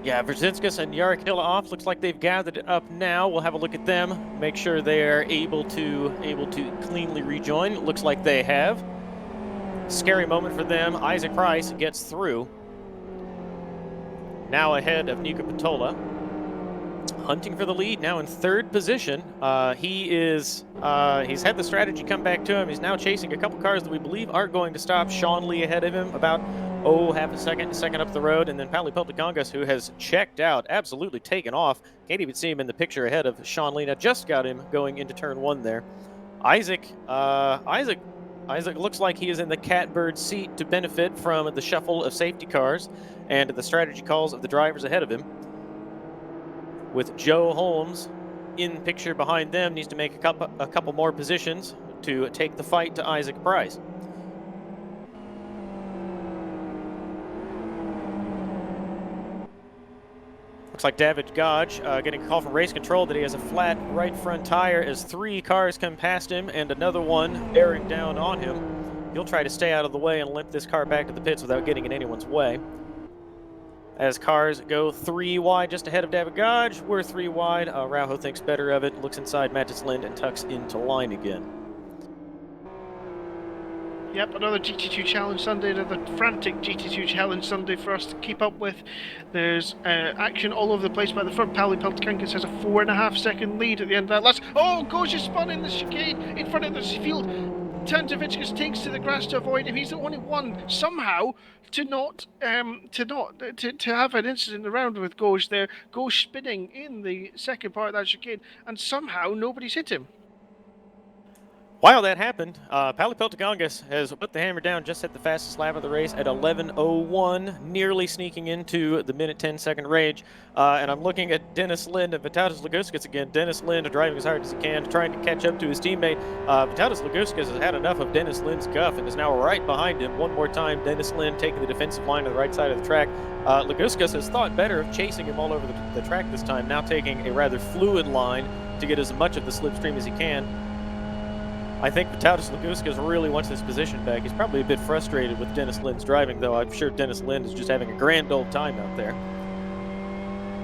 [SPEAKER 2] Yeah, Brzezinskis and Yari Cadilla off. Looks like they've gathered it up now. We'll have a look at them, make sure they're able to cleanly rejoin. It looks like they have. Scary moment for them. Isaac Price gets through. Now ahead of Nico Patola. Hunting for the lead, now in 3rd position. He's had the strategy come back to him. He's now chasing a couple cars that we believe are going to stop. Sean Lee ahead of him, about half a second up the road, and then Pauly Peltokangas, who has checked out, absolutely taken off. Can't even see him in the picture ahead of Sean Lee. Now just got him going into turn 1 there. Isaac looks like he is in the catbird seat to benefit from the shuffle of safety cars and the strategy calls of the drivers ahead of him. With Joe Holmes in picture behind them, needs to make a couple more positions to take the fight to Isaac Price. Looks like David Godge getting a call from race control that he has a flat right front tire as 3 cars come past him and another one bearing down on him. He'll try to stay out of the way and limp this car back to the pits without getting in anyone's way. As cars go 3 wide just ahead of David Godge, we're 3 wide. Rauho thinks better of it, looks inside Mattis Lind and tucks into line again.
[SPEAKER 1] Yep, another GT2 Challenge Sunday, another frantic GT2 Challenge Sunday for us to keep up with. There's action all over the place by the front. Pauly Peltokangas has a 4.5 second lead at the end of that last. Oh, Goja spun in the chicane in front of the field. Tanzavicius takes to the grass to avoid him. He's the only one somehow to have an incident around with Gauche there. Gauche spinning in the second part of that chicane, and somehow nobody's hit him.
[SPEAKER 2] While that happened, Pali Peltagongas has put the hammer down just at the fastest lap of the race at 11:01, nearly sneaking into the minute 10-second range. And I'm looking at Dennis Lind and Vitalis Laguskas again. Dennis Lind driving as hard as he can, trying to catch up to his teammate. Vitalis Laguskas has had enough of Dennis Lind's guff and is now right behind him. One more time, Dennis Lind taking the defensive line to the right side of the track. Laguskas has thought better of chasing him all over the track this time, now taking a rather fluid line to get as much of the slipstream as he can. I think Vitalis Laguskas really wants his position back. He's probably a bit frustrated with Dennis Lind's driving, though I'm sure Dennis Lind is just having a grand old time out there.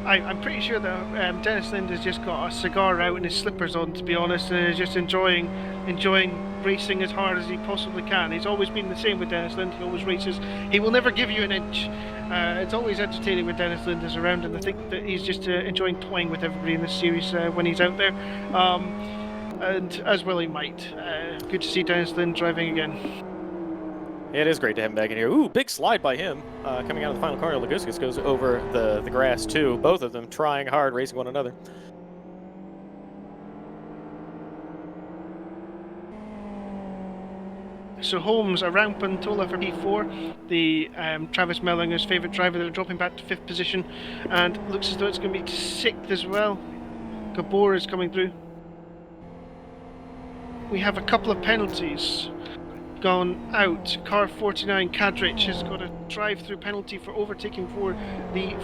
[SPEAKER 1] I'm pretty sure that Dennis Lind has just got a cigar out and his slippers on, to be honest, and is just enjoying racing as hard as he possibly can. He's always been the same with Dennis Lind. He always races. He will never give you an inch. It's always entertaining when Dennis Lind is around, and I think that he's just enjoying toying with everybody in this series when he's out there. And as well he might. Good to see Dennis Lind driving again.
[SPEAKER 2] It is great to have him back in here. Ooh, big slide by him. Coming out of the final corner, Laguskas goes over the grass too. Both of them trying hard, racing one another.
[SPEAKER 1] So Holmes, a Rampantola for P4, the Travis Mehlinger's favourite driver. They're dropping back to 5th position, and looks as though it's going to be 6th as well. Gabor is coming through. We have a couple of penalties gone out. Car 49, Kadrich, has got a drive-through penalty for overtaking for the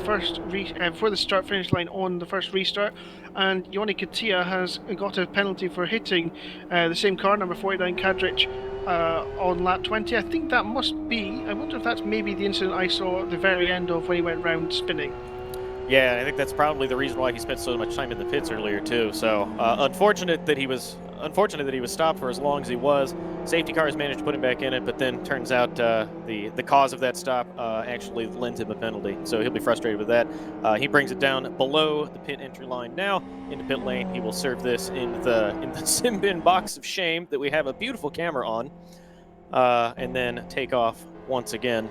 [SPEAKER 1] for the start-finish line on the first restart, and Yoni Katia has got a penalty for hitting the same car, number 49, Kadrich, on lap 20. I think that must be. I wonder if that's maybe the incident I saw at the very end of when he went round spinning.
[SPEAKER 2] Yeah, I think that's probably the reason why he spent so much time in the pits earlier too. So unfortunate that he was stopped for as long as he was. Safety cars managed to put him back in it, but then turns out the cause of that stop actually lends him a penalty. So he'll be frustrated with that. He brings it down below the pit entry line now into pit lane. He will serve this in the sim bin box of shame that we have a beautiful camera on, and then take off once again.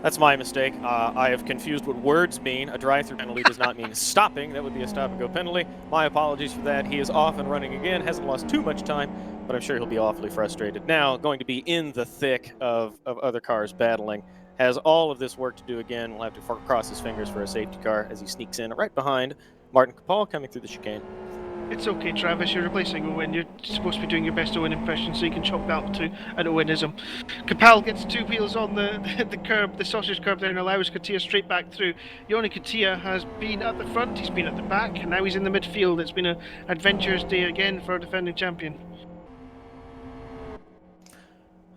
[SPEAKER 2] That's my mistake. I have confused what words mean. A drive-through penalty does not mean stopping. That would be a stop-and-go penalty. My apologies for that. He is off and running again. Hasn't lost too much time, but I'm sure he'll be awfully frustrated. Now, going to be in the thick of other cars battling. Has all of this work to do again. We'll have to cross his fingers for a safety car as he sneaks in right behind Martin Kapal coming through the chicane.
[SPEAKER 1] It's okay, Travis, you're replacing Owen. You're supposed to be doing your best Owen impression, so you can chalk that to an Owenism. Kapal gets 2 wheels on the curb, the sausage curb there, and allows Katia straight back through. Yoni Katia has been at the front, he's been at the back, and now he's in the midfield. It's been an adventurous day again for our defending champion.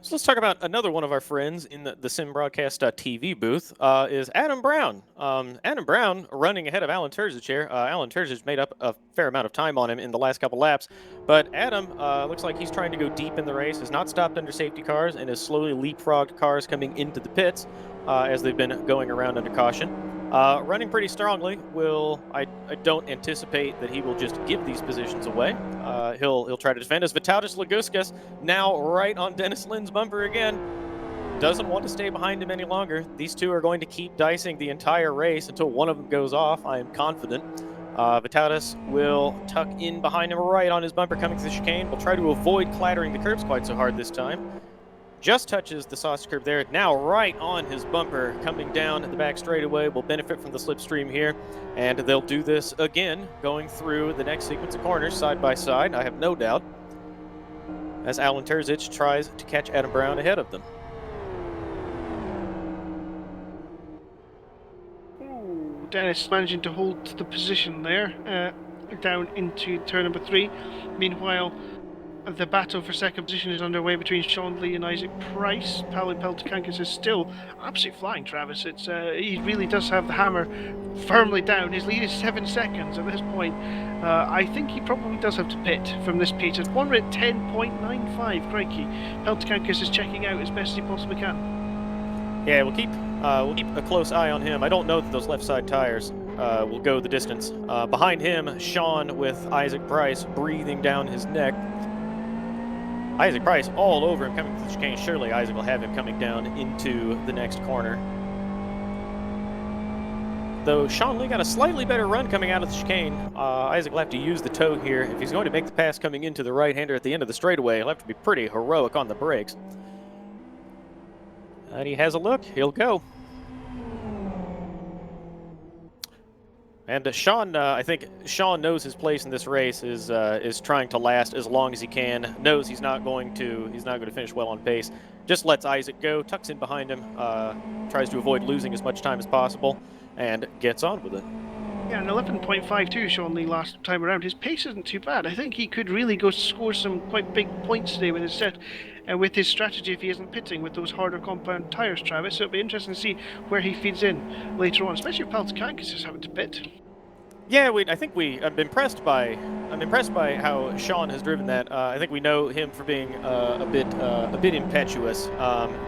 [SPEAKER 2] So let's talk about another one of our friends in the Sim Broadcast TV booth, is Adam Brown. Adam Brown running ahead of Alan Terzic here. Alan Terzic made up a fair amount of time on him in the last couple laps, but Adam looks like he's trying to go deep in the race, has not stopped under safety cars, and has slowly leapfrogged cars coming into the pits as they've been going around under caution. Running pretty strongly. I don't anticipate that he will just give these positions away. He'll try to defend us. Vitalis Laguskas now right on Dennis Lind's bumper again. Doesn't want to stay behind him any longer. These two are going to keep dicing the entire race until one of them goes off, I am confident. Vitalis will tuck in behind him right on his bumper coming to the chicane. Will try to avoid clattering the curbs quite so hard this time. Just touches the sausage curb there. Now right on his bumper, coming down the back straightaway. Will benefit from the slipstream here, and they'll do this again, going through the next sequence of corners side by side, I have no doubt, as Alan Terzic tries to catch Adam Brown ahead of them.
[SPEAKER 1] Ooh, Dennis managing to hold the position there, down into turn number 3. Meanwhile, the battle for second position is underway between Sean Lee and Isaac Price. Pali Peltagongas is still absolutely flying, Travis. He really does have the hammer firmly down. His lead is 7 seconds at this point. I think he probably does have to pit from this pace. It's 1 minute 10.95. Crikey. Peltagongas is checking out as best he possibly can.
[SPEAKER 2] Yeah, we'll keep a close eye on him. I don't know that those left side tires will go the distance. Behind him, Sean with Isaac Price breathing down his neck. Isaac Price all over him coming to the chicane. Surely Isaac will have him coming down into the next corner. Though Sean Lee got a slightly better run coming out of the chicane, Isaac will have to use the toe here. If he's going to make the pass coming into the right-hander at the end of the straightaway, he'll have to be pretty heroic on the brakes. And he has a look. He'll go. And Sean, I think Sean knows his place in this race is trying to last as long as he can. Knows he's not going to finish well on pace. Just lets Isaac go, tucks in behind him, tries to avoid losing as much time as possible, and gets on with it.
[SPEAKER 1] Yeah, an 11.52 Sean Lee last time around. His pace isn't too bad. I think he could really go score some quite big points today with his set, with his strategy if he isn't pitting with those harder compound tyres, Travis. So it'll be interesting to see where he feeds in later on, especially if Peltikankis is having to pit. Yeah,
[SPEAKER 2] I'm impressed by how Sean has driven that. I think we know him for being a bit impetuous.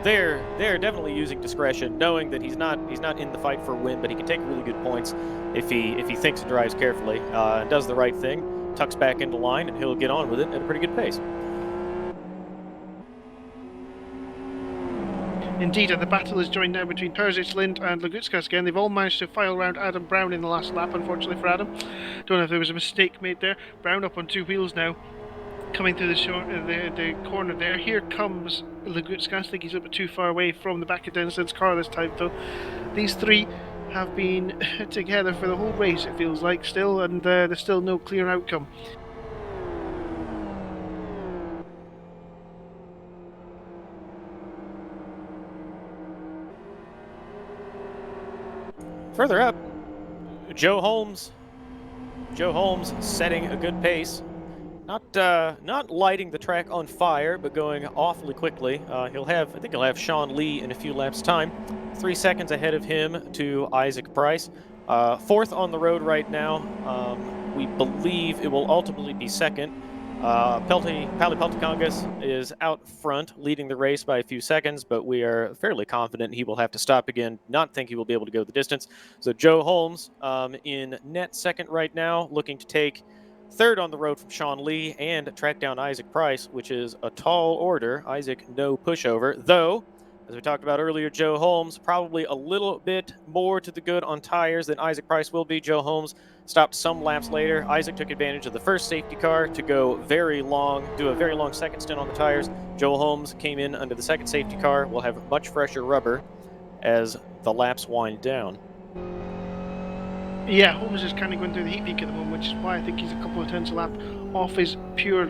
[SPEAKER 2] They're definitely using discretion, knowing that he's not in the fight for a win, but he can take really good points if he thinks and drives carefully and does the right thing, tucks back into line, and he'll get on with it at a pretty good pace.
[SPEAKER 1] Indeed, and the battle is joined now between Terzic, Lind and Lagutskas again. They've all managed to file around Adam Brown in the last lap, unfortunately for Adam. Don't know if there was a mistake made there. Brown up on two wheels now, coming through the corner there. Here comes Lagutskas. I think he's a bit too far away from the back of Dennis Lind's car this time, though. These three have been together for the whole race, it feels like, still, and there's still no clear outcome.
[SPEAKER 2] Further up, Joe Holmes setting a good pace. Not lighting the track on fire, but going awfully quickly. I think he'll have Sean Lee in a few laps' time. 3 seconds ahead of him to Isaac Price. Fourth on the road right now. We believe it will ultimately be second. Pali Peltikongas is out front, leading the race by a few seconds, but we are fairly confident he will have to stop again. Not think he will be able to go the distance. So Joe Holmes in net second right now, looking to take third on the road from Sean Lee and track down Isaac Price, which is a tall order. Isaac, no pushover, though, as we talked about earlier, Joe Holmes probably a little bit more to the good on tires than Isaac Price will be. Joe Holmes stopped some laps later. Isaac took advantage of the first safety car to go do a very long second stint on the tires. Joe Holmes came in under the second safety car. Will have much fresher rubber as the laps wind down.
[SPEAKER 1] Yeah, Holmes is kind of going through the heat peak at the moment, which is why I think he's a couple of tenths a lap off his pure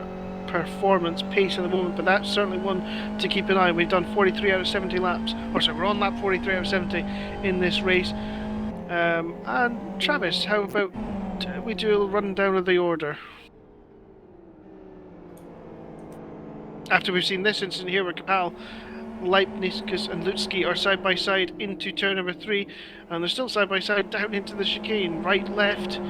[SPEAKER 1] performance pace at the moment, but that's certainly one to keep an eye on. We've done 43 out of 70 laps, we're on lap 43 out of 70 in this race. And Travis, how about we do a rundown of the order? After we've seen this incident here where Kapal, Leipniskus and Lutski are side by side into turn number 3, and they're still side by side down into the chicane, right, left.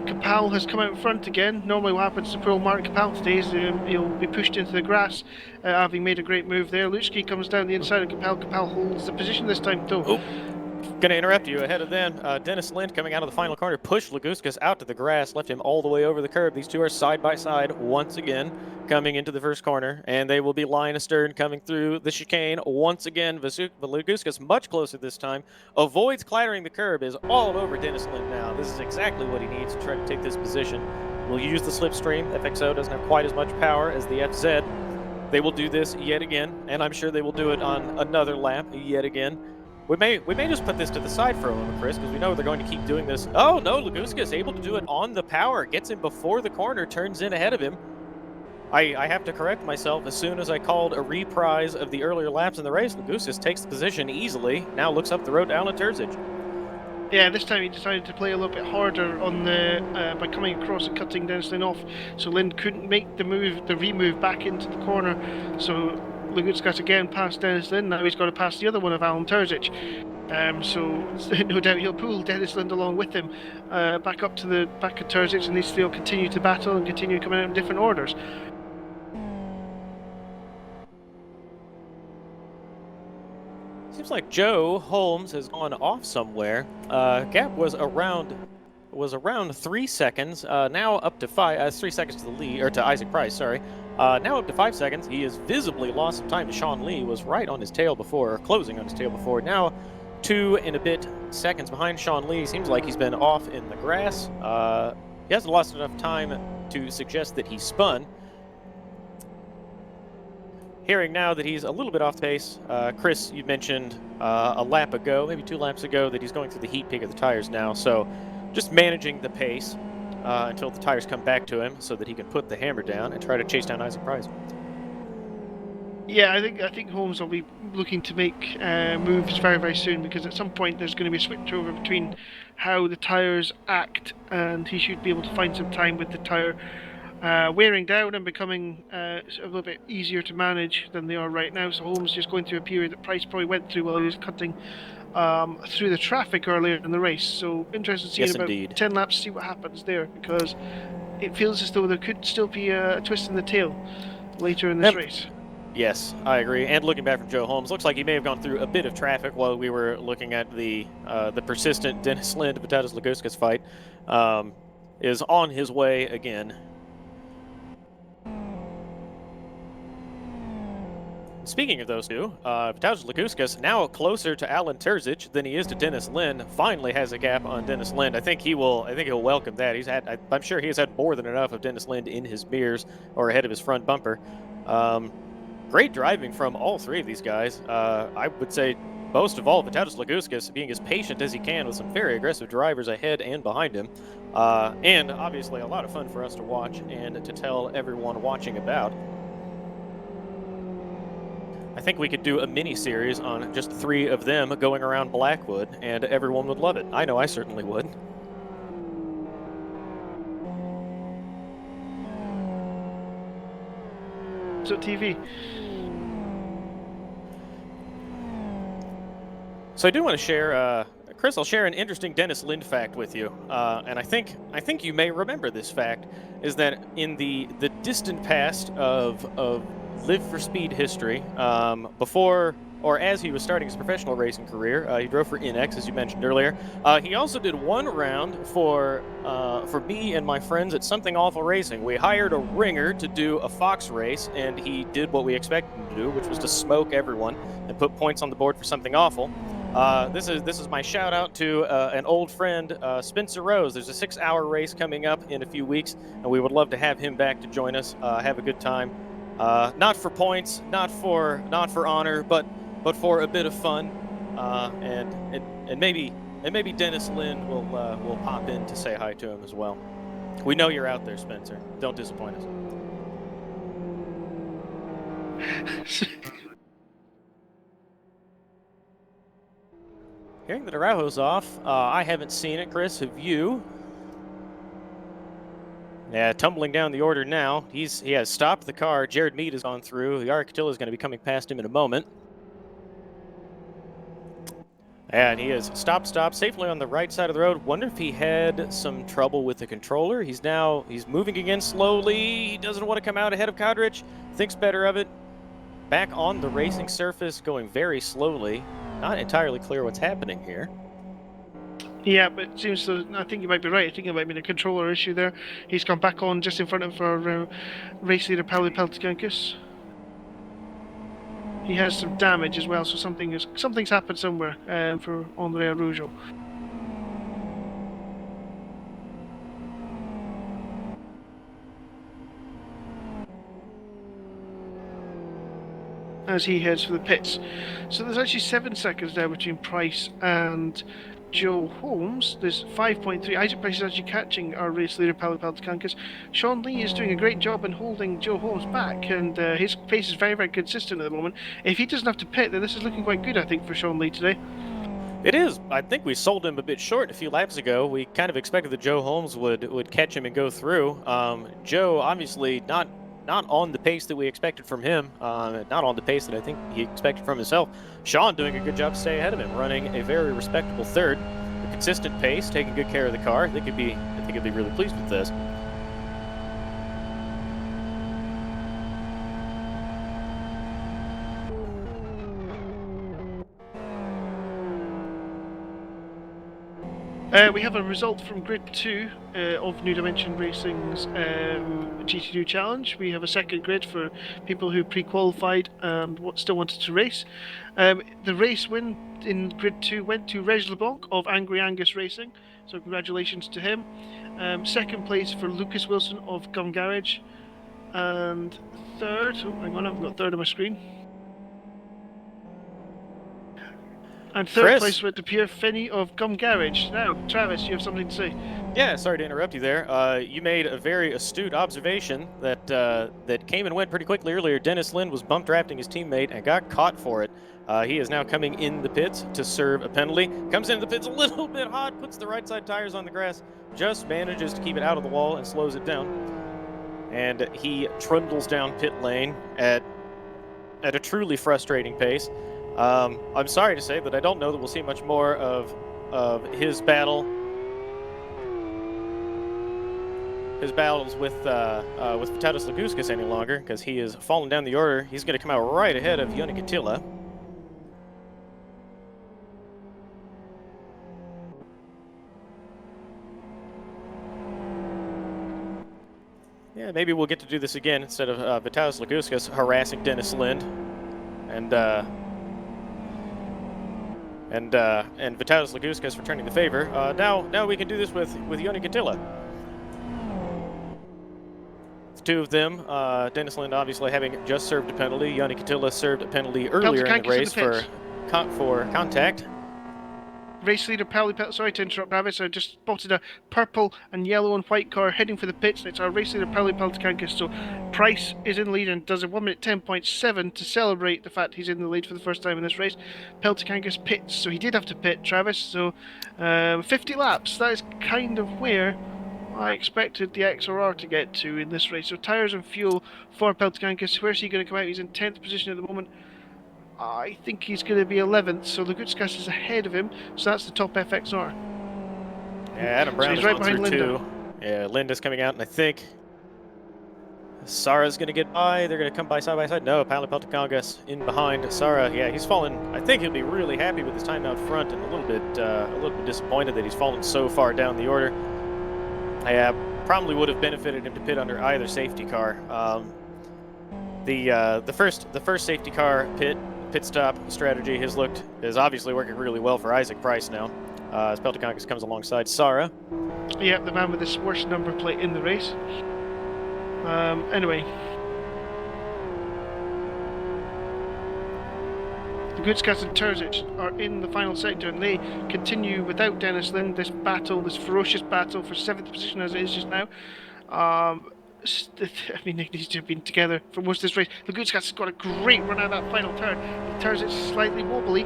[SPEAKER 1] Kapal has come out in front again. Normally what happens to poor Mark Kapal today is he'll be pushed into the grass, having made a great move there. Lutski comes down the inside of Kapal. Kapal holds the position this time though.
[SPEAKER 2] Oh. Going to interrupt you ahead of them. Dennis Lind coming out of the final corner, pushed Lagutskas out to the grass, left him all the way over the curb. These two are side by side once again coming into the first corner, and they will be line astern coming through the chicane once again. Lagutskas much closer this time, avoids clattering the curb, is all over Dennis Lind now. This is exactly what he needs to try to take this position. We'll use the slipstream. FXO doesn't have quite as much power as the FZ. They will do this yet again, and I'm sure they will do it on another lap yet again. We may just put this to the side for a moment, Chris, because we know they're going to keep doing this. Oh, no, Lagutskas able to do it on the power. Gets him before the corner, turns in ahead of him. I have to correct myself. As soon as I called a reprise of the earlier laps in the race, Lagutskas takes the position easily. Now looks up the road to Alan Terzic.
[SPEAKER 1] Yeah, this time he decided to play a little bit harder on the by coming across and cutting Dennis Lind off, so Lind couldn't make the remove back into the corner. So Lagutskas again past Dennis Lind. Now he's got to pass the other one of Alan Terzic. So no doubt he'll pull Dennis Lind along with him back up to the back of Terzic, and these three will continue to battle and continue coming out in different orders.
[SPEAKER 2] Seems like Joe Holmes has gone off somewhere. Gap was around was around 3 seconds, now up to 5, 3 seconds to the lead, or to Isaac Price, sorry. Now up to 5 seconds. He has visibly lost some time to Sean Lee, was right on his tail before, or closing on his tail before. Now 2 and a bit seconds behind Sean Lee. Seems like he's been off in the grass. He hasn't lost enough time to suggest that he spun. Hearing now that he's a little bit off pace. Chris, you mentioned a lap ago, maybe 2 laps ago, that he's going through the heat peak of the tires now. So just managing the pace until the tires come back to him so that he can put the hammer down and try to chase down Isaac Price.
[SPEAKER 1] Yeah, I think Holmes will be looking to make moves very, very soon, because at some point there's going to be a switch over between how the tyres act, and he should be able to find some time with the tyre wearing down and becoming a little bit easier to manage than they are right now. So Holmes just going through a period that Price probably went through while he was cutting through the traffic earlier in the race. So interested to see in about
[SPEAKER 2] indeed.
[SPEAKER 1] 10 laps, see what happens there, because it feels as though there could still be a twist in the tail later in this race.
[SPEAKER 2] Yes, I agree. And looking back from Joe Holmes, looks like he may have gone through a bit of traffic while we were looking at the persistent Dennis Lind Vitalis Laguskis fight. Is on his way again. Speaking of those two, Vitalis Laguskis now closer to Alan Terzic than he is to Dennis Lind. Finally has a gap on Dennis Lind. I think he'll welcome that. I'm sure he has had more than enough of Dennis Lind in his mirrors or ahead of his front bumper. Great driving from all 3 of these guys. I would say most of all, Vitalis Laguskis being as patient as he can with some very aggressive drivers ahead and behind him. And obviously a lot of fun for us to watch and to tell everyone watching about. I think we could do a mini-series on just 3 of them going around Blackwood, and everyone would love it. I know I certainly would.
[SPEAKER 1] So TV.
[SPEAKER 2] So I do want to share, Chris, I'll share an interesting Dennis Lind fact with you. And I think you may remember this fact, is that in the distant past of Live for Speed history, before or as he was starting his professional racing career, he drove for Inex, as you mentioned earlier. He also did 1 round for me and my friends at Something Awful Racing. We hired a ringer to do a Fox race, and he did what we expected him to do, which was to smoke everyone and put points on the board for Something Awful. This is my shout out to an old friend, Spencer Rose. There's a 6-hour race coming up in a few weeks, and we would love to have him back to join us, have a good time. Not for points, not for honor, but for a bit of fun, and maybe Dennis Lind will pop in to say hi to him as well. We know you're out there, Spencer. Don't disappoint us. Hearing that Araujo's off, I haven't seen it. Chris, have you? Yeah, tumbling down the order now. He has stopped the car. Jared Mead has gone through. Yara Cotillo is going to be coming past him in a moment. And he has stopped safely on the right side of the road. Wonder if he had some trouble with the controller. He's moving again slowly. He doesn't want to come out ahead of Kodrich. Thinks better of it. Back on the racing surface, going very slowly. Not entirely clear what's happening here.
[SPEAKER 1] Yeah, but it seems to, I think you might be right. I think it might be a controller issue there. He's gone back on just in front of our race leader, Pauli Peltikankus. He has some damage as well, so something's happened somewhere for Andre Araujo. As he heads for the pits. So there's actually 7 seconds there between Price and Joe Holmes. There's 5.3. Isaac Price is actually catching our race leader, Pauli Peltikankus. Sean Lee is doing a great job in holding Joe Holmes back, and his pace is very, very consistent at the moment. If he doesn't have to pit, then this is looking quite good, I think, for Sean Lee today.
[SPEAKER 2] It is. I think we sold him a bit short a few laps ago. We kind of expected that Joe Holmes would catch him and go through. Joe, obviously, not on the pace that we expected from him, not on the pace that I think he expected from himself. Sean doing a good job to stay ahead of him, running a very respectable third, a consistent pace, taking good care of the car. I think he'd be really pleased with this.
[SPEAKER 1] We have a result from Grid 2 of New Dimension Racing's GT2 Challenge. We have a second grid for people who pre-qualified and still wanted to race. The race win in Grid 2 went to Reg LeBlanc of Angry Angus Racing, so congratulations to him. Second place for Lucas Wilson of Gum Garage. And third, hang on, I haven't got third on my screen. And third place went to Pierre Finney of Gum Garage. Now, Travis, you have something to say?
[SPEAKER 2] Yeah, sorry to interrupt you there. You made a very astute observation that came and went pretty quickly earlier. Dennis Lind was bump drafting his teammate and got caught for it. He is now coming in the pits to serve a penalty. Comes into the pits a little bit hot, puts the right side tires on the grass, just manages to keep it out of the wall and slows it down. And he trundles down pit lane at a truly frustrating pace. I'm sorry to say that I don't know that we'll see much more of his battles with Vitalis Laguskas any longer, because he is falling down the order. He's going to come out right ahead of Yannick Attila. Yeah, maybe we'll get to do this again instead of Vitalis Laguskas harassing Dennis Lind and Vitalis Laguskas returning the favor. Now we can do this with Yannick Attila. The two of them, Dennis Lind obviously having just served a penalty. Yannick Attila served a penalty earlier in the race for contact.
[SPEAKER 1] Race leader sorry to interrupt, Travis. I just spotted a purple and yellow and white car heading for the pits. It's our race leader Pauli Peltikankis. So Price is in lead and does a 1 minute 10.7 to celebrate the fact he's in the lead for the first time in this race. Peltikankis pits, so he did have to pit, Travis. So 50 laps. That is kind of where I expected the XRR to get to in this race. So tyres and fuel for Peltikankis. Where's he going to come out? He's in 10th position at the moment. I think he's going to be 11th, so Laguskas is ahead of him, so that's the top FXR.
[SPEAKER 2] Yeah, Adam Brown
[SPEAKER 1] is
[SPEAKER 2] is
[SPEAKER 1] right
[SPEAKER 2] right
[SPEAKER 1] behind
[SPEAKER 2] through 2. Yeah, Linda's coming out, and I think Sara's going to get by. They're going to come by side. No, Pauli Peltikankis in behind Sara. Yeah, he's fallen. I think he'll be really happy with his time out front, and a little bit disappointed that he's fallen so far down the order. I probably would have benefited him to pit under either safety car. The first safety car pit stop strategy is obviously working really well for Isaac Price now, as Peltikankis comes alongside Sara.
[SPEAKER 1] Yeah, the man with the worst number plate in the race. Anyway, the Laguskas and Terzic are in the final sector, and they continue without Dennis Lind this ferocious battle for 7th position as it is just now. I mean, these two have been together for most of this race. Laguskas has got a great run out of that final turn. The Terzic slightly wobbly.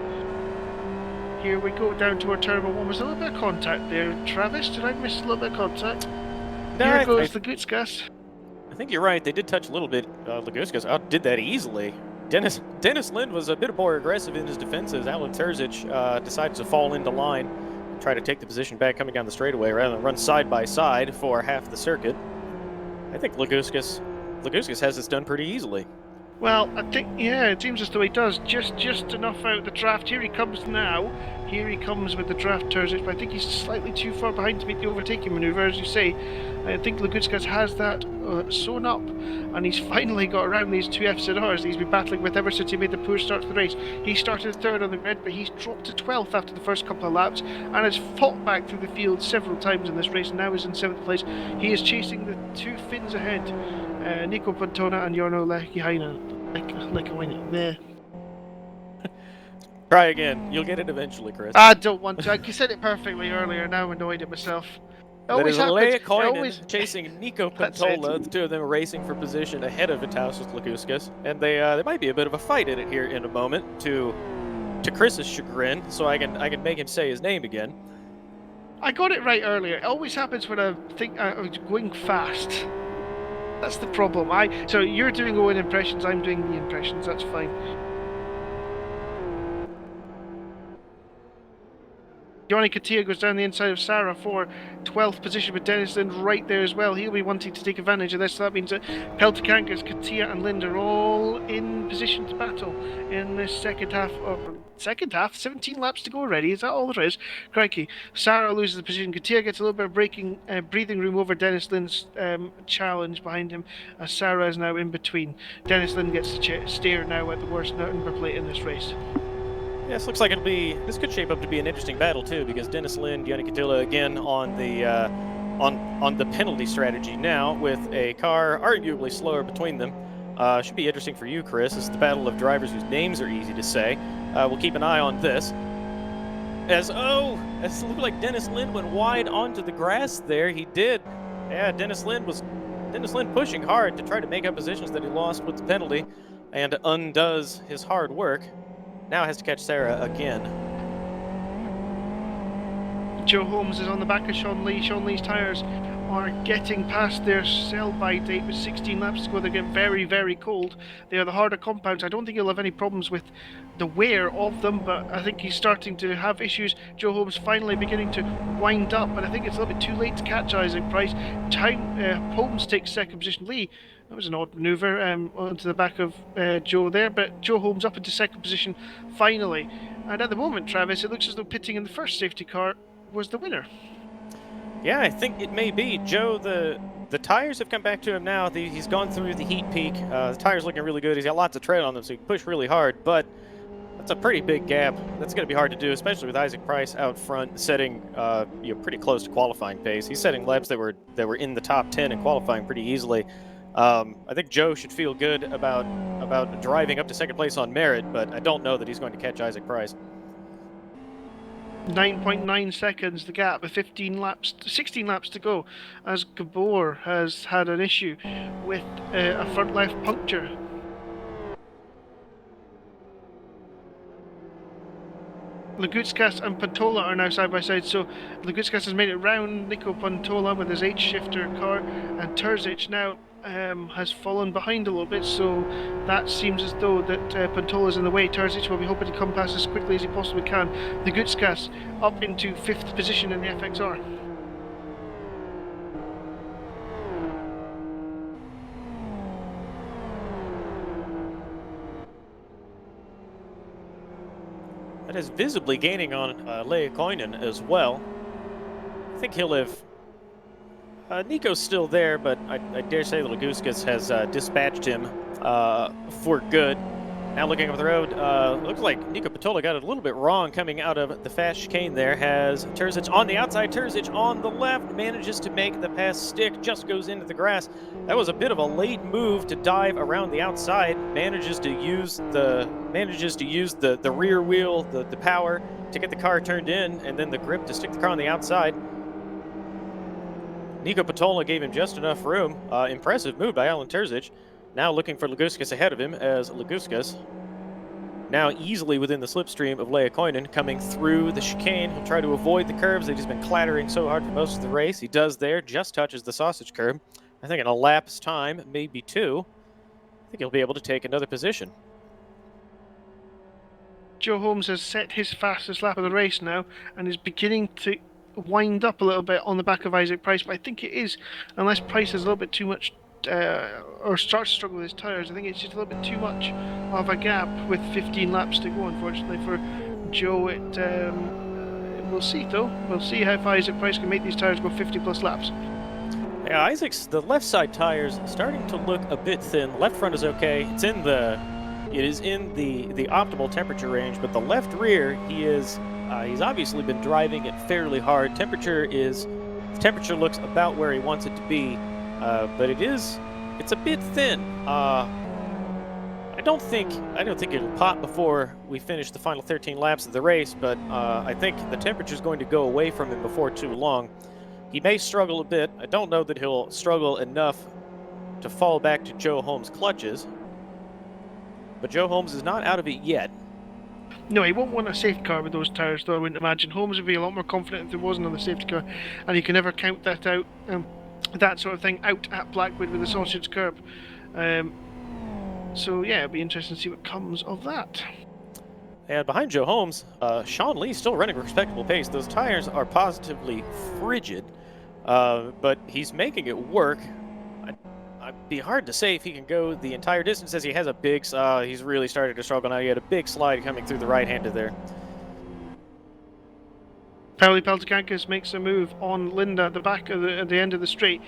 [SPEAKER 1] Here we go down toward turn number 1. Was a little bit of contact there, Travis? Did I miss a little bit of contact?
[SPEAKER 2] No,
[SPEAKER 1] Here goes Laguskas.
[SPEAKER 2] I think you're right. They did touch a little bit. Laguskas outdid that easily. Dennis Lind was a bit more aggressive in his defenses. Alan Terzic decided to fall into line and try to take the position back coming down the straightaway rather than run side by side for half the circuit. I think Laguskas has this done pretty easily.
[SPEAKER 1] Well, I think, yeah, it seems as though he does. Just enough out the draft. Here he comes now. Here he comes with the draft Terzic, but I think he's slightly too far behind to make the overtaking manoeuvre, as you say. I think Laguskas has that sewn up, and he's finally got around these two FZRs that he's been battling with ever since he made the poor start to the race. He started third on the grid, but he's dropped to 12th after the first couple of laps, and has fought back through the field several times in this race, and now is in 7th place. He is chasing the two Finns ahead, Nico Pantona and Jarno Lehkihainen. There.
[SPEAKER 2] Try again. You'll get it eventually, Chris.
[SPEAKER 1] I don't want to. I said it perfectly earlier. Now I'm annoyed at myself.
[SPEAKER 2] That is Lehkihainen chasing Nico Pantola. The two of them racing for position ahead of Vitalis Laguskas, and there might be a bit of a fight in it here in a moment to Chris's chagrin. So I can make him say his name again.
[SPEAKER 1] I got it right earlier. It always happens when I think I'm going fast. That's the problem. So you're doing Owen impressions, I'm doing the impressions, that's fine. Johnny Katia goes down the inside of Sarah for 12th position, with Dennis Lind right there as well. He'll be wanting to take advantage of this. So that means that Peltikankas, Katia and Lind are all in position to battle in this second half. 17 laps to go already. Is that all there is? Crikey. Sarah loses the position. Katia gets a little bit of breathing room over Dennis Lind's challenge behind him, as Sarah is now in between. Dennis Lind gets to stare now at the worst number plate in this race.
[SPEAKER 2] Yes, looks like this could shape up to be an interesting battle too, because Dennis Lind, Yannick Attila again on the penalty strategy now, with a car arguably slower between them. Should be interesting for you, Chris. This is the battle of drivers whose names are easy to say. We'll keep an eye on this. As it looked like Dennis Lind went wide onto the grass there. He did. Yeah, Dennis Lind pushing hard to try to make up positions that he lost with the penalty, and undoes his hard work. Now has to catch Sarah again.
[SPEAKER 1] Joe Holmes is on the back of Sean Lee. Sean Lee's tyres are getting past their sell-by date with 16 laps to go. They're getting very, very cold. They are the harder compounds. I don't think he'll have any problems with the wear of them, but I think he's starting to have issues. Joe Holmes finally beginning to wind up, but I think it's a little bit too late to catch Isaac Price. Holmes takes second position. Lee, that was an odd manoeuvre onto the back of Joe there, but Joe Holmes up into second position finally. And at the moment, Travis, it looks as though pitting in the first safety car was the winner.
[SPEAKER 2] Yeah, I think it may be. Joe, the tires have come back to him now. He's gone through the heat peak. The tires looking really good. He's got lots of tread on them, so he can push really hard, but that's a pretty big gap. That's going to be hard to do, especially with Isaac Price out front, setting pretty close to qualifying pace. He's setting laps that were in the top 10 and qualifying pretty easily. I think Joe should feel good about driving up to second place on merit, but I don't know that he's going to catch Isaac Price.
[SPEAKER 1] 9.9 seconds the gap, with 16 laps to go, as Gabor has had an issue with a front left puncture. Lagutskas and Pantola are now side by side, so Lagutskas has made it round Nico Pantola with his H-shifter car, and Terzic now has fallen behind a little bit, so that seems as though that Pantola's in the way. Terzic will be hoping to come past as quickly as he possibly can. Lagutskas up into 5th position in the FXR.
[SPEAKER 2] That is visibly gaining on Liaison as well. I think he'll have... Nico's still there, but I dare say that Lagutskas has dispatched him for good. Now looking up the road, looks like Nico Patola got it a little bit wrong coming out of the fast chicane there. Has Terzic on the outside, Terzic on the left, manages to make the pass stick, just goes into the grass. That was a bit of a late move to dive around the outside. Manages to use the rear wheel, the power to get the car turned in, and then the grip to stick the car on the outside. Nico Patola gave him just enough room. Impressive move by Alan Terzic. Now looking for Lagutskas ahead of him, as Lagutskas now easily within the slipstream of Liaison coming through the chicane. He'll try to avoid the curves that he's been clattering so hard for most of the race. He does there, just touches the sausage curb. I think in a lap's time, maybe 2, I think he'll be able to take another position.
[SPEAKER 1] Joe Holmes has set his fastest lap of the race now and is beginning to wind up a little bit on the back of Isaac Price, but I think it is, unless Price has a little bit too much or starts to struggle with his tyres, I think it's just a little bit too much of a gap with 15 laps to go, unfortunately, for Joe. We'll see, though. We'll see how far Isaac Price can make these tyres go 50 plus laps.
[SPEAKER 2] Yeah, the left side tires starting to look a bit thin. Left front is okay. It is in the optimal temperature range, but the left rear, he's obviously been driving it fairly hard. Temperature looks about where he wants it to be, but it's a bit thin. I don't think it'll pop before we finish the final 13 laps of the race, but I think the temperature is going to go away from him before too long. He may struggle a bit. I don't know that he'll struggle enough to fall back to Joe Holmes' clutches, but Joe Holmes is not out of it yet.
[SPEAKER 1] No, he won't want a safety car with those tyres, though, I wouldn't imagine. Holmes would be a lot more confident if there wasn't on the safety car, and you can never count that out, that sort of thing, out at Blackwood with the sausage curb. So, yeah, it'll be interesting to see what comes of that.
[SPEAKER 2] And behind Joe Holmes, Sean Lee still running a respectable pace. Those tires are positively frigid, but he's making it work. It'd be hard to say if he can go the entire distance, as he has a big, he's really started to struggle now. He had a big slide coming through the right-hander there.
[SPEAKER 1] Pauli Peltokankis makes a move on Linda at the back of at the end of the straight.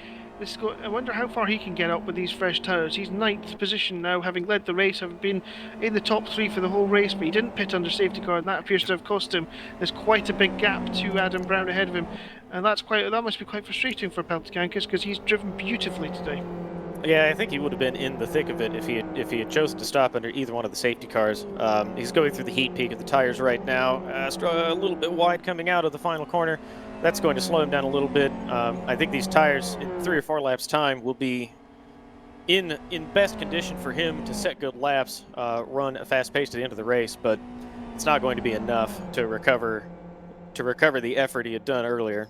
[SPEAKER 1] I wonder how far he can get up with these fresh tyres. He's 9th position now, having led the race, having been in the top 3 for the whole race, but he didn't pit under safety car, and that appears to have cost him. There's quite a big gap to Adam Brown ahead of him, and that must be quite frustrating for Peltokankis, because he's driven beautifully today.
[SPEAKER 2] Yeah, I think he would have been in the thick of it if he had chosen to stop under either one of the safety cars. He's going through the heat peak of the tires right now, a little bit wide coming out of the final corner. That's going to slow him down a little bit. I think these tires, in 3 or 4 laps' time, will be in best condition for him to set good laps, run a fast pace to the end of the race, but it's not going to be enough to recover the effort he had done earlier.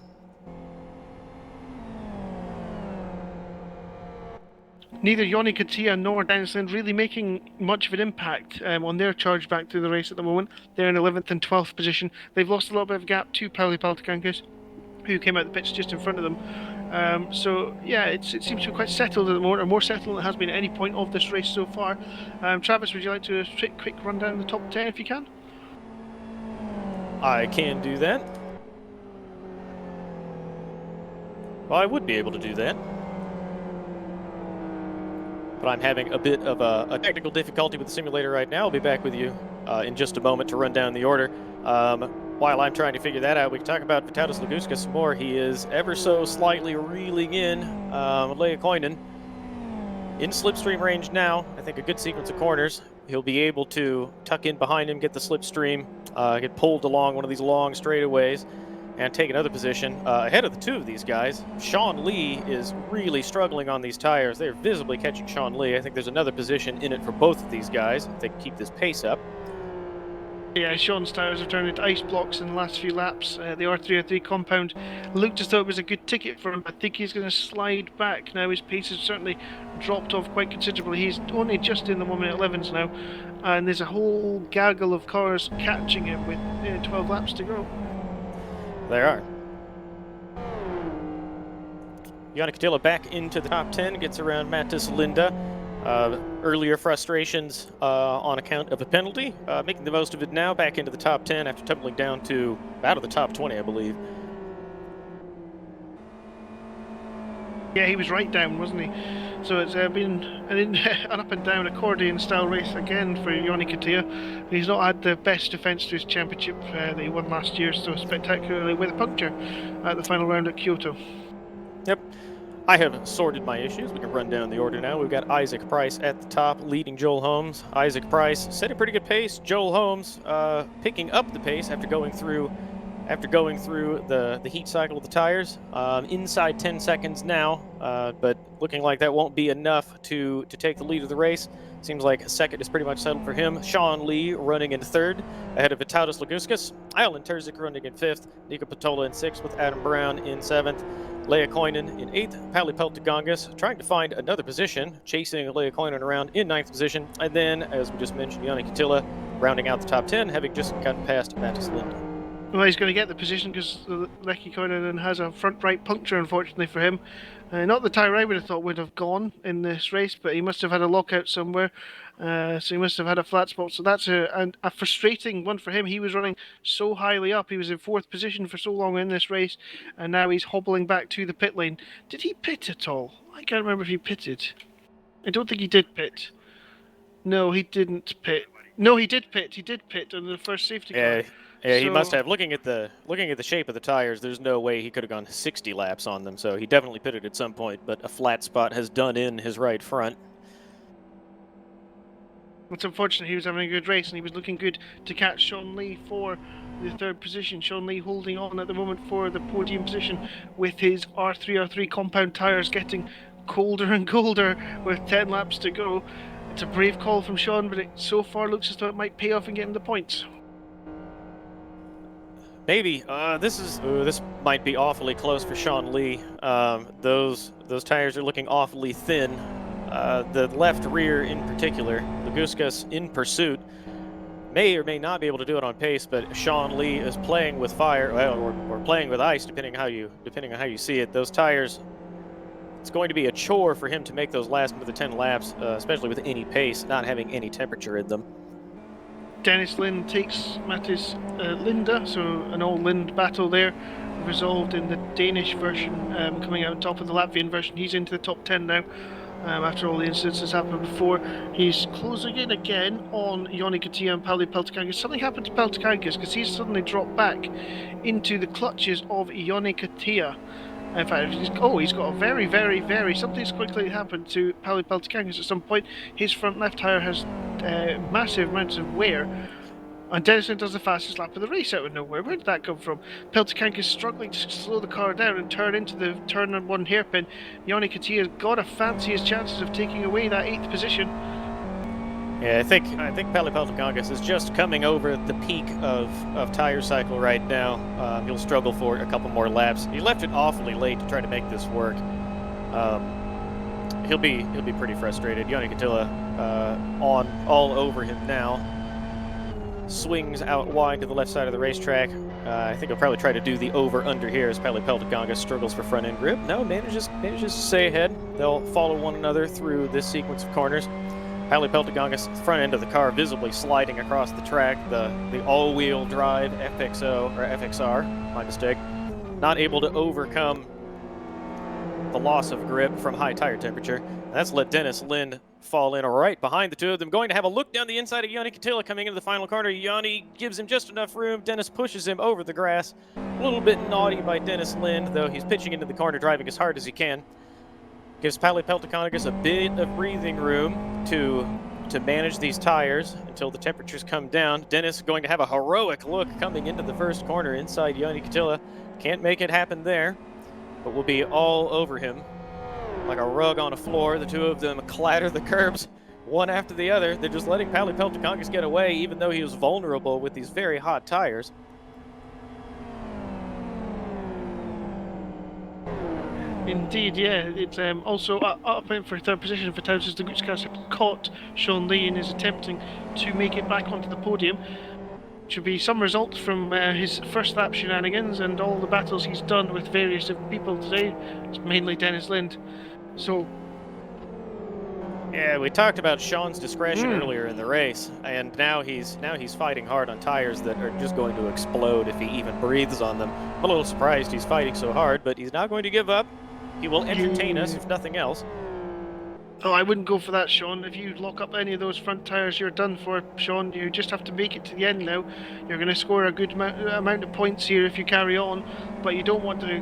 [SPEAKER 1] Neither Joni Katia nor Dennis Lind really making much of an impact on their charge back through the race at the moment. They're in 11th and 12th position. They've lost a little bit of gap to Pauli Peltokankis, who came out the pits just in front of them. So yeah, it seems to be quite settled at the moment, or more settled than it has been at any point of this race so far. Travis, would you like to do a quick rundown of the top 10 if you can?
[SPEAKER 2] I can do that. Well, I would be able to do that. But I'm having a bit of a technical difficulty with the simulator right now. I'll be back with you in just a moment to run down the order. While I'm trying to figure that out, we can talk about Vitalis Laguska some more. He is ever so slightly reeling in. Liaison in slipstream range now. I think a good sequence of corners. He'll be able to tuck in behind him, get the slipstream, get pulled along one of these long straightaways, and take another position ahead of the 2 of these guys. Sean Lee is really struggling on these tires. They're visibly catching Sean Lee. I think there's another position in it for both of these guys if they can keep this pace up.
[SPEAKER 1] Yeah, Sean's tyres have turned into ice blocks in the last few laps. The R303 compound looked as though it was a good ticket for him. I think he's going to slide back now. His pace has certainly dropped off quite considerably. He's only just in the 1:11s now, and there's a whole gaggle of cars catching him with 12 laps to go.
[SPEAKER 2] There are. Yannick Attila back into the top 10, gets around Mattis Linda. Earlier frustrations on account of a penalty, making the most of it now, back into the top 10 after tumbling down to out of the top 20, I believe.
[SPEAKER 1] Yeah, he was right down, wasn't he? So it's been an up and down accordion style race again for Joni Katia. He's not had the best defence to his championship that he won last year so spectacularly with a puncture at the final round at Kyoto.
[SPEAKER 2] Yep. I have sorted my issues. We can run down the order now. We've got Isaac Price at the top, leading Joel Holmes. Isaac Price set a pretty good pace. Joel Holmes picking up the pace after going through the heat cycle of the tires. Inside 10 seconds now, but looking like that won't be enough to take the lead of the race. Seems like second is pretty much settled for him. Sean Lee running in third, ahead of Vitalis Laguskis. Alan Terzic running in fifth. Nico Patola in sixth, with Adam Brown in seventh. Leia Koinen in eighth. Pauli Peltokankis trying to find another position, chasing Leia Koinen around in ninth position. And then, as we just mentioned, Yannick Attila rounding out the top 10, having just gotten past Mattis Linda.
[SPEAKER 1] Well, he's going to get the position because Lecky Koinen has a front right puncture, unfortunately for him. Not the tyre I would have thought would have gone in this race, but he must have had a lockout somewhere. So he must have had a flat spot. So that's a frustrating one for him. He was running so highly up. He was in fourth position for so long in this race, and now he's hobbling back to the pit lane. Did he pit at all? I can't remember if he pitted. I don't think he did pit. No, he didn't pit. No, he did pit. He did pit on the first safety car.
[SPEAKER 2] Yeah, he must have. Looking at the shape of the tires, there's no way he could have gone 60 laps on them. So he definitely pitted at some point, but a flat spot has done in his right front.
[SPEAKER 1] It's unfortunate. He was having a good race and he was looking good to catch Sean Lee for the third position. Sean Lee holding on at the moment for the podium position with his R3 compound tires getting colder and colder with 10 laps to go. It's a brave call from Sean, but it so far looks as though it might pay off in getting the points.
[SPEAKER 2] Maybe. This might be awfully close for Sean Lee. Those tires are looking awfully thin. The left rear in particular, Laguskis in pursuit. may or may not be able to do it on pace, but Sean Lee is playing with fire, well, or playing with ice, depending on how you see it. Those tires, it's going to be a chore for him to make those last another 10 laps, especially with any pace, not having any temperature in them.
[SPEAKER 1] Dennis Lind takes Mattis Linda, so an all Lind battle there, resolved in the Danish version, coming out on top of the Latvian version. He's into the top 10 now. After all the incidents that's happened before, he's closing in again on Joni Katia and Pauli Peltokangas. Something happened to Peltokangas because he's suddenly dropped back into the clutches of Joni Katia. In fact, he's got a very, something's quickly happened to Pauli Peltokangas at some point. His front left tyre has massive amounts of wear. And Denison does the fastest lap of the race out of nowhere. Where did that come from? Peltokangas is struggling to slow the car down and turn into the turn on one hairpin. Joni Katia's got to fancy his chances of taking away that 8th position.
[SPEAKER 2] Yeah, I think Pauli Peltokangas is just coming over the peak of tire cycle right now. He'll struggle for a couple more laps. He left it awfully late to try to make this work. He'll be pretty frustrated. Joni Katia on all over him now. Swings out wide to the left side of the racetrack. I think he'll probably try to do the over-under here as Pauli Peltokangas struggles for front-end grip. No, manages to stay ahead. They'll follow one another through this sequence of corners. Pauli Peltokangas, front end of the car visibly sliding across the track. The all-wheel drive FXR, my mistake, not able to overcome the loss of grip from high tire temperature. And that's let Dennis Lind fall in right behind the two of them. Going to have a look down the inside of Joni Katia coming into the final corner. Joni gives him just enough room. Dennis pushes him over the grass. A little bit naughty by Dennis Lind, though he's pitching into the corner, driving as hard as he can. Gives Pauli Peltokangas a bit of breathing room to manage these tires until the temperatures come down. Dennis going to have a heroic look coming into the first corner inside Joni Katia. Can't make it happen there, but will be all over him like a rug on a floor. The two of them clatter the curbs one after the other. They're just letting Pauli Peltokangas get away, even though he was vulnerable with these very hot tires.
[SPEAKER 1] Indeed, yeah. It's also up in for third position for Towns as the Gutscast caught Sean Lee and is attempting to make it back onto the podium. Should be some results from his first lap shenanigans and all the battles he's done with various people today. It's mainly Dennis Lind. So,
[SPEAKER 2] yeah, we talked about Sean's discretion earlier in the race, and now he's fighting hard on tires that are just going to explode if he even breathes on them. I'm a little surprised he's fighting so hard, but he's not going to give up. He will entertain us, if nothing else.
[SPEAKER 1] Oh, I wouldn't go for that, Sean. If you lock up any of those front tyres, you're done for, Sean. You just have to make it to the end now. You're going to score a good amount of points here if you carry on, but you don't want to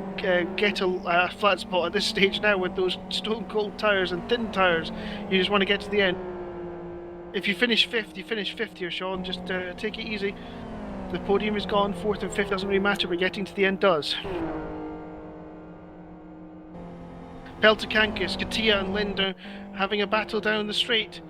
[SPEAKER 1] get a flat spot at this stage now with those stone-cold tyres and thin tyres. You just want to get to the end. If you finish 5th, you finish 5th here, Sean. Just take it easy. The podium is gone. 4th and 5th doesn't really matter, but getting to the end does. Peltokangas, Katia and Linda having a battle down the straight.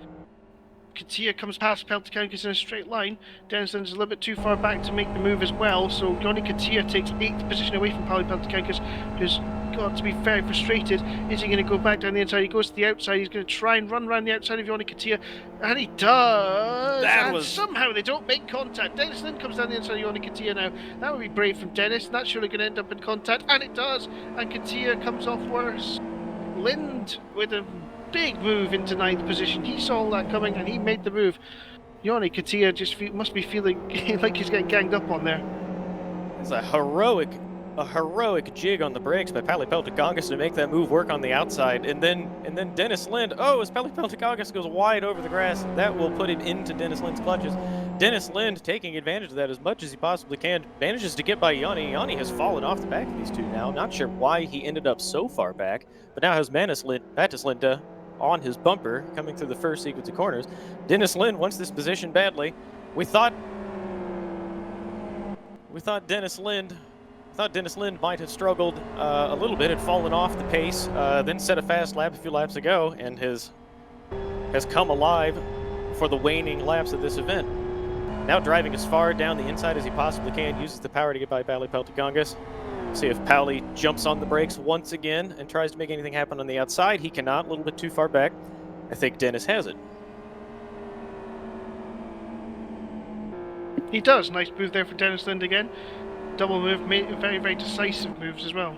[SPEAKER 1] Katia comes past Peltokangas in a straight line. Dennis Lind is a little bit too far back to make the move as well, so Joni Katia takes 8th position away from Pauli Peltokangas, who's got to be very frustrated. Is he going to go back down the inside? He goes to the outside. He's going to try and run around the outside of Joni Katia, and he does! Somehow they don't make contact. Dennis Lind comes down the inside of Joni Katia now. That would be brave from Dennis. That's surely going to end up in contact, and it does! And Katia comes off worse. Lind with a big move into 9th position. He saw all that coming and he made the move. Joni Katia just must be feeling like he's getting ganged up on there.
[SPEAKER 2] It's a heroic jig on the brakes by Pauli Peltokangas to make that move work on the outside, and then Dennis Lind. Oh, as Pauli Peltokangas goes wide over the grass, that will put him into Dennis Lind's clutches. Dennis Lind, taking advantage of that as much as he possibly can, manages to get by Joni. Joni has fallen off the back of these two now. Not sure why he ended up so far back, but now has Mattis Lind on his bumper coming through the first sequence of corners. Dennis Lind wants this position badly. We thought Dennis Lind might have struggled a little bit, had fallen off the pace, then set a fast lap a few laps ago, and has come alive for the waning laps of this event. Now driving as far down the inside as he possibly can, uses the power to get by Pauli Peltokangas. See if Pauli jumps on the brakes once again and tries to make anything happen on the outside. He cannot, a little bit too far back. I think Dennis has it.
[SPEAKER 1] He does. Nice move there for Dennis Lind again. Double move, very, very decisive moves as well.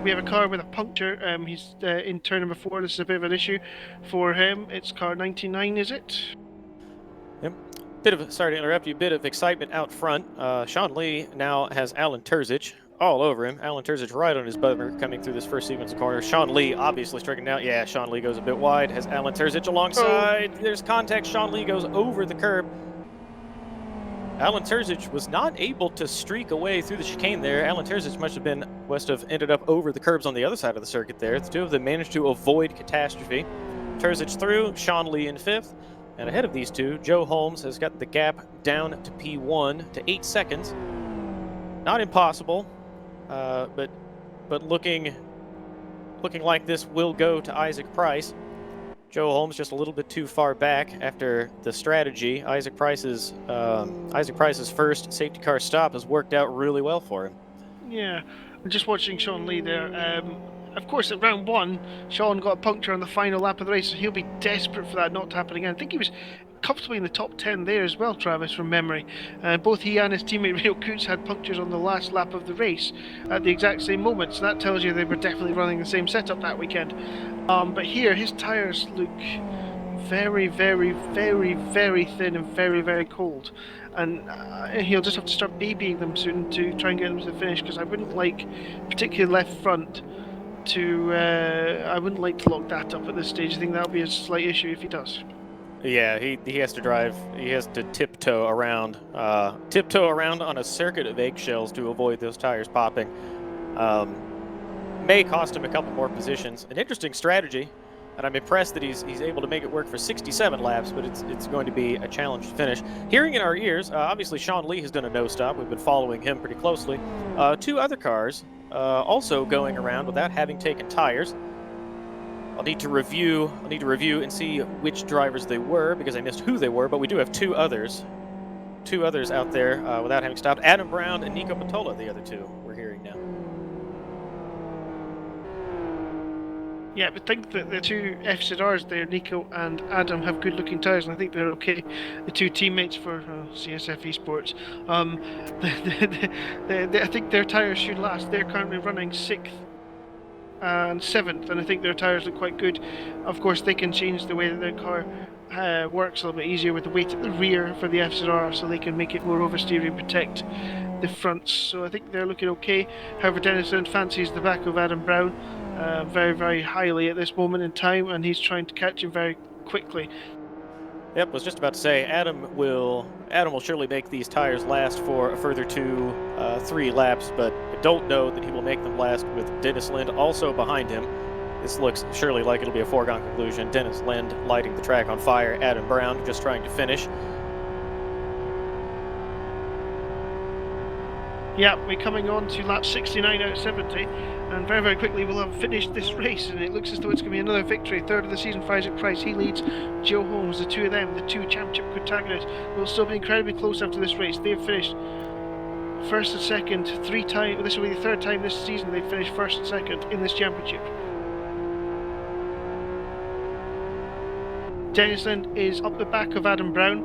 [SPEAKER 1] We have a car with a puncture. He's in turn number 4. This is a bit of an issue for him. It's car 99, is it?
[SPEAKER 2] Yep. Sorry to interrupt you, bit of excitement out front. Sean Lee now has Alan Terzic all over him. Alan Terzic right on his bumper coming through this first sequence of corners. Sean Lee obviously striking out. Yeah, Sean Lee goes a bit wide. Has Alan Terzic alongside. Oh. There's contact. Sean Lee goes over the curb. Alan Terzic was not able to streak away through the chicane there. Alan Terzic must have ended up over the curbs on the other side of the circuit there. The two of them managed to avoid catastrophe. Terzic through, Sean Lee in 5th. And ahead of these two, Joe Holmes has got the gap down to P1 to 8 seconds. Not impossible, but looking like this will go to Isaac Price. Joe Holmes just a little bit too far back after the strategy. Isaac Price's first safety car stop has worked out really well for him.
[SPEAKER 1] Yeah, I'm just watching Sean Lee there. Of course, at round 1, Sean got a puncture on the final lap of the race, so he'll be desperate for that not to happen again. I think he was comfortably in the top 10 there as well, Travis, from memory. Both he and his teammate Rio Coots had punctures on the last lap of the race at the exact same moment, so that tells you they were definitely running the same setup that weekend. But here, his tyres look very, very, very, very thin and very, very cold. And he'll just have to start babying them soon to try and get them to the finish, because I wouldn't like, particularly left front, I wouldn't like to lock that up at this stage. I think that'll be a slight issue if he does.
[SPEAKER 2] Yeah, he has to drive. He has to tiptoe around on a circuit of eggshells to avoid those tires popping. May cost him a couple more positions. An interesting strategy, and I'm impressed that he's able to make it work for 67 laps. But it's going to be a challenge to finish. Hearing in our ears, obviously Sean Lee has done a no stop. We've been following him pretty closely. 2 other cars also going around without having taken tires. I'll need to review and see which drivers they were, because I missed who they were, but we do have 2 others out there without having stopped. Adam Brown and Nico Patola, the other 2 we're hearing now.
[SPEAKER 1] Yeah, but I think that the 2 FZRs there, Nico and Adam, have good-looking tyres, and I think they're okay. The 2 teammates for CSF Esports, I think their tyres should last. They're currently running 6th and 7th, and I think their tyres look quite good. Of course, they can change the way that their car works a little bit easier with the weight at the rear for the FZR, so they can make it more oversteer and protect the fronts. So I think they're looking okay. However, Dennis Lind fancies the back of Adam Brown very, very highly at this moment in time, and he's trying to catch him very quickly.
[SPEAKER 2] Yep, was just about to say, Adam will surely make these tires last for a further 2-3 laps, but I don't know that he will make them last with Dennis Lind also behind him. This looks surely like it'll be a foregone conclusion. Dennis Lind lighting the track on fire. Adam Brown just trying to finish.
[SPEAKER 1] Yeah, we're coming on to lap 69 out of 70, and very, very quickly we'll have finished this race, and it looks as though it's going to be another victory. 3rd of the season for Isaac Price. He leads Joe Holmes. The 2 of them, the 2 championship protagonists, will still be incredibly close after this race. They've finished 1st and 2nd 3 times. This will be the 3rd time this season they've finished 1st and 2nd in this championship. Dennis Lind is up the back of Adam Brown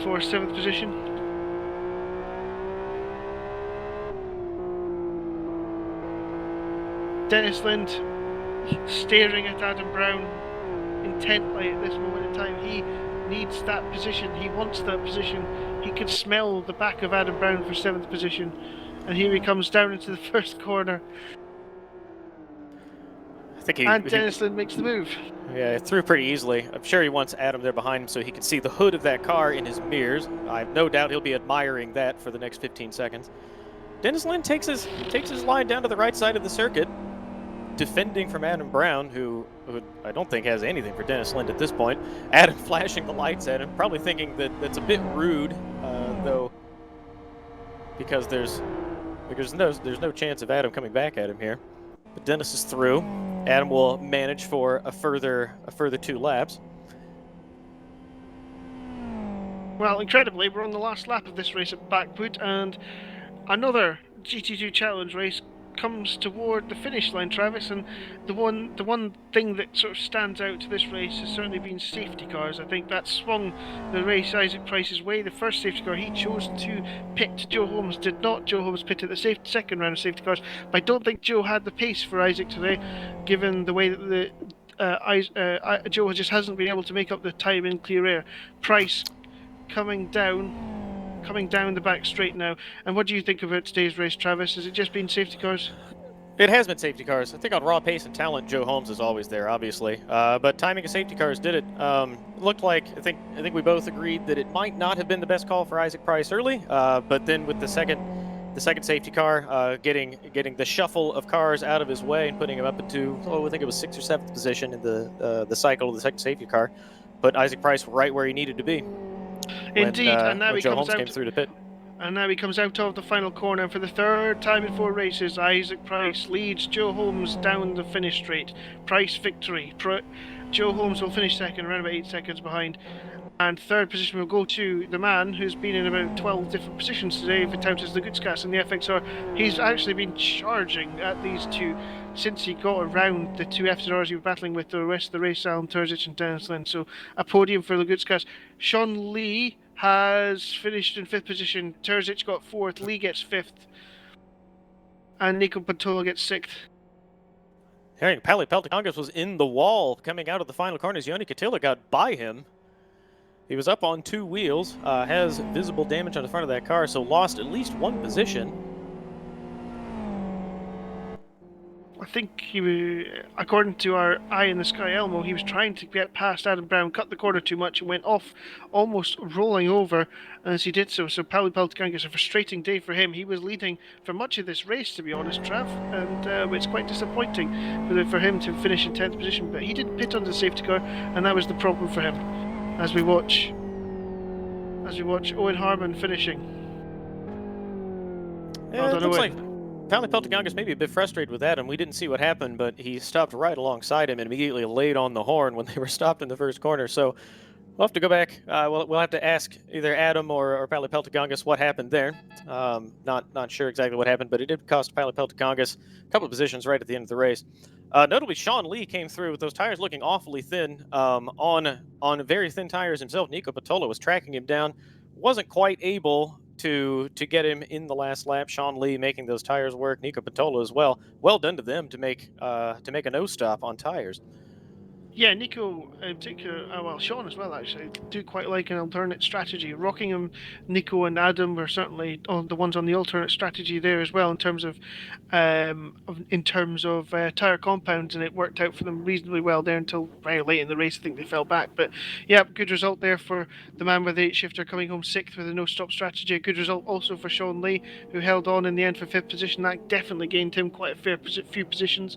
[SPEAKER 1] for 7th position. Dennis Lind staring at Adam Brown intently at this moment in time. He needs that position. He wants that position. He can smell the back of Adam Brown for 7th position. And here he comes down into the first corner. And Dennis Lind makes the move.
[SPEAKER 2] Yeah, through pretty easily. I'm sure he wants Adam there behind him so he can see the hood of that car in his mirrors. I have no doubt he'll be admiring that for the next 15 seconds. Dennis Lind takes his line down to the right side of the circuit, defending from Adam Brown, who I don't think has anything for Dennis Lind at this point. Adam flashing the lights at him, probably thinking that that's a bit rude, though, because there's no chance of Adam coming back at him here. But Dennis is through. Adam will manage for a further 2 laps.
[SPEAKER 1] Well, incredibly, we're on the last lap of this race at Blackwood, and another GT2 challenge race comes toward the finish line, Travis, and the one thing that sort of stands out to this race has certainly been safety cars. I think that swung the race Isaac Price's way. The first safety car he chose to pit, Joe Holmes did not. Joe Holmes pitted the second round of safety cars, but I don't think Joe had the pace for Isaac today, given the way that Joe just hasn't been able to make up the time in clear air. Price coming down the back straight now. And what do you think about today's race, Travis? Has it just been safety cars?
[SPEAKER 2] It has been safety cars. I think on raw pace and talent, Joe Holmes is always there, obviously. But timing of safety cars did it. Looked like I think we both agreed that it might not have been the best call for Isaac Price early. But then with the second safety car, getting the shuffle of cars out of his way and putting him up into I think it was 6th or 7th position in the cycle of the second safety car, put Isaac Price right where he needed to be.
[SPEAKER 1] Indeed, and now
[SPEAKER 2] when
[SPEAKER 1] he
[SPEAKER 2] Joe
[SPEAKER 1] comes
[SPEAKER 2] Holmes came through the pit.
[SPEAKER 1] And now he comes out of the final corner. For the third time in 4 races, Isaac Price leads Joe Holmes down the finish straight. Price victory. Joe Holmes will finish second, around about 8 seconds behind. And third position will go to the man who's been in about 12 different positions today, if it counts as the Goodscast in the FXR. He's actually been charging at these two since he got around the 2 FZRs he was battling with the rest of the race, Alan Terzic and Dennis Lynn. So a podium for the Goodscast. Sean Lee has finished in 5th position. Terzic got 4th, Lee gets 5th, and Nico Pantola gets 6th.
[SPEAKER 2] Hearing Pali Peltocongas was in the wall coming out of the final corners. Yoni Katila got by him. He was up on 2 wheels, has visible damage on the front of that car, so lost at least 1 position.
[SPEAKER 1] I think he was, according to our eye in the sky Elmo, he was trying to get past Adam Brown, cut the corner too much, and went off, almost rolling over as he did so. So Pali Peltocongas, a frustrating day for him. He was leading for much of this race, to be honest, Trav, and it's quite disappointing for him to finish in 10th position. But he didn't pit under the safety car, and that was the problem for him. As we watch Owen Harmon finishing.
[SPEAKER 2] Yeah, it looks like Pali Peltocongas may be a bit frustrated with Adam. We didn't see what happened, but he stopped right alongside him and immediately laid on the horn when they were stopped in the first corner. So we'll have to go back. We'll have to ask either Adam or Pali Peltocongas what happened there. Not sure exactly what happened, but it did cost Pali Peltocongas a couple of positions right at the end of the race. Notably, Sean Lee came through with those tires looking awfully thin. On very thin tires himself, Nico Patola was tracking him down. Wasn't quite able to get him in the last lap. Sean Lee making those tires work. Nico Patola as well. Well done to them to make a no stop on tires.
[SPEAKER 1] Yeah, Nico in particular, well, Sean as well, actually, do quite like an alternate strategy. Rockingham, Nico and Adam were certainly the ones on the alternate strategy there as well in terms of tyre compounds, and it worked out for them reasonably well there until very late in the race. I think they fell back. But yeah, good result there for the man with the 8-shifter coming home 6th with a no-stop strategy. A good result also for Sean Lee, who held on in the end for 5th position. That definitely gained him quite a few positions.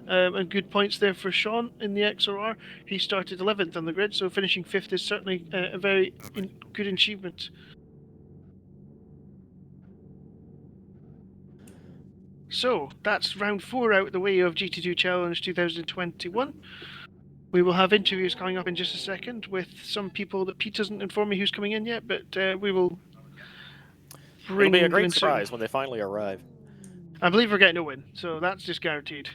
[SPEAKER 1] And good points there for Sean in the XRR. He started 11th on the grid, so finishing 5th is certainly a very good achievement. So that's round 4 out of the way of GT2 Challenge 2021. We will have interviews coming up in just a second with some people that Pete doesn't inform me who's coming in yet, but we will bring.
[SPEAKER 2] It'll be a great surprise when they finally arrive.
[SPEAKER 1] I believe we're getting a win, so that's just guaranteed.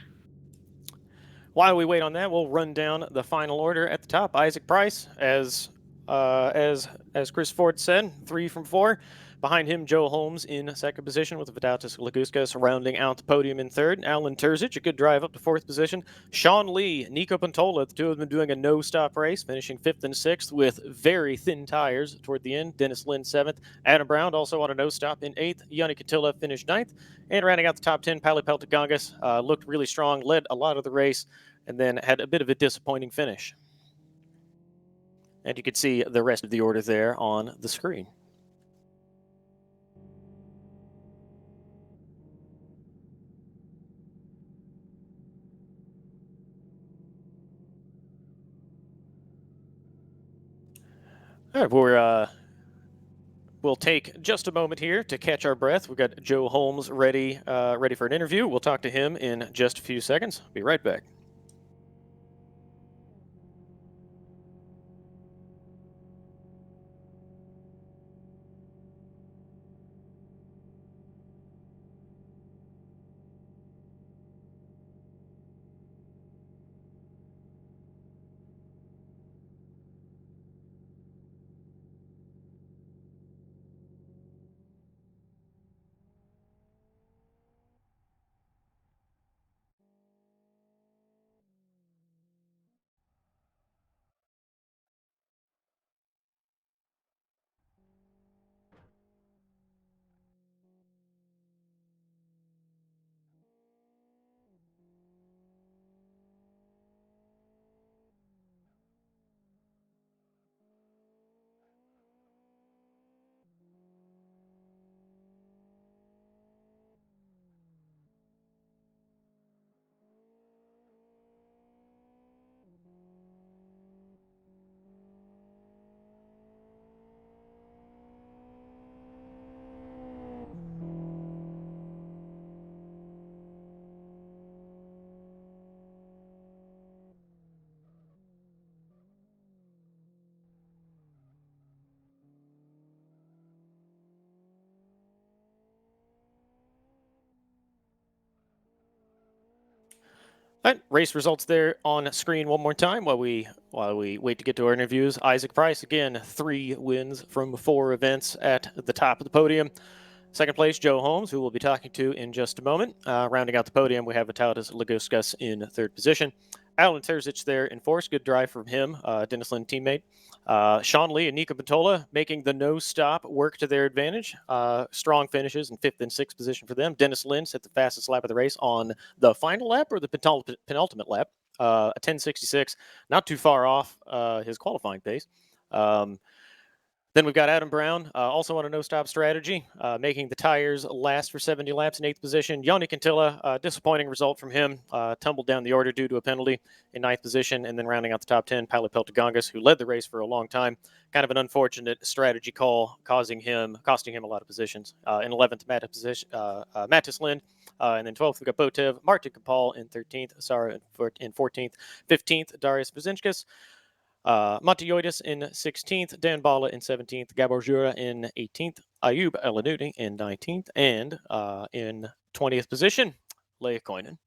[SPEAKER 2] While we wait on that, we'll run down the final order at the top. Isaac Price, as Chris Ford said, 3 from 4. Behind him, Joe Holmes in 2nd position with Vidatis Laguskas rounding out the podium in 3rd. Alan Terzic, a good drive up to 4th position. Sean Lee, Nico Pantola, the two of them doing a no-stop race, finishing 5th and 6th with very thin tires toward the end. Dennis Lynn 7th. Adam Brown also on a no-stop in 8th. Yanni Katila finished 9th. And rounding out the top 10, Pali Peltocongas looked really strong, led a lot of the race, and then had a bit of a disappointing finish. And you can see the rest of the order there on the screen. All right, we'll take just a moment here to catch our breath. We've got Joe Holmes ready for an interview. We'll talk to him in just a few seconds. Be right back. All right, race results there on screen one more time while we wait to get to our interviews. Isaac Price, again, 3 wins from 4 events at the top of the podium. Second place, Joe Holmes, who we'll be talking to in just a moment. Rounding out the podium, we have Vitalis Laguskas in 3rd position. Alan Terzic there in 4th. Good drive from him, Dennis Lynn teammate. Sean Lee and Nico Pantola making the no-stop work to their advantage. Strong finishes in 5th and 6th position for them. Dennis Lynn set the fastest lap of the race on the final lap or the penultimate lap, a 10:66, not too far off his qualifying pace. Then we've got Adam Brown, also on a no-stop strategy, making the tires last for 70 laps in 8th position. Yoni Cantilla, disappointing result from him, tumbled down the order due to a penalty in 9th position, and then rounding out the top 10, Paolo Peltagongas, who led the race for a long time. Kind of an unfortunate strategy call, costing him a lot of positions. In 11th, Mattis Lind, and then 12th, we got Botev, Martin Kapal in 13th, Sara in 14th, 15th, Darius Vazinskas. Monteoidis in 16th, Dan Bala in 17th, Gabor Jura in 18th, Ayub Elanudi in 19th, and in 20th position, Leia Koinen.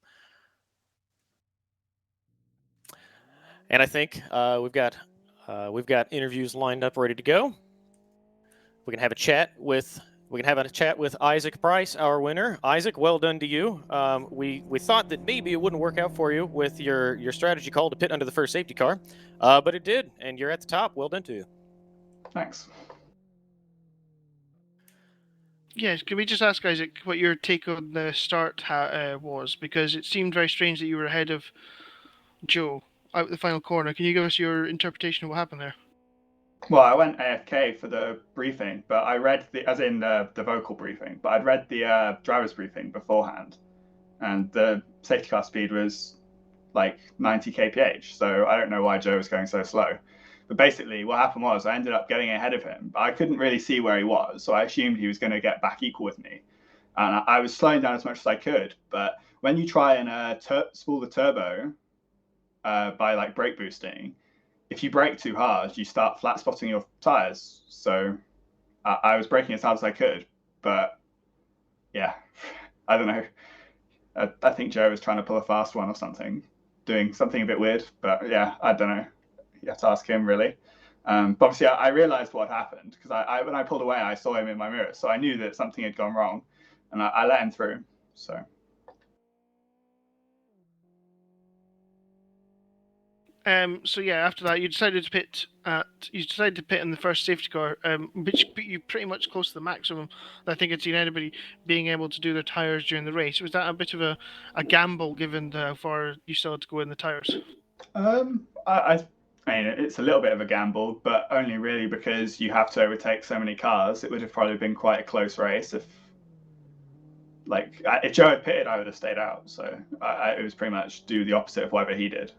[SPEAKER 2] And I think we've got interviews lined up, ready to go. We can have a chat with Isaac Price, our winner. Isaac, well done to you. We thought that maybe it wouldn't work out for you with your strategy call to pit under the first safety car, but it did, and you're at the top. Well done to you.
[SPEAKER 4] Thanks.
[SPEAKER 1] Yes, can we just ask Isaac what your take on the start was? Because it seemed very strange that you were ahead of Joe out the final corner. Can you give us your interpretation of what happened there?
[SPEAKER 4] Well, I went AFK for the briefing, but I read the vocal briefing, but I'd read the driver's briefing beforehand, and the safety car speed was like 90 kph, so I don't know why Joe was going so slow. But basically what happened was I ended up getting ahead of him, but I couldn't really see where he was, so I assumed he was going to get back equal with me. And I was slowing down as much as I could, but when you try and spool the turbo by like brake boosting, if you brake too hard, you start flat spotting your tires. So I was braking as hard as I could, but yeah, I don't know. I think Joe was trying to pull a fast one or something, doing something a bit weird, but yeah, I don't know. You have to ask him, really. But obviously, I realized what happened because when I pulled away, I saw him in my mirror, so I knew that something had gone wrong, and I let him through. So.
[SPEAKER 1] So yeah, after that, you decided to pit in the first safety car, which put you pretty much close to the maximum that I think I'd seen anybody being able to do their tires during the race. Was that a bit of a gamble given how far you still had to go in the tires?
[SPEAKER 4] I mean, it's a little bit of a gamble, but only really because you have to overtake so many cars. It would have probably been quite a close race if Joe had pitted, I would have stayed out. So it was pretty much do the opposite of whatever he did.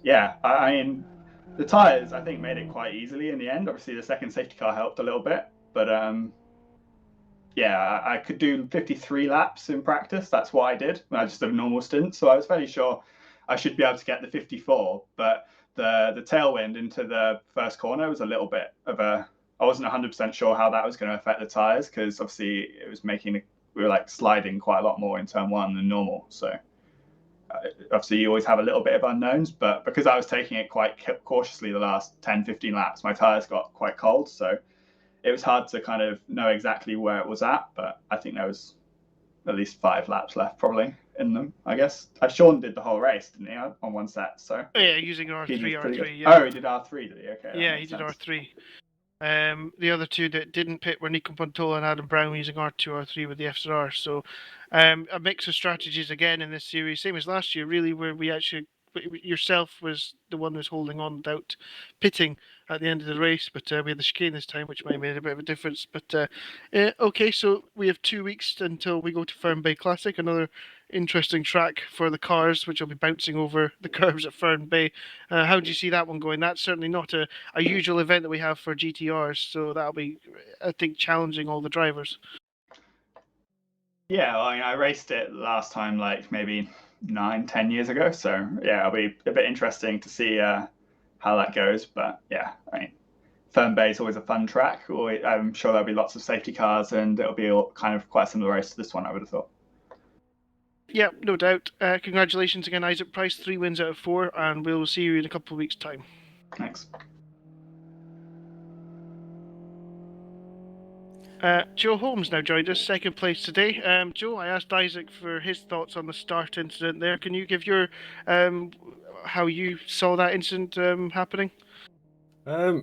[SPEAKER 4] Yeah, I mean, the tires, I think, made it quite easily in the end. Obviously, the second safety car helped a little bit, but yeah, I could do 53 laps in practice. That's what I did when I just did a normal stint. So I was fairly sure I should be able to get the 54, but the tailwind into the first corner was a little bit of I wasn't 100% sure how that was going to affect the tires because obviously it was we were like sliding quite a lot more in turn 1 than normal. So obviously you always have a little bit of unknowns, but because I was taking it quite cautiously the last 10-15 laps, my tires got quite cold, so it was hard to kind of know exactly where it was at. But I think there was at least 5 laps left probably in them, I guess. Sean did the whole race, didn't he, on one set? So
[SPEAKER 1] yeah, using R3,
[SPEAKER 4] yeah. Oh, he did R3, did he? Okay.
[SPEAKER 1] Yeah, he did R3. The other two that didn't pit were Nico Pantola and Adam Brown using R2, R3 with the FZR. So a mix of strategies again in this series, same as last year, really, where we actually yourself was the one who's holding on without pitting at the end of the race, but we had the chicane this time, which might have made a bit of a difference. But okay, so we have 2 weeks until we go to Fern Bay Classic, another interesting track for the cars, which will be bouncing over the curves at Fern Bay. How do you see that one going? That's certainly not a usual event that we have for GTRs, so that'll be, I think, challenging all the drivers.
[SPEAKER 4] Yeah, well, I mean, I raced it last time, like maybe 9-10 years ago. So yeah, it'll be a bit interesting to see how that goes. But yeah, I mean, Fern Bay is always a fun track. I'm sure there'll be lots of safety cars, and it'll be kind of quite a similar race to this one, I would have thought.
[SPEAKER 1] Yeah, no doubt. Congratulations again, Isaac Price. 3 wins out of 4, and we'll see you in a couple of weeks' time.
[SPEAKER 4] Thanks.
[SPEAKER 1] Joe Holmes now joined us, second place today. Joe, I asked Isaac for his thoughts on the start incident there. Can you give your how you saw that incident happening?
[SPEAKER 5] A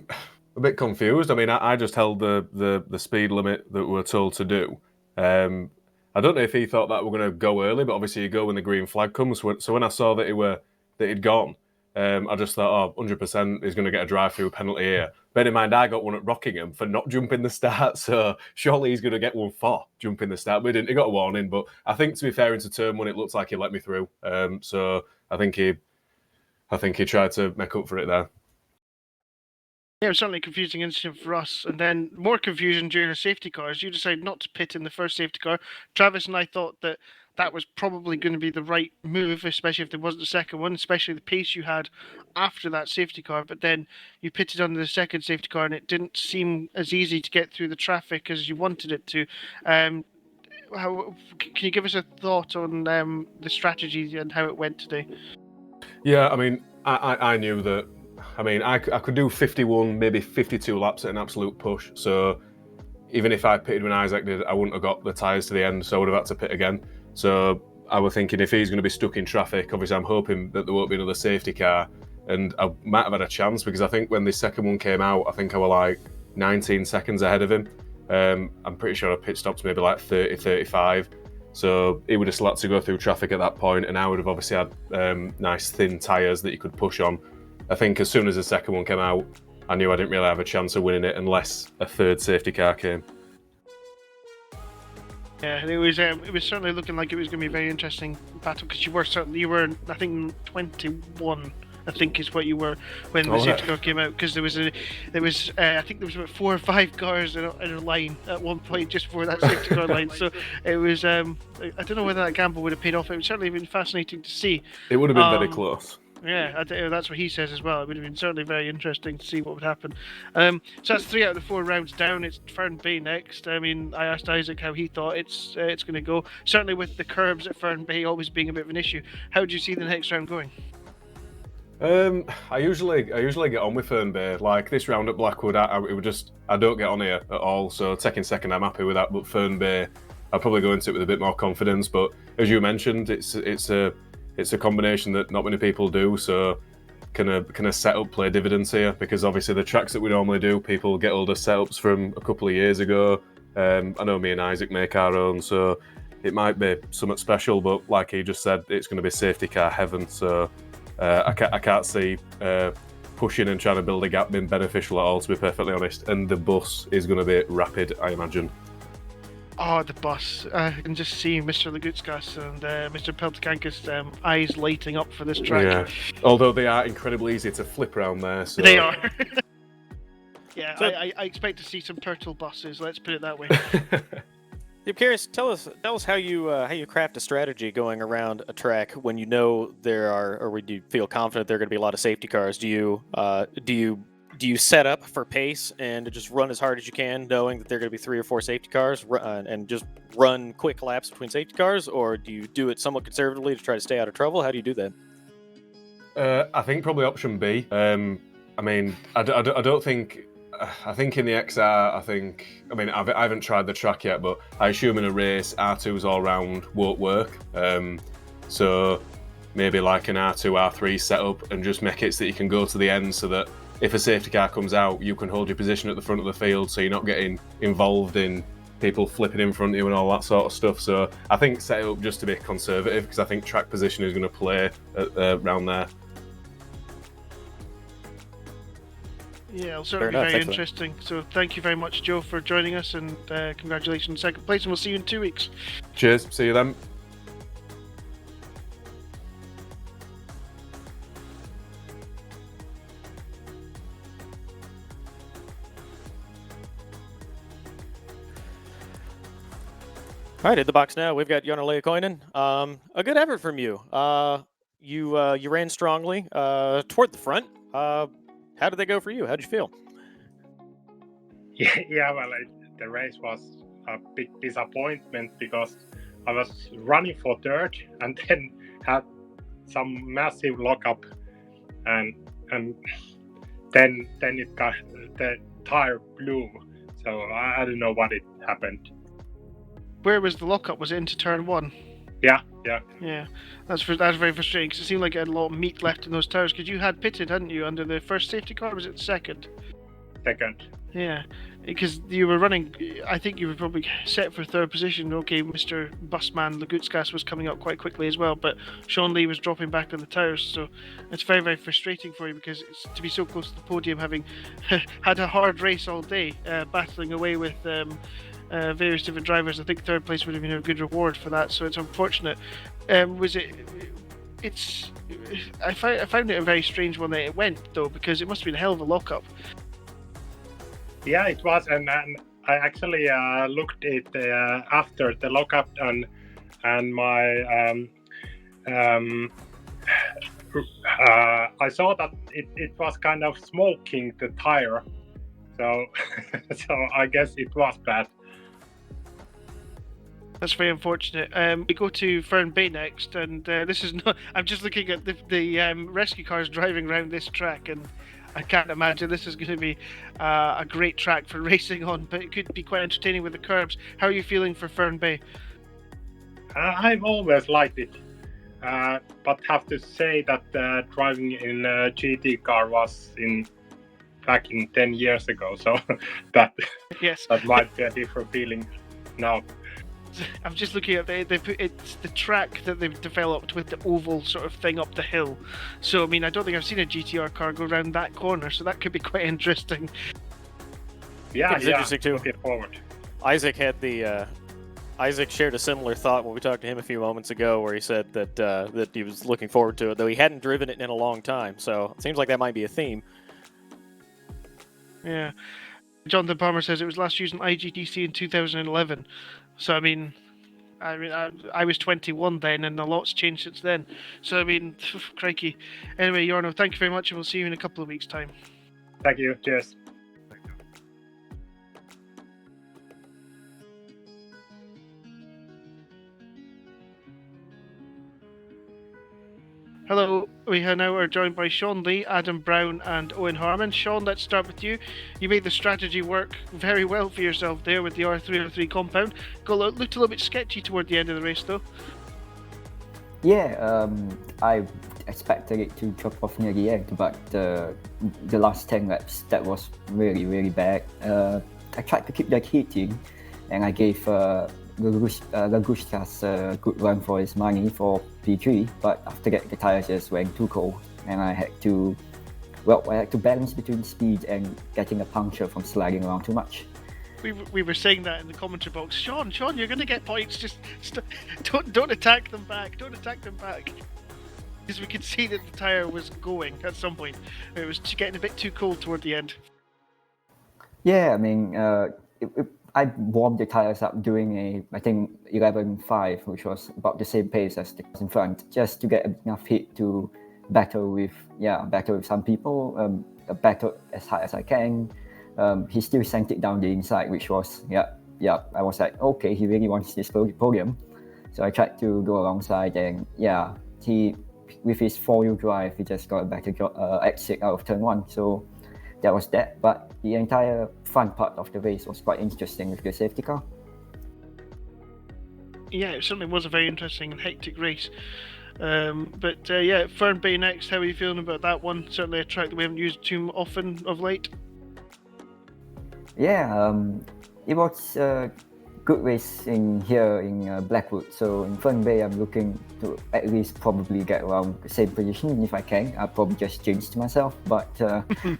[SPEAKER 5] bit confused. I mean, I just held the speed limit that we were told to do. I don't know if he thought that we're going to go early, but obviously you go when the green flag comes. So when I saw that he'd gone, I just thought, 100% he's going to get a drive-through penalty here. Bear in mind, I got one at Rockingham for not jumping the start, so surely he's going to get one for jumping the start. But he didn't. He got a warning, but I think, to be fair, into turn 1, it looks like he let me through. So I think he tried to make up for it there.
[SPEAKER 1] Yeah, it was certainly a confusing incident for us, and then more confusion during the safety cars. You decided not to pit in the first safety car. Travis and I thought that was probably going to be the right move, especially if there wasn't a second one, especially the pace you had after that safety car. But then you pitted under the second safety car, and it didn't seem as easy to get through the traffic as you wanted it to. Can you give us a thought on the strategy and how it went today?
[SPEAKER 5] Yeah, I mean, I knew that. I mean, I could do 51, maybe 52 laps at an absolute push. So even if I pitted when Isaac did, I wouldn't have got the tyres to the end, so I would have had to pit again. So I was thinking, if he's going to be stuck in traffic, obviously I'm hoping that there won't be another safety car, and I might have had a chance, because I think when the second one came out, I think I was like 19 seconds ahead of him. I'm pretty sure I pit stopped maybe like 30, 35. So he would have still had to go through traffic at that point, and I would have obviously had nice thin tyres that you could push on. I think as soon as the second one came out, I knew I didn't really have a chance of winning it unless a third safety car came.
[SPEAKER 1] Yeah, it was certainly looking like it was going to be a very interesting battle, because you were I think 21. I think is what you were when the safety car came out, because there was I think there was about 4 or 5 cars in a line at one point just before that safety car line. So it was I don't know whether that gamble would have paid off. It would certainly have been fascinating to see.
[SPEAKER 5] It would have been very close.
[SPEAKER 1] Yeah, that's what he says as well. It would have been certainly very interesting to see what would happen. So that's 3 out of the 4 rounds down. It's Fern Bay next. I mean, I asked Isaac how he thought it's going to go. Certainly with the curbs at Fern Bay always being a bit of an issue. How do you see the next round going?
[SPEAKER 5] I usually get on with Fern Bay. Like this round at Blackwood, I don't get on here at all. So taking second, I'm happy with that. But Fern Bay, I'll probably go into it with a bit more confidence. But as you mentioned, it's a combination that not many people do. So can a setup play dividends here? Because obviously the tracks that we normally do, people get older setups from a couple of years ago. I know me and Isaac make our own, so it might be something special. But like he just said, it's going to be safety car heaven. So I can't see pushing and trying to build a gap being beneficial at all, to be perfectly honest. And the bus is going to be rapid, I imagine.
[SPEAKER 1] Oh, the bus. I can just see Mr. Lagutskas and Mr. Peltikankis' eyes lighting up for this track.
[SPEAKER 5] Yeah, although they are incredibly easy to flip around there. So.
[SPEAKER 1] They are. Yeah, so, I expect to see some turtle buses, let's put it that way.
[SPEAKER 2] I'm curious, tell us how you craft a strategy going around a track when you know there are, or when you feel confident there are going to be a lot of safety cars. Do you set up for pace and just run as hard as you can, knowing that there are going to be 3 or 4 safety cars, and just run quick laps between safety cars, or do you do it somewhat conservatively to try to stay out of trouble? How do you do that?
[SPEAKER 5] I think probably option B. I mean, I don't think. I think in the XR, I haven't tried the track yet, but I assume in a race, R2s all round won't work. So maybe like an R2, R3 setup, and just make it so that you can go to the end, so that if a safety car comes out, you can hold your position at the front of the field, so you're not getting involved in people flipping in front of you and all that sort of stuff. So I think set it up just to be conservative, because I think track position is going to play around there.
[SPEAKER 1] Yeah, it'll certainly be very interesting. So thank you very much, Joe, for joining us, and congratulations on second place, and we'll see you in 2 weeks.
[SPEAKER 5] Cheers, see you then.
[SPEAKER 2] All right, in the box now, we've got Jonar Leikoinen. A good effort from you. You ran strongly toward the front. How did they go for you? How did you feel?
[SPEAKER 6] Yeah, well, the race was a big disappointment, because I was running for third, and then had some massive lockup, and then it got the tire blew. So I don't know what it happened.
[SPEAKER 1] Where was the lockup? Was it into turn 1?
[SPEAKER 6] Yeah.
[SPEAKER 1] Yeah, that's very frustrating because it seemed like it had a lot of meat left in those tires. Because you had pitted, hadn't you, under the first safety car? Or was it the second?
[SPEAKER 6] Second.
[SPEAKER 1] Yeah, because you were running. I think you were probably set for third position. Okay, Mr. Busman Lagutskas was coming up quite quickly as well, but Sean Lee was dropping back on the tires. So it's very, very frustrating for you because it's to be so close to the podium, having had a hard race all day, battling away with. Various different drivers. I think third place would have been a good reward for that, so it's unfortunate. I found it a very strange one that it went, though, because it must have been a hell of a lockup.
[SPEAKER 6] Yeah, it was, and I actually looked at after the lockup, and my I saw that it was kind of smoking the tire, so so I guess it was bad.
[SPEAKER 1] That's very unfortunate. We go to Fern Bay next, and this is not. I'm just looking at the rescue cars driving around this track, and I can't imagine this is going to be a great track for racing on, but it could be quite entertaining with the curbs. How are you feeling for Fern Bay?
[SPEAKER 6] I've always liked it, but have to say that driving in a GT car was back in 10 years ago, so that
[SPEAKER 1] Yes,
[SPEAKER 6] that might be a different feeling now.
[SPEAKER 1] I'm just looking at it's the track that they've developed with the oval sort of thing up the hill. So I mean, I don't think I've seen a GTR car go around that corner, so that could be quite interesting.
[SPEAKER 6] Yeah,
[SPEAKER 2] it's interesting too.
[SPEAKER 6] Looking forward.
[SPEAKER 2] Isaac shared a similar thought when we talked to him a few moments ago, where he said that he was looking forward to it, though he hadn't driven it in a long time. So it seems like that might be a theme.
[SPEAKER 1] Yeah. Jonathan Palmer says it was last used in IGTC in 2011. So I mean, I was 21 then, and a lot's changed since then. So I mean, crikey. Anyway, Jorno, thank you very much, and we'll see you in a couple of weeks' time.
[SPEAKER 6] Thank you. Cheers.
[SPEAKER 1] Hello, we now are joined by Sean Lee, Adam Brown, and Owen Harmon. Sean, let's start with you. You made the strategy work very well for yourself there with the R303 compound. Looked a little bit sketchy toward the end of the race, though.
[SPEAKER 7] Yeah, I expected it to drop off near the end, but the last 10 laps, that was really, really bad. I tried to keep that heating, and I gave Laguskas a good run for his money for P3, but after that the tires just went too cold, and I had to balance between speed and getting a puncture from sliding around too much.
[SPEAKER 1] We were saying that in the commentary box. Sean, you're going to get points. Just don't attack them back. Don't attack them back. Because we could see that the tire was going at some point. It was getting a bit too cold toward the end.
[SPEAKER 7] Yeah, I mean, I warmed the tires up doing I think 11.5, which was about the same pace as the cars in front, just to get enough heat to battle with some people, battle as hard as I can. He still sent it down the inside, which was, I was like, okay, he really wants this podium. So I tried to go alongside, and he, with his 4-wheel drive, he just got a better exit out of turn 1. So that was that, but the entire front part of the race was quite interesting with the safety car. Yeah,
[SPEAKER 1] it certainly was a very interesting and hectic race. Fern Bay next, how are you feeling about that one? Certainly a track that we haven't used too often of late.
[SPEAKER 7] Yeah, it was a good race here in Blackwood. So in Fern Bay, I'm looking to at least probably get around the same position if I can. I'll probably just jinx myself, but Fern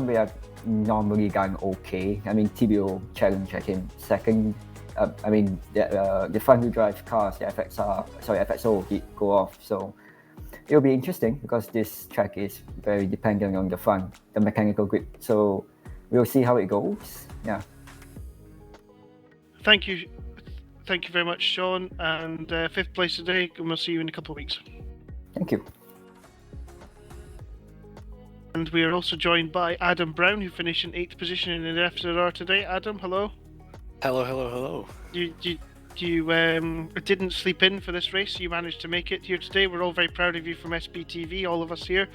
[SPEAKER 7] Bay I've normally done okay. I mean, TBO challenge I came second. The front-wheel drive cars, the FXO did go off. So it'll be interesting because this track is very dependent on the mechanical grip. So we'll see how it goes. Yeah.
[SPEAKER 1] Thank you very much, Sean. And 5th place today, and we'll see you in a couple of weeks.
[SPEAKER 7] Thank you.
[SPEAKER 1] And we are also joined by Adam Brown, who finished in 8th position in the FZR today. Adam, hello.
[SPEAKER 8] Hello.
[SPEAKER 1] You didn't sleep in for this race. You managed to make it here today. We're all very proud of you from SBTV, all of us here.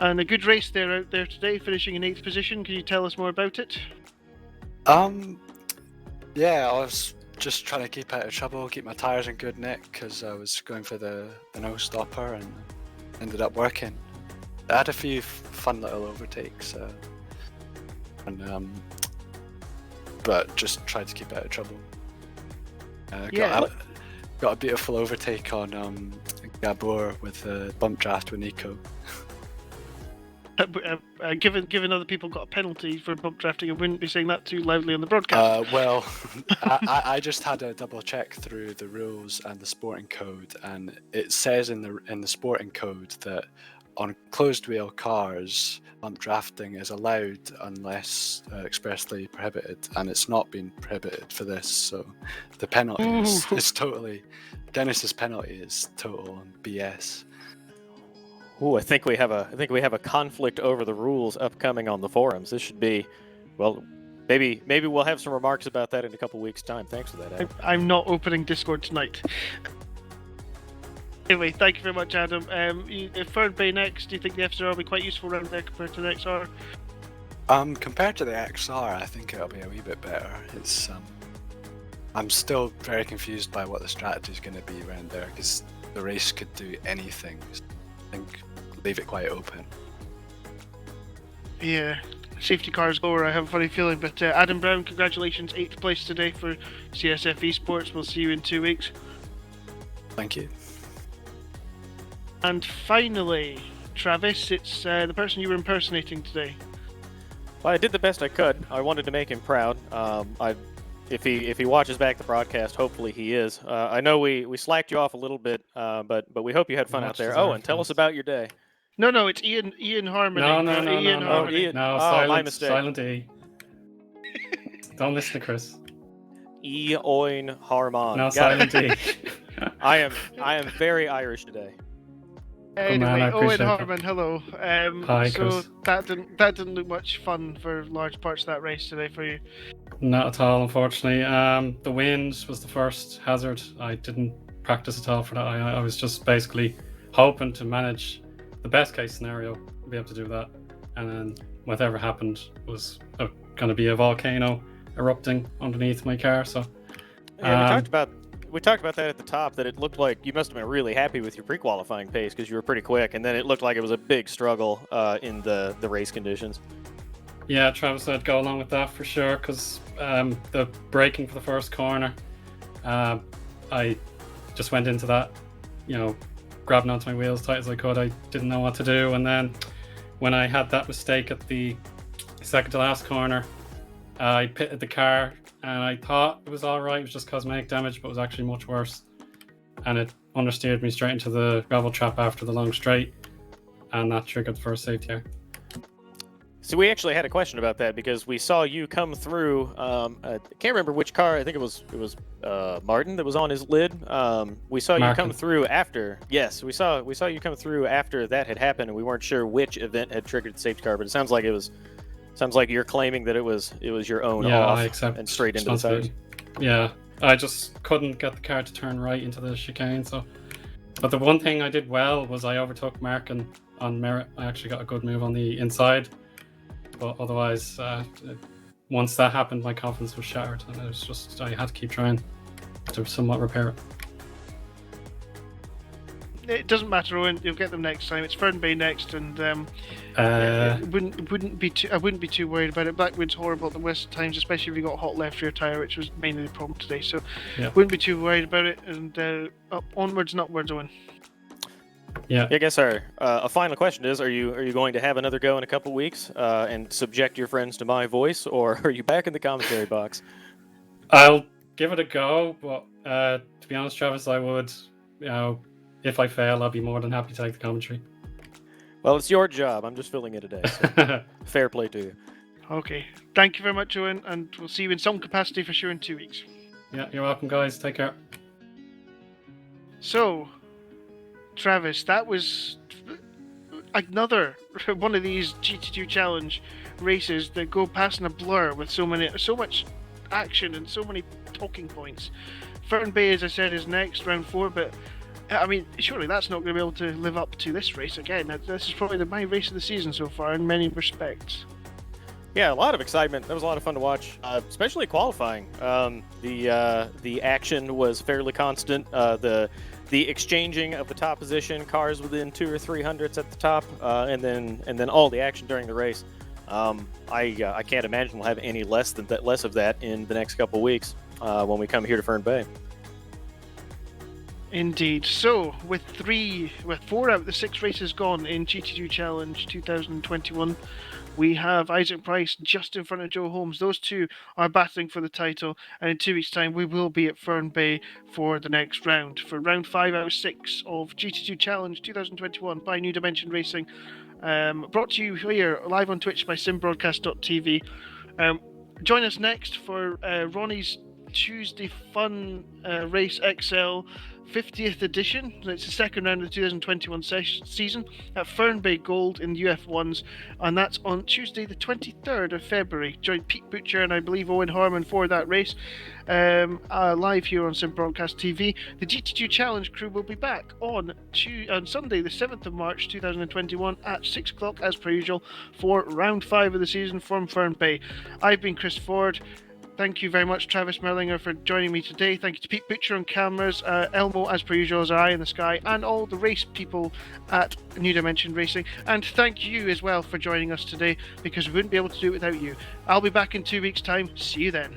[SPEAKER 1] And a good race there out there today, finishing in 8th position. Can you tell us more about it?
[SPEAKER 8] Yeah, I was just trying to keep out of trouble, keep my tyres in good nick, because I was going for the no stopper and ended up working. I had a few fun little overtakes, but just tried to keep out of trouble. Got a beautiful overtake on Gabor with a bump draft with Nico.
[SPEAKER 1] Given other people got a penalty for bump drafting, I wouldn't be saying that too loudly on the broadcast.
[SPEAKER 8] Well, I just had a double check through the rules and the sporting code, and it says in the sporting code that on closed wheel cars, bump drafting is allowed unless expressly prohibited, and it's not been prohibited for this. So the penalty is totally Dennis's penalty is total BS.
[SPEAKER 2] Ooh, I think we have a conflict over the rules upcoming on the forums. This should be, well, maybe we'll have some remarks about that in a couple weeks' time. Thanks for that, Adam.
[SPEAKER 1] I'm not opening Discord tonight. Anyway, thank you very much, Adam. If Fern Bay next, do you think the FZR will be quite useful around there compared to the XR?
[SPEAKER 8] Compared to the XR, I think it'll be a wee bit better. It's I'm still very confused by what the strategy is going to be around there, because the race could do anything. I think leave it quite open.
[SPEAKER 1] Yeah, safety cars lower, I have a funny feeling. But Adam Brown, congratulations, 8th place today for CSF Esports. We'll see you in 2 weeks.
[SPEAKER 8] Thank you.
[SPEAKER 1] And finally, Travis, it's the person you were impersonating today.
[SPEAKER 2] Well, I did the best I could. I wanted to make him proud. If he watches back the broadcast, hopefully he is. I know we slacked you off a little bit, but we hope you had fun out there. Oh, and tell us about your day.
[SPEAKER 1] No, it's Ian Harmony.
[SPEAKER 6] No,
[SPEAKER 2] my mistake.
[SPEAKER 6] Silent E. Don't listen to Chris.
[SPEAKER 2] Ian Harmon.
[SPEAKER 6] No, Silent E.
[SPEAKER 2] I am very Irish today.
[SPEAKER 1] Anyway, Owen Harmon, hello.
[SPEAKER 6] Hi,
[SPEAKER 1] so
[SPEAKER 6] Chris.
[SPEAKER 1] that didn't look much fun for large parts of that race today for you.
[SPEAKER 6] Not at all, unfortunately. The wind was the first hazard. I didn't practice at all for that. I was just basically hoping to manage the best case scenario, be able to do that, and then whatever happened was going to be a volcano erupting underneath my car. So
[SPEAKER 2] yeah, we talked about that at the top, that it looked like you must have been really happy with your pre-qualifying pace because you were pretty quick, and then it looked like it was a big struggle in the race conditions.
[SPEAKER 6] Yeah, Travis, I'd go along with that for sure, because the braking for the first corner, I just went into that, grabbing onto my wheels as tight as I could. I didn't know what to do, and then when I had that mistake at the second to last corner, I pitted the car, and I thought it was all right. It was just cosmetic damage, but it was actually much worse. And it understeered me straight into the gravel trap after the long straight, and that triggered the first safety car.
[SPEAKER 2] So we actually had a question about that because we saw you come through. I can't remember which car. I think it was Martin that was on his lid. We saw you come through after. Yes, we saw you come through after that had happened, and we weren't sure which event had triggered the safety car. But it sounds like you're claiming that it was your own off
[SPEAKER 6] I accept
[SPEAKER 2] and straight into the tires.
[SPEAKER 6] Yeah, I just couldn't get the car to turn right into the chicane. But the one thing I did well was I overtook Markin on merit. I actually got a good move on the inside. But otherwise, once that happened, my confidence was shattered, and it was just I had to keep trying to somewhat repair it.
[SPEAKER 1] It doesn't matter, Owen. You'll get them next time. It's Fern Bay next, and I wouldn't be too worried about it. Blackwood's horrible at the worst times, especially if you got hot left rear tire, which was mainly the problem today. So, wouldn't be too worried about it. And onwards and upwards, Owen.
[SPEAKER 6] Yeah.
[SPEAKER 2] I guess our a final question is: Are you going to have another go in a couple weeks and subject your friends to my voice, or are you back in the commentary box?
[SPEAKER 6] I'll give it a go, but to be honest, Travis, I would, if I fail, I'll be more than happy to take the commentary.
[SPEAKER 2] Well, it's your job. I'm just filling it today. So fair play to you.
[SPEAKER 1] Okay. Thank you very much, Owen, and we'll see you in some capacity for sure in 2 weeks.
[SPEAKER 6] Yeah, you're welcome, guys. Take care.
[SPEAKER 1] So, Travis, that was another one of these GT2 challenge races that go past in a blur with so much action and so many talking points. Fern Bay, as I said, is next, round 4, but I mean, surely that's not going to be able to live up to this race again. This is probably my race of the season so far in many respects.
[SPEAKER 2] Yeah, a lot of excitement. That was a lot of fun to watch, especially qualifying. The action was fairly constant. The exchanging of the top position, cars within 200 or 300 at the top, and then all the action during the race. I can't imagine we'll have any less of that in the next couple weeks when we come here to Fern Bay.
[SPEAKER 1] Indeed. So, with 4 out of the 6 races gone in GT2 Challenge 2021, we have Isaac Price just in front of Joe Holmes. Those two are battling for the title, and in 2 weeks' time, we will be at Fern Bay for the next round. For round 5 out of 6 of GT2 Challenge 2021 by New Dimension Racing, brought to you here live on Twitch by simbroadcast.tv. Join us next for Ronnie's Tuesday Fun Race XL 50th edition. It's the second round of the 2021 season at Fern Bay Gold in UF1s, and that's on Tuesday the 23rd of February. Join Pete Butcher and I believe Owen Harmon for that race, live here on Sim Broadcast TV. The GT2 Challenge crew will be back on Sunday the 7th of March 2021 at 6 o'clock as per usual for round 5 of the season from Fern Bay. I've been Chris Ford. Thank you very much, Travis Mehlinger, for joining me today. Thank you to Pete Butcher on cameras, Elmo, as per usual, as Eye in the Sky, and all the race people at New Dimension Racing. And thank you as well for joining us today, because we wouldn't be able to do it without you. I'll be back in 2 weeks' time. See you then.